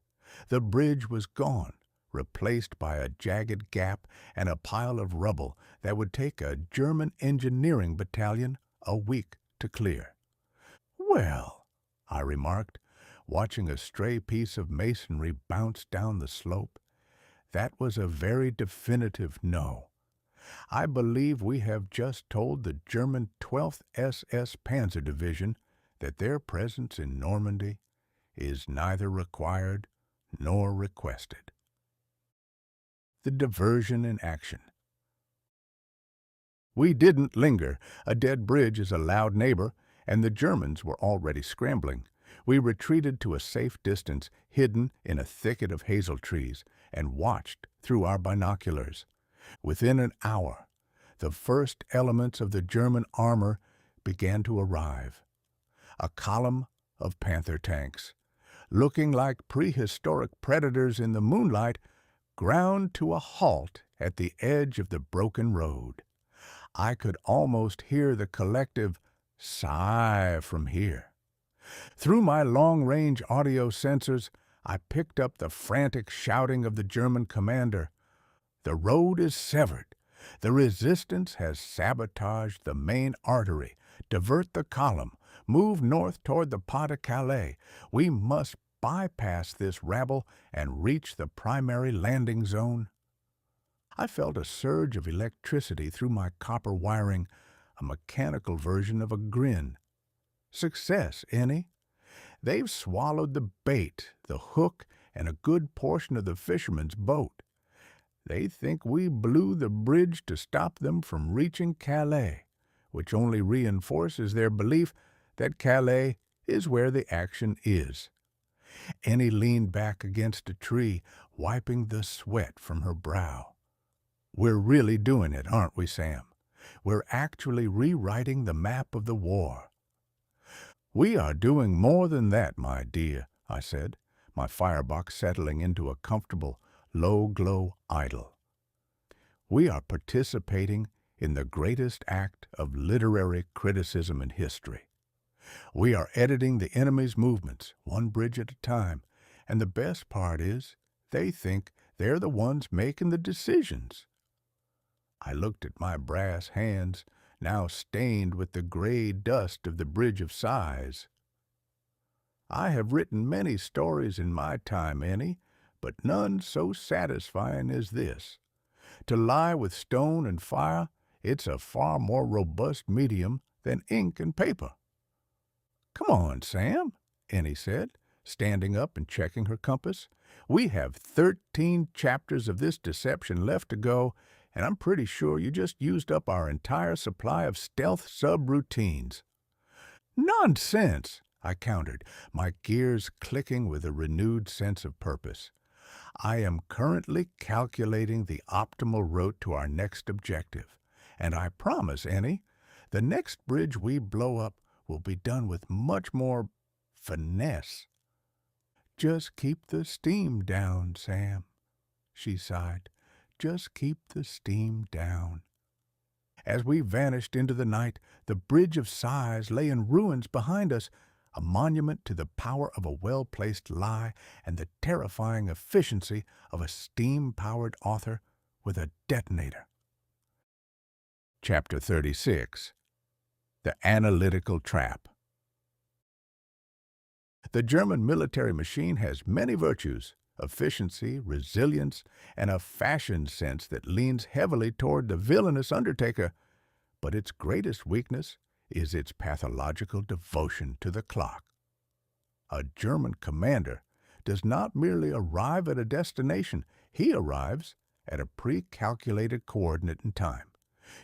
The bridge was gone, replaced by a jagged gap and a pile of rubble that would take a German engineering battalion a week to clear. "Well," I remarked, watching a stray piece of masonry bounce down the slope, "that was a very definitive no. I believe we have just told the German 12th SS Panzer Division that their presence in Normandy is neither required nor requested." The diversion in action. We didn't linger. A dead bridge is a loud neighbor, and the Germans were already scrambling. We retreated to a safe distance, hidden in a thicket of hazel trees, and watched through our binoculars. Within an hour, the first elements of the German armor began to arrive. A column of Panther tanks, looking like prehistoric predators in the moonlight, ground to a halt at the edge of the broken road. I could almost hear the collective sigh from here. Through my long-range audio sensors, I picked up the frantic shouting of the German commander. "The road is severed. The resistance has sabotaged the main artery. Divert the column. Move north toward the Pas de Calais. We must bypass this rabble and reach the primary landing zone." I felt a surge of electricity through my copper wiring, a mechanical version of a grin. "Success, Ennie. They've swallowed the bait, the hook, and a good portion of the fisherman's boat. They think we blew the bridge to stop them from reaching Calais, which only reinforces their belief that Calais is where the action is." Ennie leaned back against a tree, wiping the sweat from her brow. "We're really doing it, aren't we, Sam? We're actually rewriting the map of the war." "We are doing more than that, my dear," I said, my firebox settling into a comfortable, low-glow idle. "We are participating in the greatest act of literary criticism in history. We are editing the enemy's movements, one bridge at a time, and the best part is they think they're the ones making the decisions." I looked at my brass hands, now stained with the gray dust of the Bridge of Sighs. "I have written many stories in my time, Ennie, but none so satisfying as this. To lie with stone and fire, it's a far more robust medium than ink and paper." "Come on, Sam," Ennie said, standing up and checking her compass. "We have 13 chapters of this deception left to go, and I'm pretty sure you just used up our entire supply of stealth subroutines." "Nonsense," I countered, my gears clicking with a renewed sense of purpose. "I am currently calculating the optimal route to our next objective, and I promise, Ennie, the next bridge we blow up will be done with much more finesse." "Just keep the steam down, Sam," she sighed. "Just keep the steam down." As we vanished into the night, the Bridge of Sighs lay in ruins behind us, a monument to the power of a well-placed lie and the terrifying efficiency of a steam-powered author with a detonator. Chapter 36. The Analytical Trap. The German military machine has many virtues: efficiency, resilience, and a fashion sense that leans heavily toward the villainous undertaker, but its greatest weakness is its pathological devotion to the clock. A German commander does not merely arrive at a destination, he arrives at a pre-calculated coordinate in time,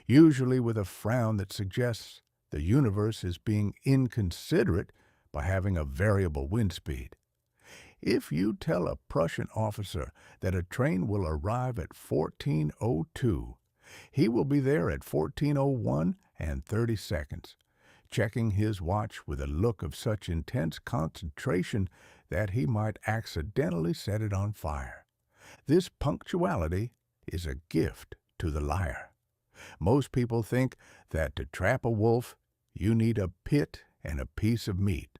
usually with a frown that suggests the universe is being inconsiderate by having a variable wind speed. If you tell a Prussian officer that a train will arrive at 14:02, he will be there at 14:01 and 30 seconds, checking his watch with a look of such intense concentration that he might accidentally set it on fire. This punctuality is a gift to the liar. Most people think that to trap a wolf, you need a pit and a piece of meat.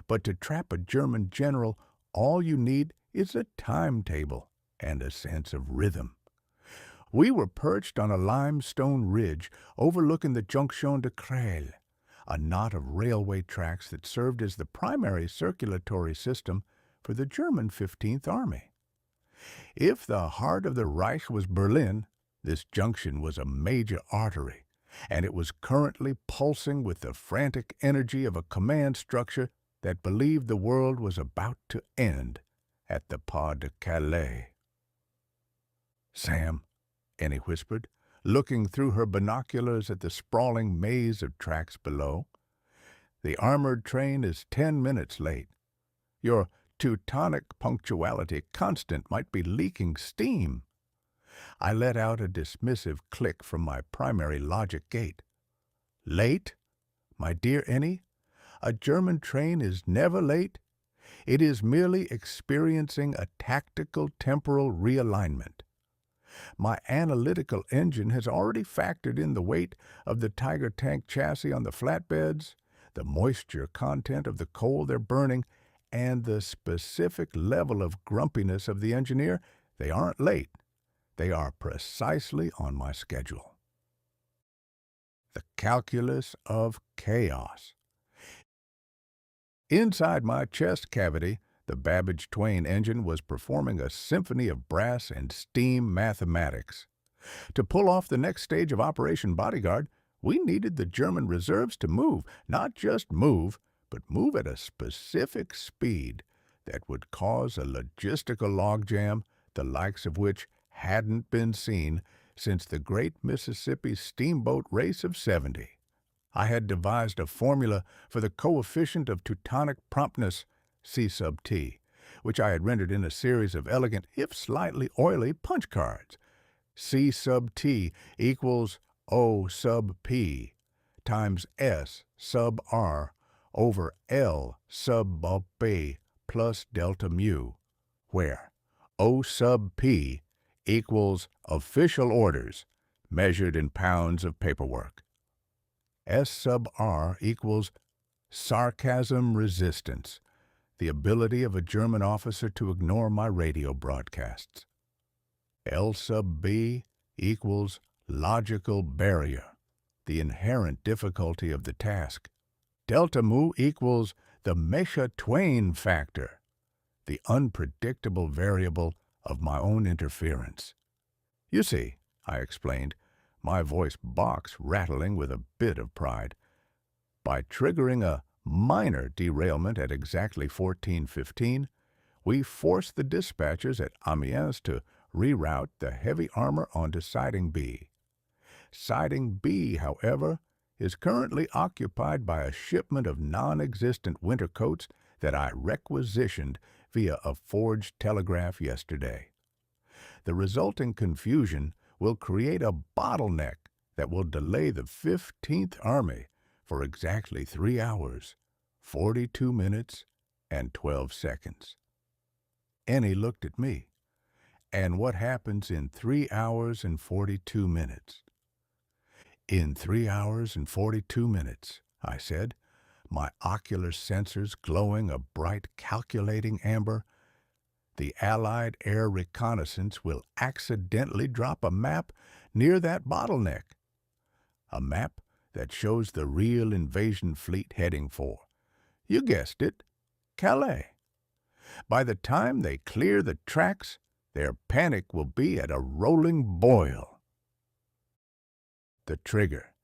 But to trap a German general, all you need is a timetable and a sense of rhythm. We were perched on a limestone ridge overlooking the Jonction de Calais, a knot of railway tracks that served as the primary circulatory system for the German 15th Army. If the heart of the Reich was Berlin, this junction was a major artery, and it was currently pulsing with the frantic energy of a command structure that believed the world was about to end at the Pas de Calais. "Sam," Ennie whispered, looking through her binoculars at the sprawling maze of tracks below, "the armored train is 10 minutes late. Your Teutonic punctuality constant might be leaking steam." I let out a dismissive click from my primary logic gate. "Late? My dear Ennie, a German train is never late. It is merely experiencing a tactical temporal realignment. My analytical engine has already factored in the weight of the Tiger tank chassis on the flatbeds, the moisture content of the coal they're burning, and the specific level of grumpiness of the engineer. They aren't late. They are precisely on my schedule." The calculus of chaos. Inside my chest cavity, the Babbage-TwAIN engine was performing a symphony of brass and steam mathematics. To pull off the next stage of Operation Bodyguard, we needed the German reserves to move, not just move, but move at a specific speed that would cause a logistical logjam, the likes of which hadn't been seen since the Great Mississippi Steamboat Race of '70. I had devised a formula for the coefficient of Teutonic promptness, C sub T, which I had rendered in a series of elegant, if slightly oily, punch cards. C sub T equals O sub P times S sub R over L sub B plus delta mu, where O sub P equals official orders measured in pounds of paperwork. S sub R equals sarcasm resistance, the ability of a German officer to ignore my radio broadcasts. L sub B equals logical barrier, the inherent difficulty of the task. Delta mu equals the Mecha-TwAIN factor, the unpredictable variable of my own interference. "You see," I explained, my voice box rattling with a bit of pride, "by triggering a minor derailment at exactly 14:15, we forced the dispatchers at Amiens to reroute the heavy armor onto Siding B. Siding B, however, is currently occupied by a shipment of non-existent winter coats that I requisitioned via a forged telegraph yesterday. The resulting confusion will create a bottleneck that will delay the 15th Army for exactly 3 hours, 42 minutes, and 12 seconds. Ennie looked at me. "And what happens in 3 hours and 42 minutes? "In 3 hours and 42 minutes, I said, my ocular sensors glowing a bright calculating amber, the Allied air reconnaissance will accidentally drop a map near that bottleneck. A map that shows the real invasion fleet heading for, you guessed it, Calais. By the time they clear the tracks, their panic will be at a rolling boil." The trigger.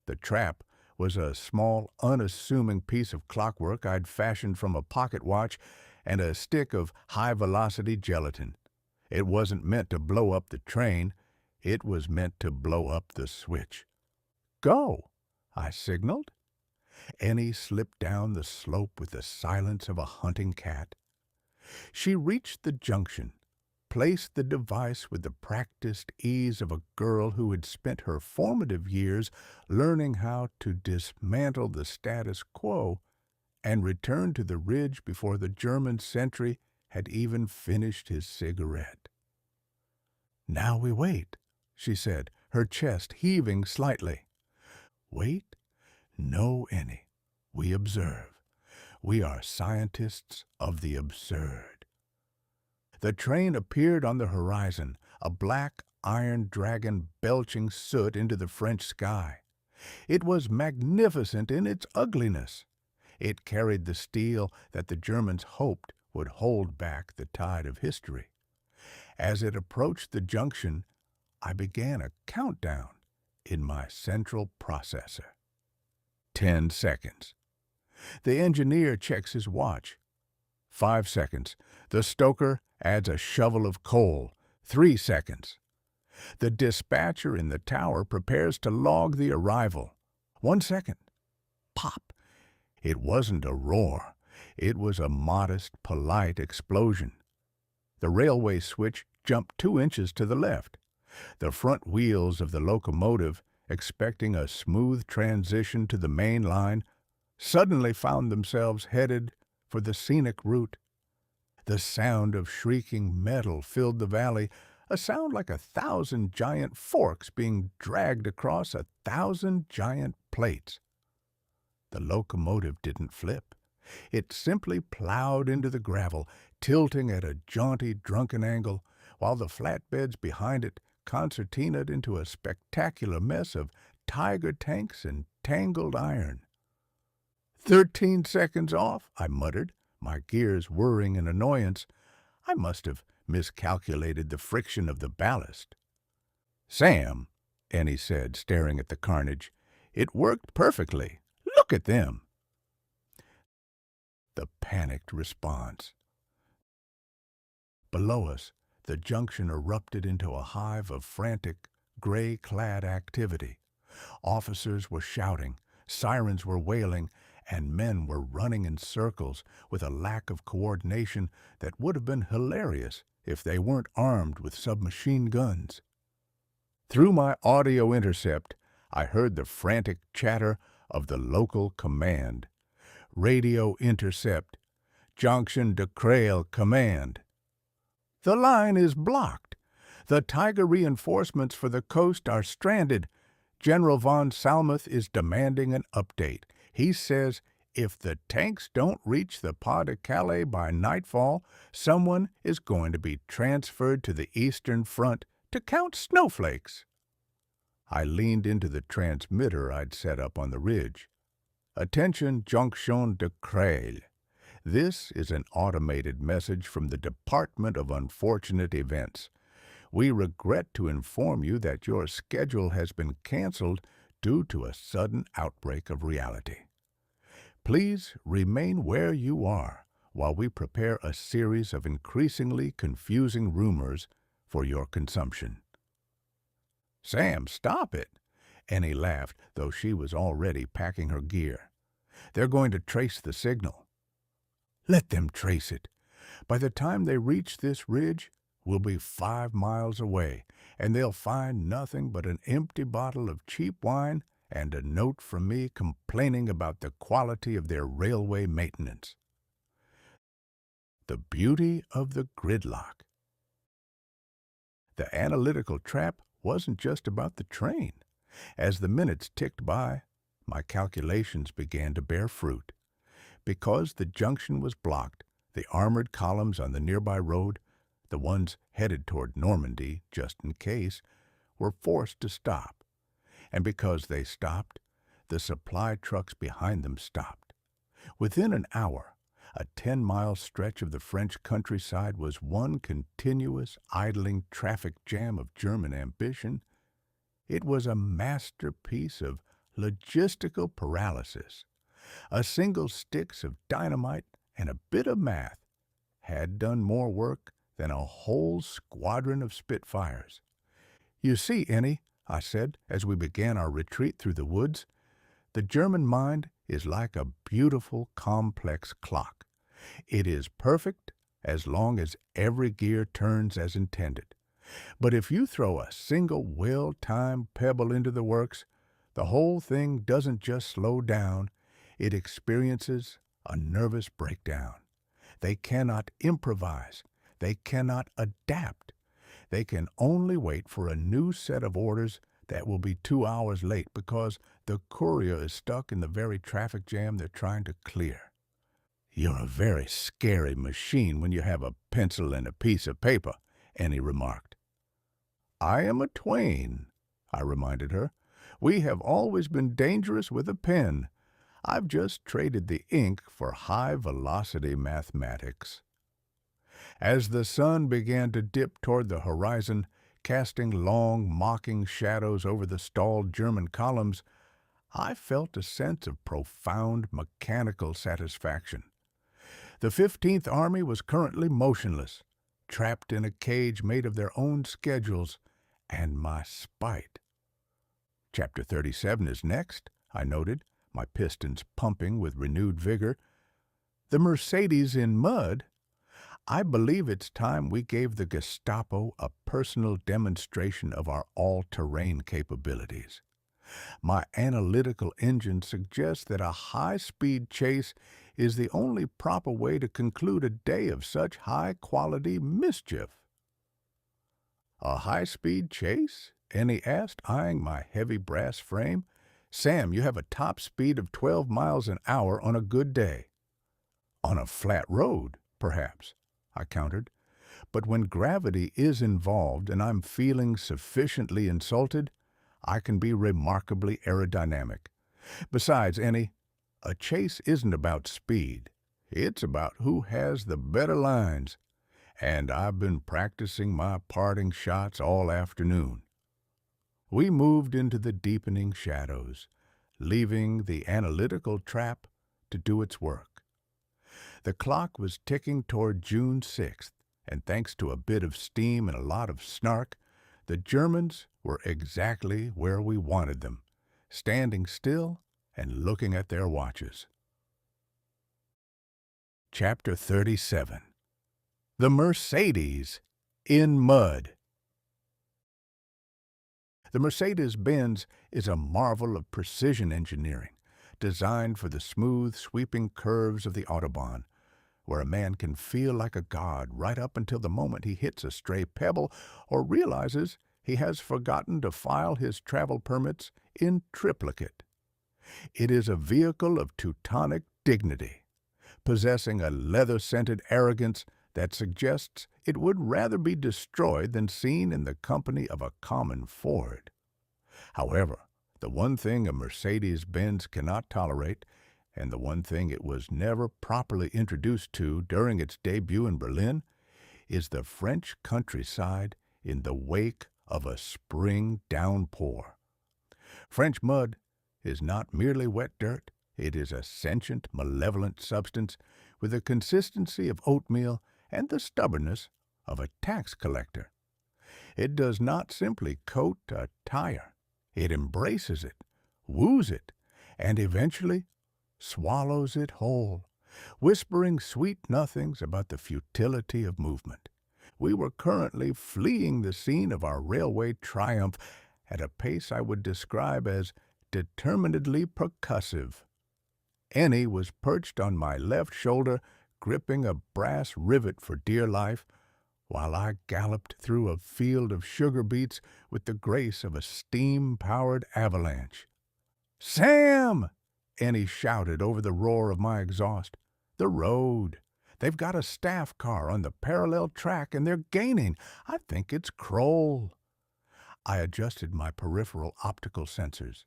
The trap was a small, unassuming piece of clockwork I'd fashioned from a pocket watch and a stick of high-velocity gelatin. It wasn't meant to blow up the train. It was meant to blow up the switch. "Go," I signaled. Ennie slipped down the slope with the silence of a hunting cat. She reached the junction, placed the device with the practiced ease of a girl who had spent her formative years learning how to dismantle the status quo, and returned to the ridge before the German sentry had even finished his cigarette. "Now we wait," she said, her chest heaving slightly. Wait, no, Ennie. We observe. We are scientists of the absurd. The train appeared on the horizon, a black iron dragon belching soot into the French sky. It was magnificent in its ugliness. It carried the steel that the Germans hoped would hold back the tide of history. As it approached the junction, I began a countdown in my central processor. 10 seconds. The engineer checks his watch. 5 seconds. The stoker adds a shovel of coal. 3 seconds. The dispatcher in the tower prepares to log the arrival. 1 second. Pop. It wasn't a roar. It was a modest, polite explosion. The railway switch jumped 2 inches to the left. The front wheels of the locomotive, expecting a smooth transition to the main line, suddenly found themselves headed for the scenic route. The sound of shrieking metal filled the valley, a sound like 1,000 giant forks being dragged across 1,000 giant plates. The locomotive didn't flip. It simply plowed into the gravel, tilting at a jaunty, drunken angle, while the flatbeds behind it concertinaed into a spectacular mess of tiger tanks and tangled iron. 13 seconds off, I muttered, my gears whirring in annoyance. I must have miscalculated the friction of the ballast. Sam, Ennie said, staring at the carnage, it worked perfectly. Look at them. The panicked response. Below us, the junction erupted into a hive of frantic, gray-clad activity. Officers were shouting, sirens were wailing, and men were running in circles with a lack of coordination that would have been hilarious if they weren't armed with submachine guns. Through my audio intercept, I heard the frantic chatter of the local command. Radio intercept. Jonction de Creil command. The line is blocked. The Tiger reinforcements for the coast are stranded. General von Salmuth is demanding an update. He says if the tanks don't reach the Pas de Calais by nightfall, someone is going to be transferred to the Eastern Front to count snowflakes. I leaned into the transmitter I'd set up on the ridge. Attention, Jonction de Creil. This is an automated message from the Department of Unfortunate Events. We regret to inform you that your schedule has been canceled due to a sudden outbreak of reality. Please remain where you are while we prepare a series of increasingly confusing rumors for your consumption. Sam, stop it! Ennie laughed, though she was already packing her gear. They're going to trace the signal. Let them trace it. By the time they reach this ridge, we'll be 5 miles away, and they'll find nothing but an empty bottle of cheap wine and a note from me complaining about the quality of their railway maintenance. The beauty of the gridlock. The analytical trap wasn't just about the train. As the minutes ticked by, my calculations began to bear fruit. Because the junction was blocked, the armored columns on the nearby road, the ones headed toward Normandy, just in case, were forced to stop. And because they stopped, the supply trucks behind them stopped. Within an hour, a 10-mile stretch of the French countryside was one continuous, idling traffic jam of German ambition. It was a masterpiece of logistical paralysis. A single sticks of dynamite and a bit of math had done more work than a whole squadron of Spitfires. You see, Ennie, I said as we began our retreat through the woods, the German mind is like a beautiful, complex clock. It is perfect as long as every gear turns as intended. But if you throw a single well-timed pebble into the works, the whole thing doesn't just slow down, it experiences a nervous breakdown. They cannot improvise. They cannot adapt. They can only wait for a new set of orders That will be 2 hours late because the courier is stuck in the very traffic jam they're trying to clear. You're a very scary machine when you have a pencil and a piece of paper, Ennie remarked. I am a TwAIn, I reminded her. We have always been dangerous with a pen. I've just traded the ink for high-velocity mathematics. As the sun began to dip toward the horizon, casting long, mocking shadows over the stalled German columns, I felt a sense of profound mechanical satisfaction. The 15th Army was currently motionless, trapped in a cage made of their own schedules and my spite. Chapter 37 is next, I noted, my pistons pumping with renewed vigor. The Mercedes in mud? I believe it's time we gave the Gestapo a personal demonstration of our all-terrain capabilities. My analytical engine suggests that a high-speed chase is the only proper way to conclude a day of such high-quality mischief. A high-speed chase? Ennie asked, eyeing my heavy brass frame. Sam, you have a top speed of 12 miles an hour on a good day. On a flat road, perhaps, I countered. But when gravity is involved and I'm feeling sufficiently insulted, I can be remarkably aerodynamic. Besides, Ennie, a chase isn't about speed. It's about who has the better lines. And I've been practicing my parting shots all afternoon. We moved into the deepening shadows, leaving the analytical trap to do its work. The clock was ticking toward June 6th, and thanks to a bit of steam and a lot of snark, the Germans were exactly where we wanted them, standing still and looking at their watches. Chapter 37. The Mercedes in mud. The Mercedes-Benz is a marvel of precision engineering, designed for the smooth, sweeping curves of the Autobahn, where a man can feel like a god right up until the moment he hits a stray pebble or realizes he has forgotten to file his travel permits in triplicate. It is a vehicle of Teutonic dignity, possessing a leather-scented arrogance that suggests it would rather be destroyed than seen in the company of a common Ford. However, the one thing a Mercedes-Benz cannot tolerate, and the one thing it was never properly introduced to during its debut in Berlin, is the French countryside in the wake of a spring downpour. French mud is not merely wet dirt, it is a sentient, malevolent substance with the consistency of oatmeal and the stubbornness of a tax collector. It does not simply coat a tire. It embraces it, woos it, and eventually swallows it whole, whispering sweet nothings about the futility of movement. We were currently fleeing the scene of our railway triumph at a pace I would describe as determinedly percussive. Ennie was perched on my left shoulder, gripping a brass rivet for dear life, while I galloped through a field of sugar beets with the grace of a steam-powered avalanche. "Sam!" Ennie shouted over the roar of my exhaust. "The road! They've got a staff car on the parallel track and they're gaining. I think it's Kroll." I adjusted my peripheral optical sensors.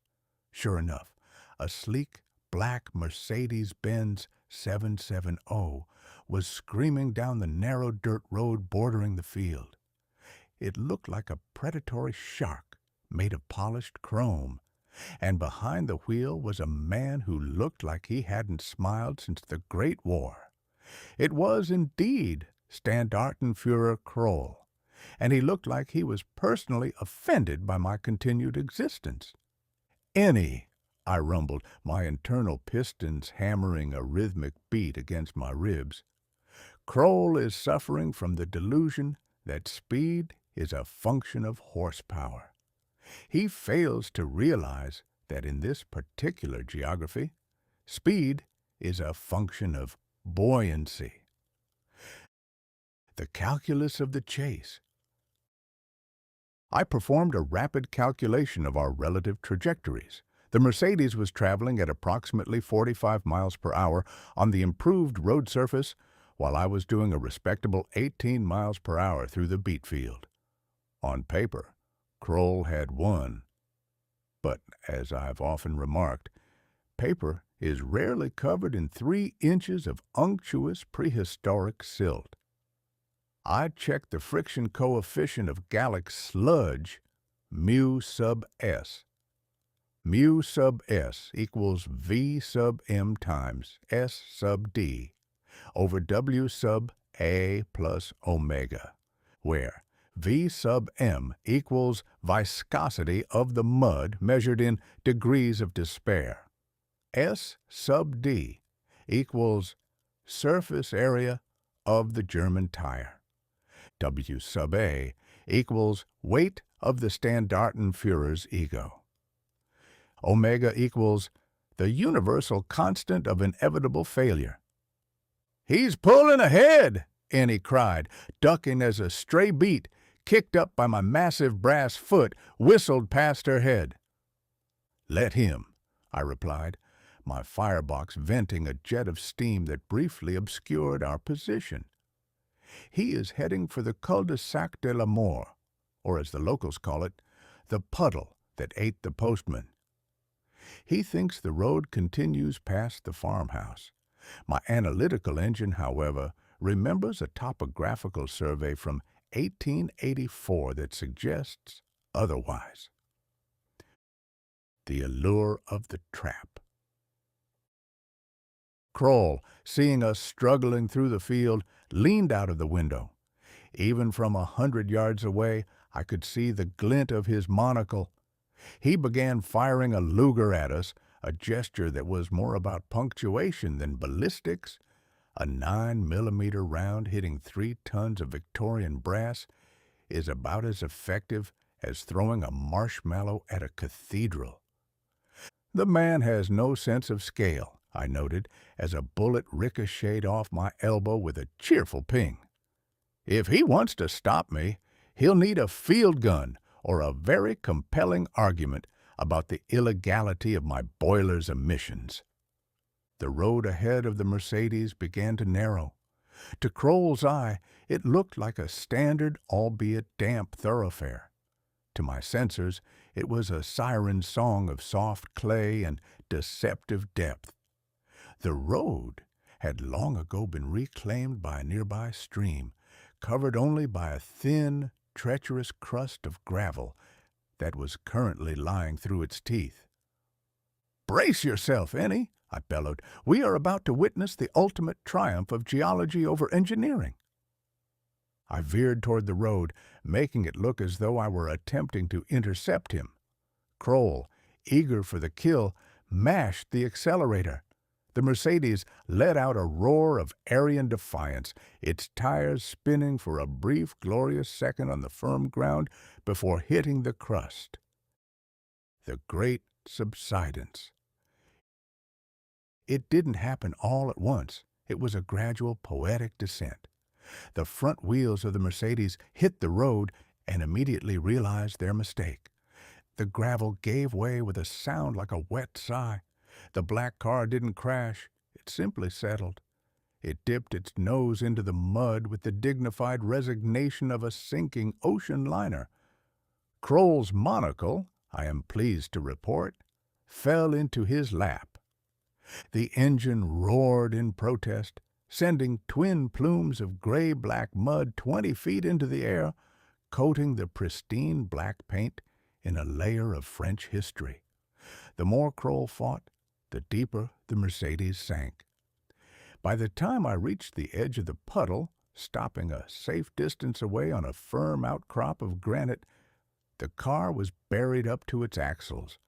Sure enough, a sleek black Mercedes-Benz 770 was screaming down the narrow dirt road bordering the field. It looked like a predatory shark made of polished chrome, and behind the wheel was a man who looked like he hadn't smiled since the Great War. It was indeed Standartenführer Kroll, and he looked like he was personally offended by my continued existence. "Ennie," I rumbled, my internal pistons hammering a rhythmic beat against my ribs. "Kroll is suffering from the delusion that speed is a function of horsepower. He fails to realize that in this particular geography, speed is a function of buoyancy. The calculus of the chase. I performed a rapid calculation of our relative trajectories. The Mercedes was traveling at approximately 45 miles per hour on the improved road surface, while I was doing a respectable 18 miles per hour through the beet field. On paper, Kroll had won. But, as I've often remarked, paper is rarely covered in 3 inches of unctuous prehistoric silt. I checked the friction coefficient of Gallic sludge, mu sub s. Mu sub s equals V sub m times S sub d over W sub a plus omega, where V sub m equals viscosity of the mud measured in degrees of despair. S sub d equals surface area of the German tire. W sub a equals weight of the Standartenführer's ego. Omega equals the universal constant of inevitable failure. "He's pulling ahead!" Ennie cried, ducking as a stray beet, kicked up by my massive brass foot, whistled past her head. "Let him," I replied, my firebox venting a jet of steam that briefly obscured our position. "He is heading for the cul-de-sac de la mort, or as the locals call it, the puddle that ate the postman. He thinks the road continues past the farmhouse. My analytical engine, however, remembers a topographical survey from 1884 that suggests otherwise. The allure of the trap. Kroll, seeing us struggling through the field, leaned out of the window. Even from 100 yards away, I could see the glint of his monocle. He began firing a Luger at us, a gesture that was more about punctuation than ballistics. A 9mm round hitting 3 tons of Victorian brass is about as effective as throwing a marshmallow at a cathedral. The man has no sense of scale, I noted, as a bullet ricocheted off my elbow with a cheerful ping. If he wants to stop me, he'll need a field gun or a very compelling argument about the illegality of my boiler's emissions. The road ahead of the Mercedes began to narrow. To Kroll's eye, it looked like a standard, albeit damp, thoroughfare. To my sensors, it was a siren song of soft clay and deceptive depth. The road had long ago been reclaimed by a nearby stream, covered only by a thin, treacherous crust of gravel that was currently lying through its teeth. "Brace yourself, Ennie," I bellowed. "We are about to witness the ultimate triumph of geology over engineering." I veered toward the road, making it look as though I were attempting to intercept him. Kroll, eager for the kill, mashed the accelerator. The Mercedes let out a roar of Aryan defiance, its tires spinning for a brief, glorious second on the firm ground before hitting the crust. The great subsidence. It didn't happen all at once. It was a gradual, poetic descent. The front wheels of the Mercedes hit the road and immediately realized their mistake. The gravel gave way with a sound like a wet sigh. The black car didn't crash. It simply settled. It dipped its nose into the mud with the dignified resignation of a sinking ocean liner. Kroll's monocle, I am pleased to report, fell into his lap. The engine roared in protest, sending twin plumes of gray-black mud 20 feet into the air, coating the pristine black paint in a layer of French history. The more Kroll fought, the deeper the Mercedes sank. By the time I reached the edge of the puddle, stopping a safe distance away on a firm outcrop of granite, the car was buried up to its axles,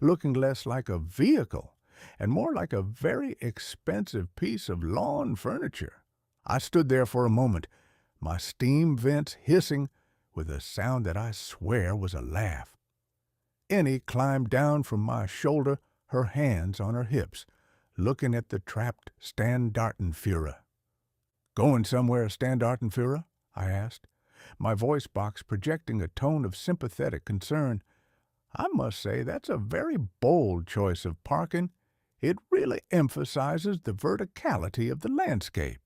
looking less like a vehicle and more like a very expensive piece of lawn furniture. I stood there for a moment, my steam vents hissing with a sound that I swear was a laugh. Ennie climbed down from my shoulder, her hands on her hips, looking at the trapped Standartenführer. "Going somewhere, Standartenführer?" I asked. my voice box projecting a tone of sympathetic concern. "I must say that's a very bold choice of parking. It really emphasizes the verticality of the landscape."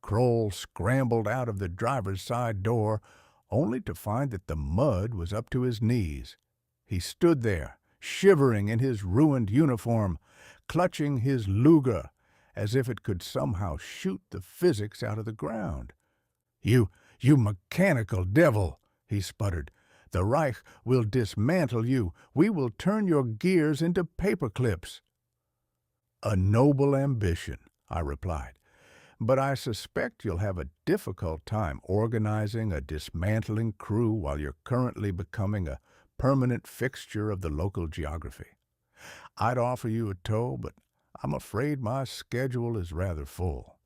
Kroll scrambled out of the driver's side door, only to find that the mud was up to his knees. He stood there, shivering in his ruined uniform, clutching his Luger, as if it could somehow shoot the physics out of the ground. You mechanical devil," he sputtered. "The Reich will dismantle you. We will turn your gears into paper clips." "A noble ambition," I replied, "but I suspect you'll have a difficult time organizing a dismantling crew while you're currently becoming a permanent fixture of the local geography. I'd offer you a tow, but I'm afraid my schedule is rather full.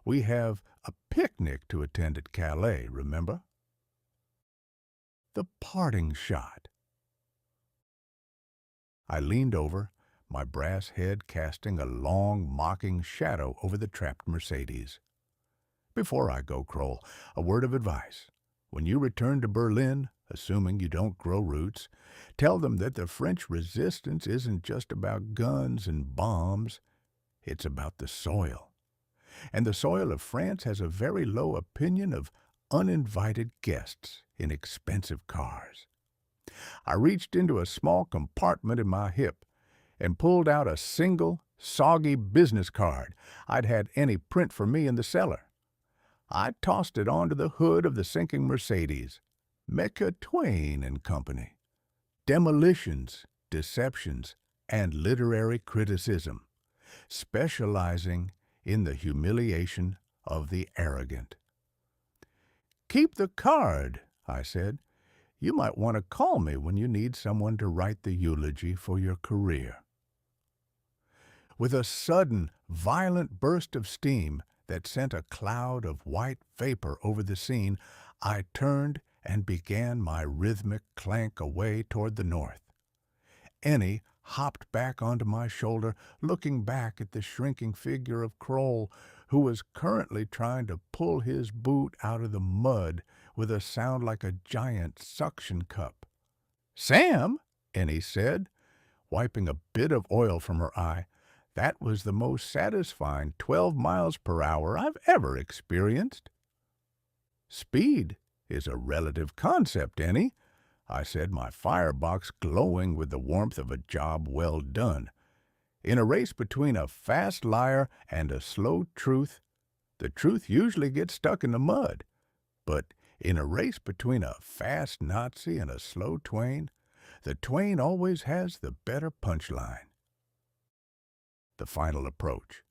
We have a picnic to attend at Calais, remember?" The parting shot. I leaned over, my brass head casting a long, mocking shadow over the trapped Mercedes. "Before I go, Kroll, a word of advice. When you return to Berlin, assuming you don't grow roots, tell them that the French resistance isn't just about guns and bombs. It's about the soil. And the soil of France has a very low opinion of uninvited guests in expensive cars." I reached into a small compartment in my hip and pulled out a single, soggy business card I'd had Ennie print for me in the cellar. I tossed it onto the hood of the sinking Mercedes. Mecha-TwAIN and Company. Demolitions, Deceptions, and Literary Criticism, specializing in the humiliation of the arrogant. "Keep the card," I said. "You might want to call me when you need someone to write the eulogy for your career." With a sudden, violent burst of steam that sent a cloud of white vapor over the scene, I turned and began my rhythmic clank away toward the north. Ennie hopped back onto my shoulder, looking back at the shrinking figure of Kroll, who was currently trying to pull his boot out of the mud with a sound like a giant suction cup. "Sam," Ennie said, wiping a bit of oil from her eye, "that was the most satisfying 12 miles per hour I've ever experienced." "Speed is a relative concept, Ennie," I said, my firebox glowing with the warmth of a job well done. "In a race between a fast liar and a slow truth, the truth usually gets stuck in the mud. But in a race between a fast Nazi and a slow TwAIN, the TwAIN always has the better punchline." The final approach.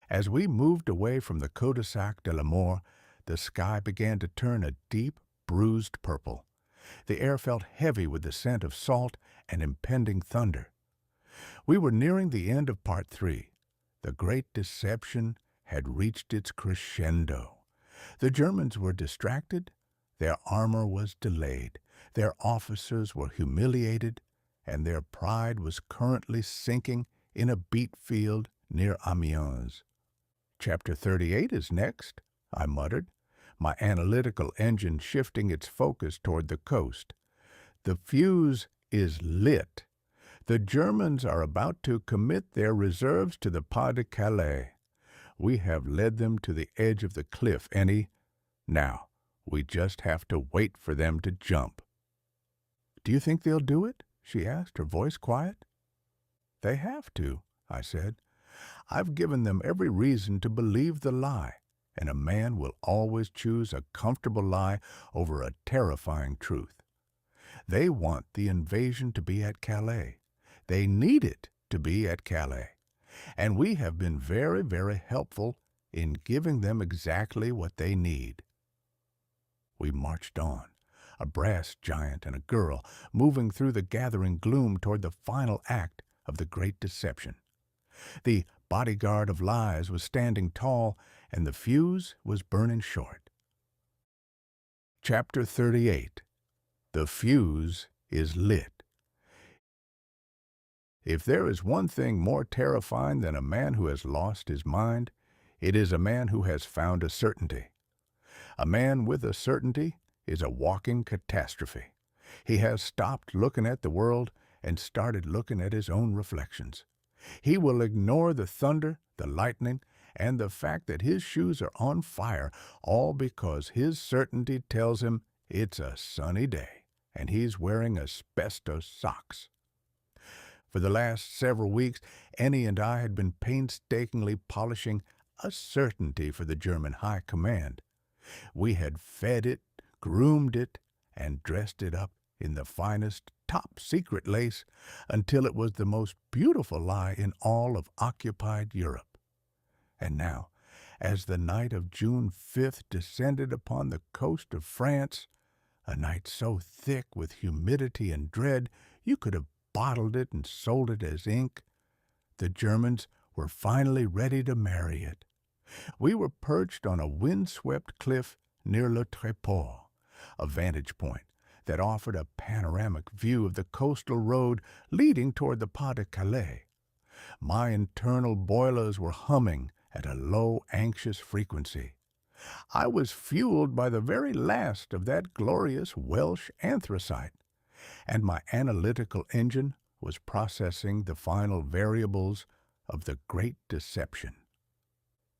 As we moved away from the cul-de-sac de la Mort, the sky began to turn a deep, bruised purple. The air felt heavy with the scent of salt and impending thunder. We were nearing the end of Part 3. The Great Deception had reached its crescendo. The Germans were distracted, their armor was delayed, their officers were humiliated, and their pride was currently sinking in a beet field near Amiens. "Chapter 38 is next," I muttered, my analytical engine shifting its focus toward the coast. "The fuse is lit. The Germans are about to commit their reserves to the Pas de Calais. We have led them to the edge of the cliff, Ennie. Now, we just have to wait for them to jump." "Do you think they'll do it?" she asked, her voice quiet. "They have to," I said. "I've given them every reason to believe the lie, and a man will always choose a comfortable lie over a terrifying truth. They want the invasion to be at Calais. They need it to be at Calais. And we have been very, very helpful in giving them exactly what they need." We marched on, a brass giant and a girl, moving through the gathering gloom toward the final act of the Great Deception. The bodyguard of lies was standing tall, and the fuse was burning short. Chapter 38. The Fuse is Lit. If there is one thing more terrifying than a man who has lost his mind, it is a man who has found a certainty. A man with a certainty is a walking catastrophe. He has stopped looking at the world and started looking at his own reflections. He will ignore the thunder, the lightning, and the fact that his shoes are on fire, all because his certainty tells him it's a sunny day and he's wearing asbestos socks. For the last several weeks, Ennie and I had been painstakingly polishing a certainty for the German High Command. We had fed it, groomed it, and dressed it up in the finest top-secret lace until it was the most beautiful lie in all of occupied Europe. And now, as the night of June 5th descended upon the coast of France, a night so thick with humidity and dread you could have bottled it and sold it as ink, the Germans were finally ready to marry it. We were perched on a wind-swept cliff near Le Tréport, a vantage point that offered a panoramic view of the coastal road leading toward the Pas de Calais. My internal boilers were humming at a low, anxious frequency. I was fueled by the very last of that glorious Welsh anthracite, and my analytical engine was processing the final variables of the Great Deception.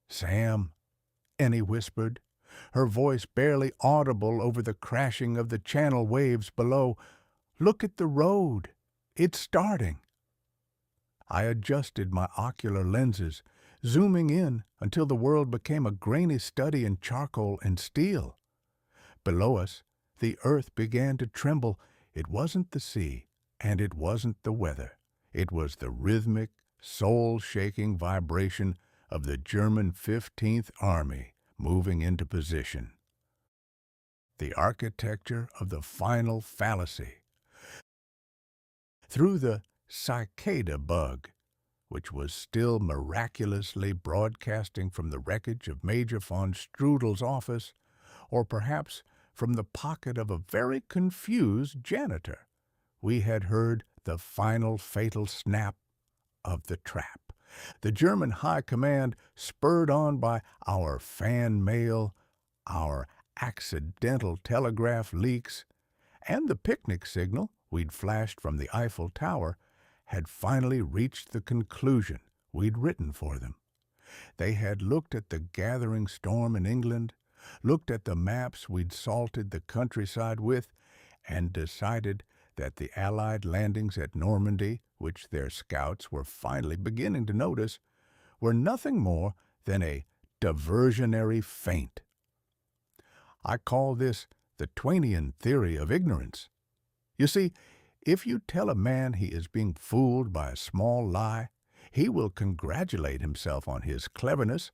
"Sam," Ennie whispered, her voice barely audible over the crashing of the channel waves below, "look at the road. It's starting." I adjusted my ocular lenses, zooming in until the world became a grainy study in charcoal and steel. Below us, the earth began to tremble. It wasn't the sea, and it wasn't the weather. It was the rhythmic, soul-shaking vibration of the German 15th Army moving into position. The architecture of the final fallacy. Through the cicada bug, which was still miraculously broadcasting from the wreckage of Major von Strudel's office, or perhaps from the pocket of a very confused janitor, we had heard the final fatal snap of the trap. The German High Command, spurred on by our fan mail, our accidental telegraph leaks, and the picnic signal we'd flashed from the Eiffel Tower, had finally reached the conclusion we'd written for them. They had looked at the gathering storm in England, looked at the maps we'd salted the countryside with, and decided that the Allied landings at Normandy, which their scouts were finally beginning to notice, were nothing more than a diversionary feint. I call this the TwAInian theory of ignorance. You see, if you tell a man he is being fooled by a small lie, he will congratulate himself on his cleverness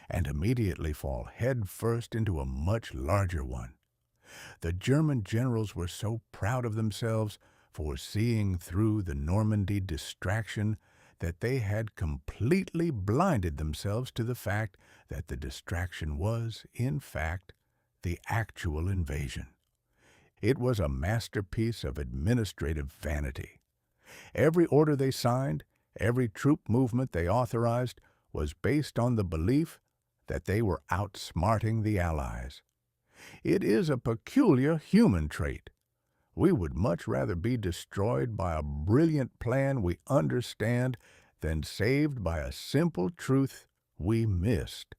and immediately fall head first into a much larger one. The German generals were so proud of themselves for seeing through the Normandy distraction that they had completely blinded themselves to the fact that the distraction was, in fact, the actual invasion. It was a masterpiece of administrative vanity. Every order they signed, every troop movement they authorized, was based on the belief that they were outsmarting the Allies. It is a peculiar human trait. We would much rather be destroyed by a brilliant plan we understand than saved by a simple truth we missed.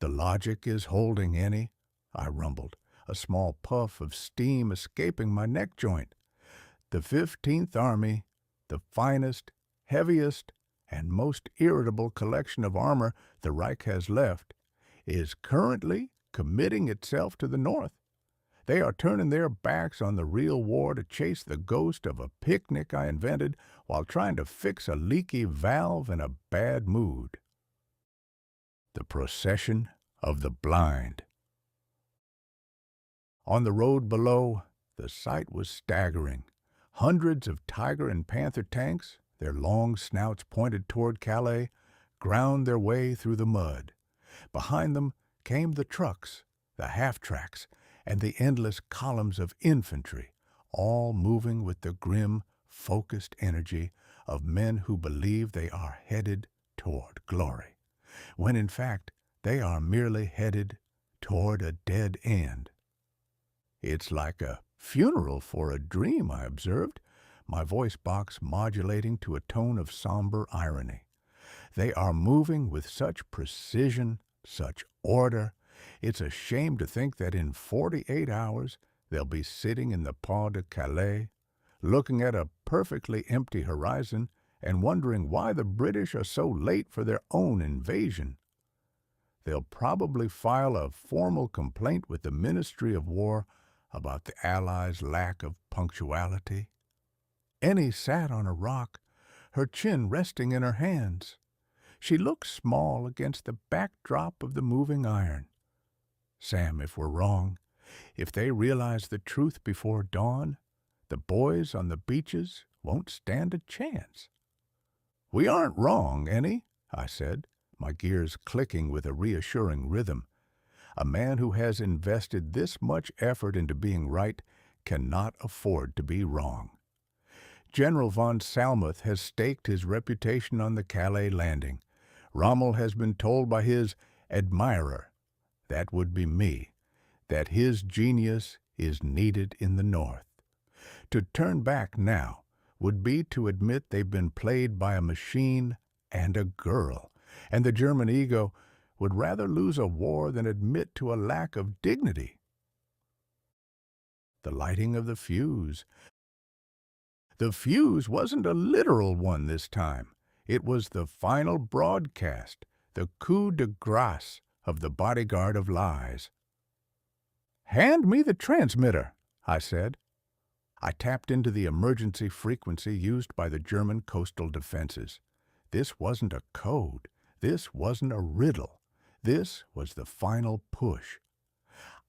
"The logic is holding, Ennie," I rumbled, a small puff of steam escaping my neck joint. "The 15th Army, the finest, heaviest, and most irritable collection of armor the Reich has left, is currently committing itself to the north. They are turning their backs on the real war to chase the ghost of a picnic I invented while trying to fix a leaky valve in a bad mood." The procession of the blind. On the road below, the sight was staggering. Hundreds of Tiger and Panther tanks, their long snouts pointed toward Calais, ground their way through the mud. Behind them came the trucks, the half-tracks, and the endless columns of infantry, all moving with the grim, focused energy of men who believe they are headed toward glory, when in fact they are merely headed toward a dead end. It's like a funeral for a dream, I observed, my voice box modulating to a tone of somber irony. They are moving with such precision, such order. It's a shame to think that in 48 hours they'll be sitting in the Pont de Calais, looking at a perfectly empty horizon and wondering why the British are so late for their own invasion. They'll probably file a formal complaint with the Ministry of War about the Allies' lack of punctuality. Ennie sat on a rock, her chin resting in her hands. She looked small against the backdrop of the moving iron. Sam, if we're wrong, if they realize the truth before dawn, the boys on the beaches won't stand a chance. "We aren't wrong, Ennie," I said, my gears clicking with a reassuring rhythm. A man who has invested this much effort into being right cannot afford to be wrong. General von Salmuth has staked his reputation on the Calais landing. Rommel has been told by his admirer, that would be me, that his genius is needed in the North. To turn back now would be to admit they've been played by a machine and a girl, and the German ego would rather lose a war than admit to a lack of dignity. The lighting of the fuse. The fuse wasn't a literal one this time. It was the final broadcast, the coup de grace of the Bodyguard of lies. "Hand me the transmitter," I said. I tapped into the emergency frequency used by the German coastal defenses. This wasn't a code. This wasn't a riddle. This was the final push.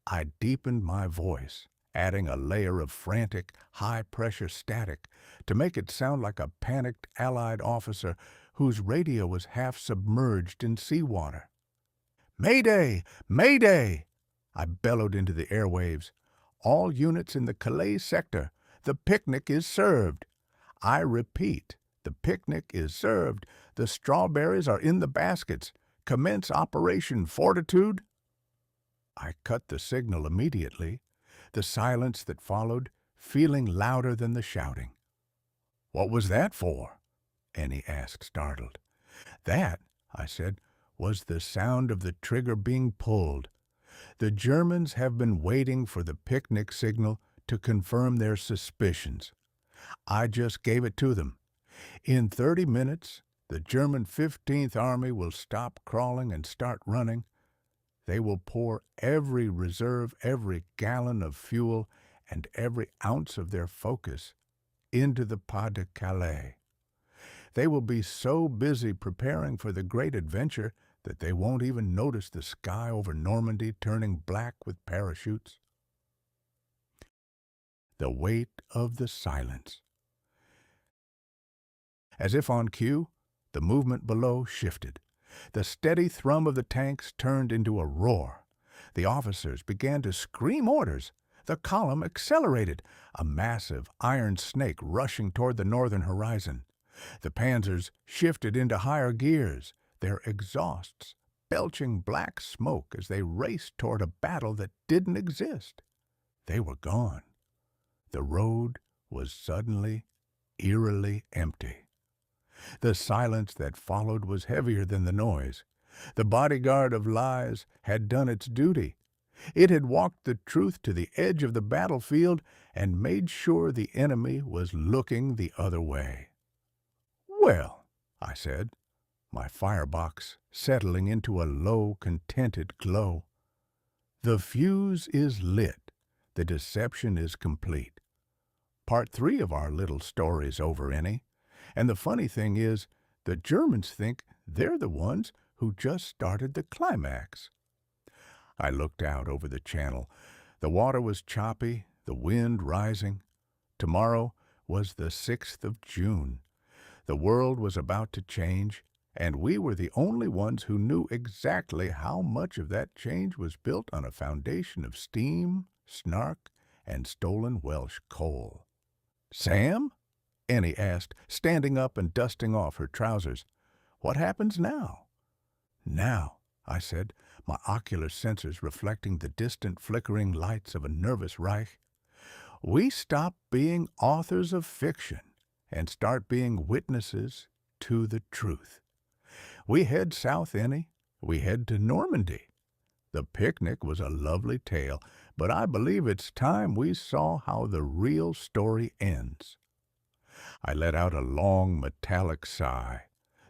I deepened my voice, adding a layer of frantic, high-pressure static to make it sound like a panicked Allied officer whose radio was half submerged in seawater. "Mayday! Mayday!" I bellowed into the airwaves. "All units in the Calais sector, the picnic is served. I repeat, the picnic is served. The strawberries are in the baskets. Commence Operation Fortitude." I cut the signal immediately, the silence that followed feeling louder than the shouting. "What was that for?" Ennie asked, startled. "That," I said, "was the sound of the trigger being pulled. The Germans have been waiting for the picnic signal to confirm their suspicions. I just gave it to them. In 30 minutes, the German 15th Army will stop crawling and start running. They will pour every reserve, every gallon of fuel, and every ounce of their focus into the Pas de Calais. They will be so busy preparing for the great adventure that they won't even notice the sky over Normandy turning black with parachutes." The weight of the silence. As if on cue, the movement below shifted. The steady thrum of the tanks turned into a roar. The officers began to scream orders. The column accelerated, a massive iron snake rushing toward the northern horizon. The panzers shifted into higher gears, their exhausts belching black smoke as they raced toward a battle that didn't exist. They were gone. The road was suddenly, eerily empty. The silence that followed was heavier than the noise. The Bodyguard of lies had done its duty. It had walked the truth to the edge of the battlefield and made sure the enemy was looking the other way. "Well," I said, my firebox settling into a low, contented glow, "the fuse is lit. The deception is complete. Part 3 of our little story's over, Ennie. And the funny thing is, the Germans think they're the ones who just started the climax." I looked out over the channel. The water was choppy, the wind rising. Tomorrow was the 6th of June. The world was about to change, and we were the only ones who knew exactly how much of that change was built on a foundation of steam, snark, and stolen Welsh coal. "Sam?" Ennie asked, standing up and dusting off her trousers. "What happens now?" "Now," I said, my ocular sensors reflecting the distant flickering lights of a nervous Reich, we stop being authors of fiction and start being witnesses to the truth. We head south, Ennie. We head to Normandy. The picnic was a lovely tale, but I believe it's time we saw how the real story ends. I let out a long metallic sigh,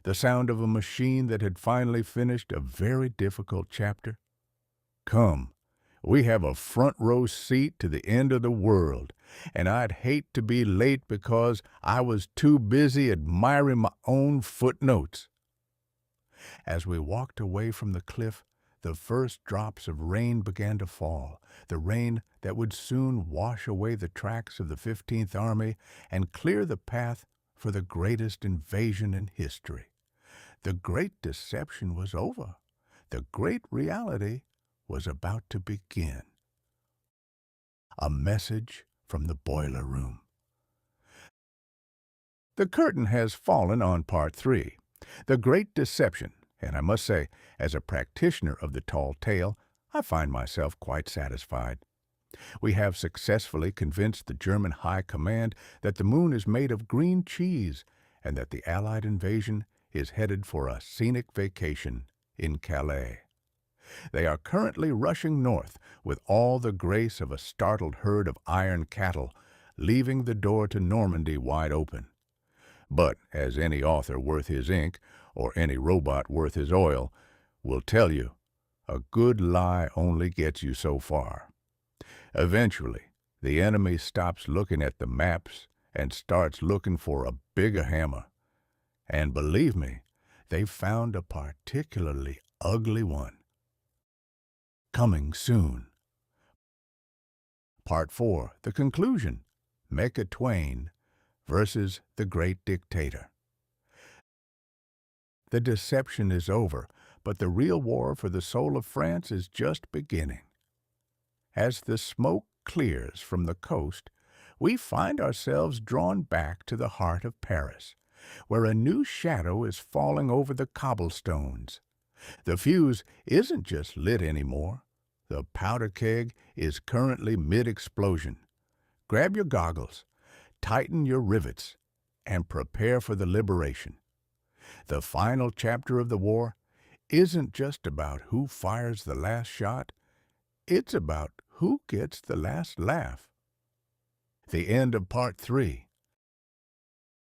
the sound of a machine that had finally finished a very difficult chapter. Come, we have a front row seat to the end of the world, and I'd hate to be late because I was too busy admiring my own footnotes. As we walked away from the cliff, the first drops of rain began to fall, the rain that would soon wash away the tracks of the 15th Army and clear the path for the greatest invasion in history. The great deception was over. The great reality was about to begin. A message from the boiler room. The curtain has fallen on Part 3, The Great Deception, and I must say, as a practitioner of the tall tale, I find myself quite satisfied. We have successfully convinced the German High Command that the moon is made of green cheese and that the Allied invasion is headed for a scenic vacation in Calais. They are currently rushing north with all the grace of a startled herd of iron cattle, leaving the door to Normandy wide open. But, as any author worth his ink, or any robot worth his oil, will tell you, a good lie only gets you so far. Eventually, the enemy stops looking at the maps and starts looking for a bigger hammer. And believe me, they found a particularly ugly one. Coming soon. Part 4, the conclusion, Mecha-TwAIN versus the Great Dictator. The deception is over, but the real war for the soul of France is just beginning. As the smoke clears from the coast, we find ourselves drawn back to the heart of Paris, where a new shadow is falling over the cobblestones. The fuse isn't just lit anymore. The powder keg is currently mid-explosion. Grab your goggles, tighten your rivets, and prepare for the liberation. The final chapter of the war isn't just about who fires the last shot. It's about who gets the last laugh. The end of Part 3,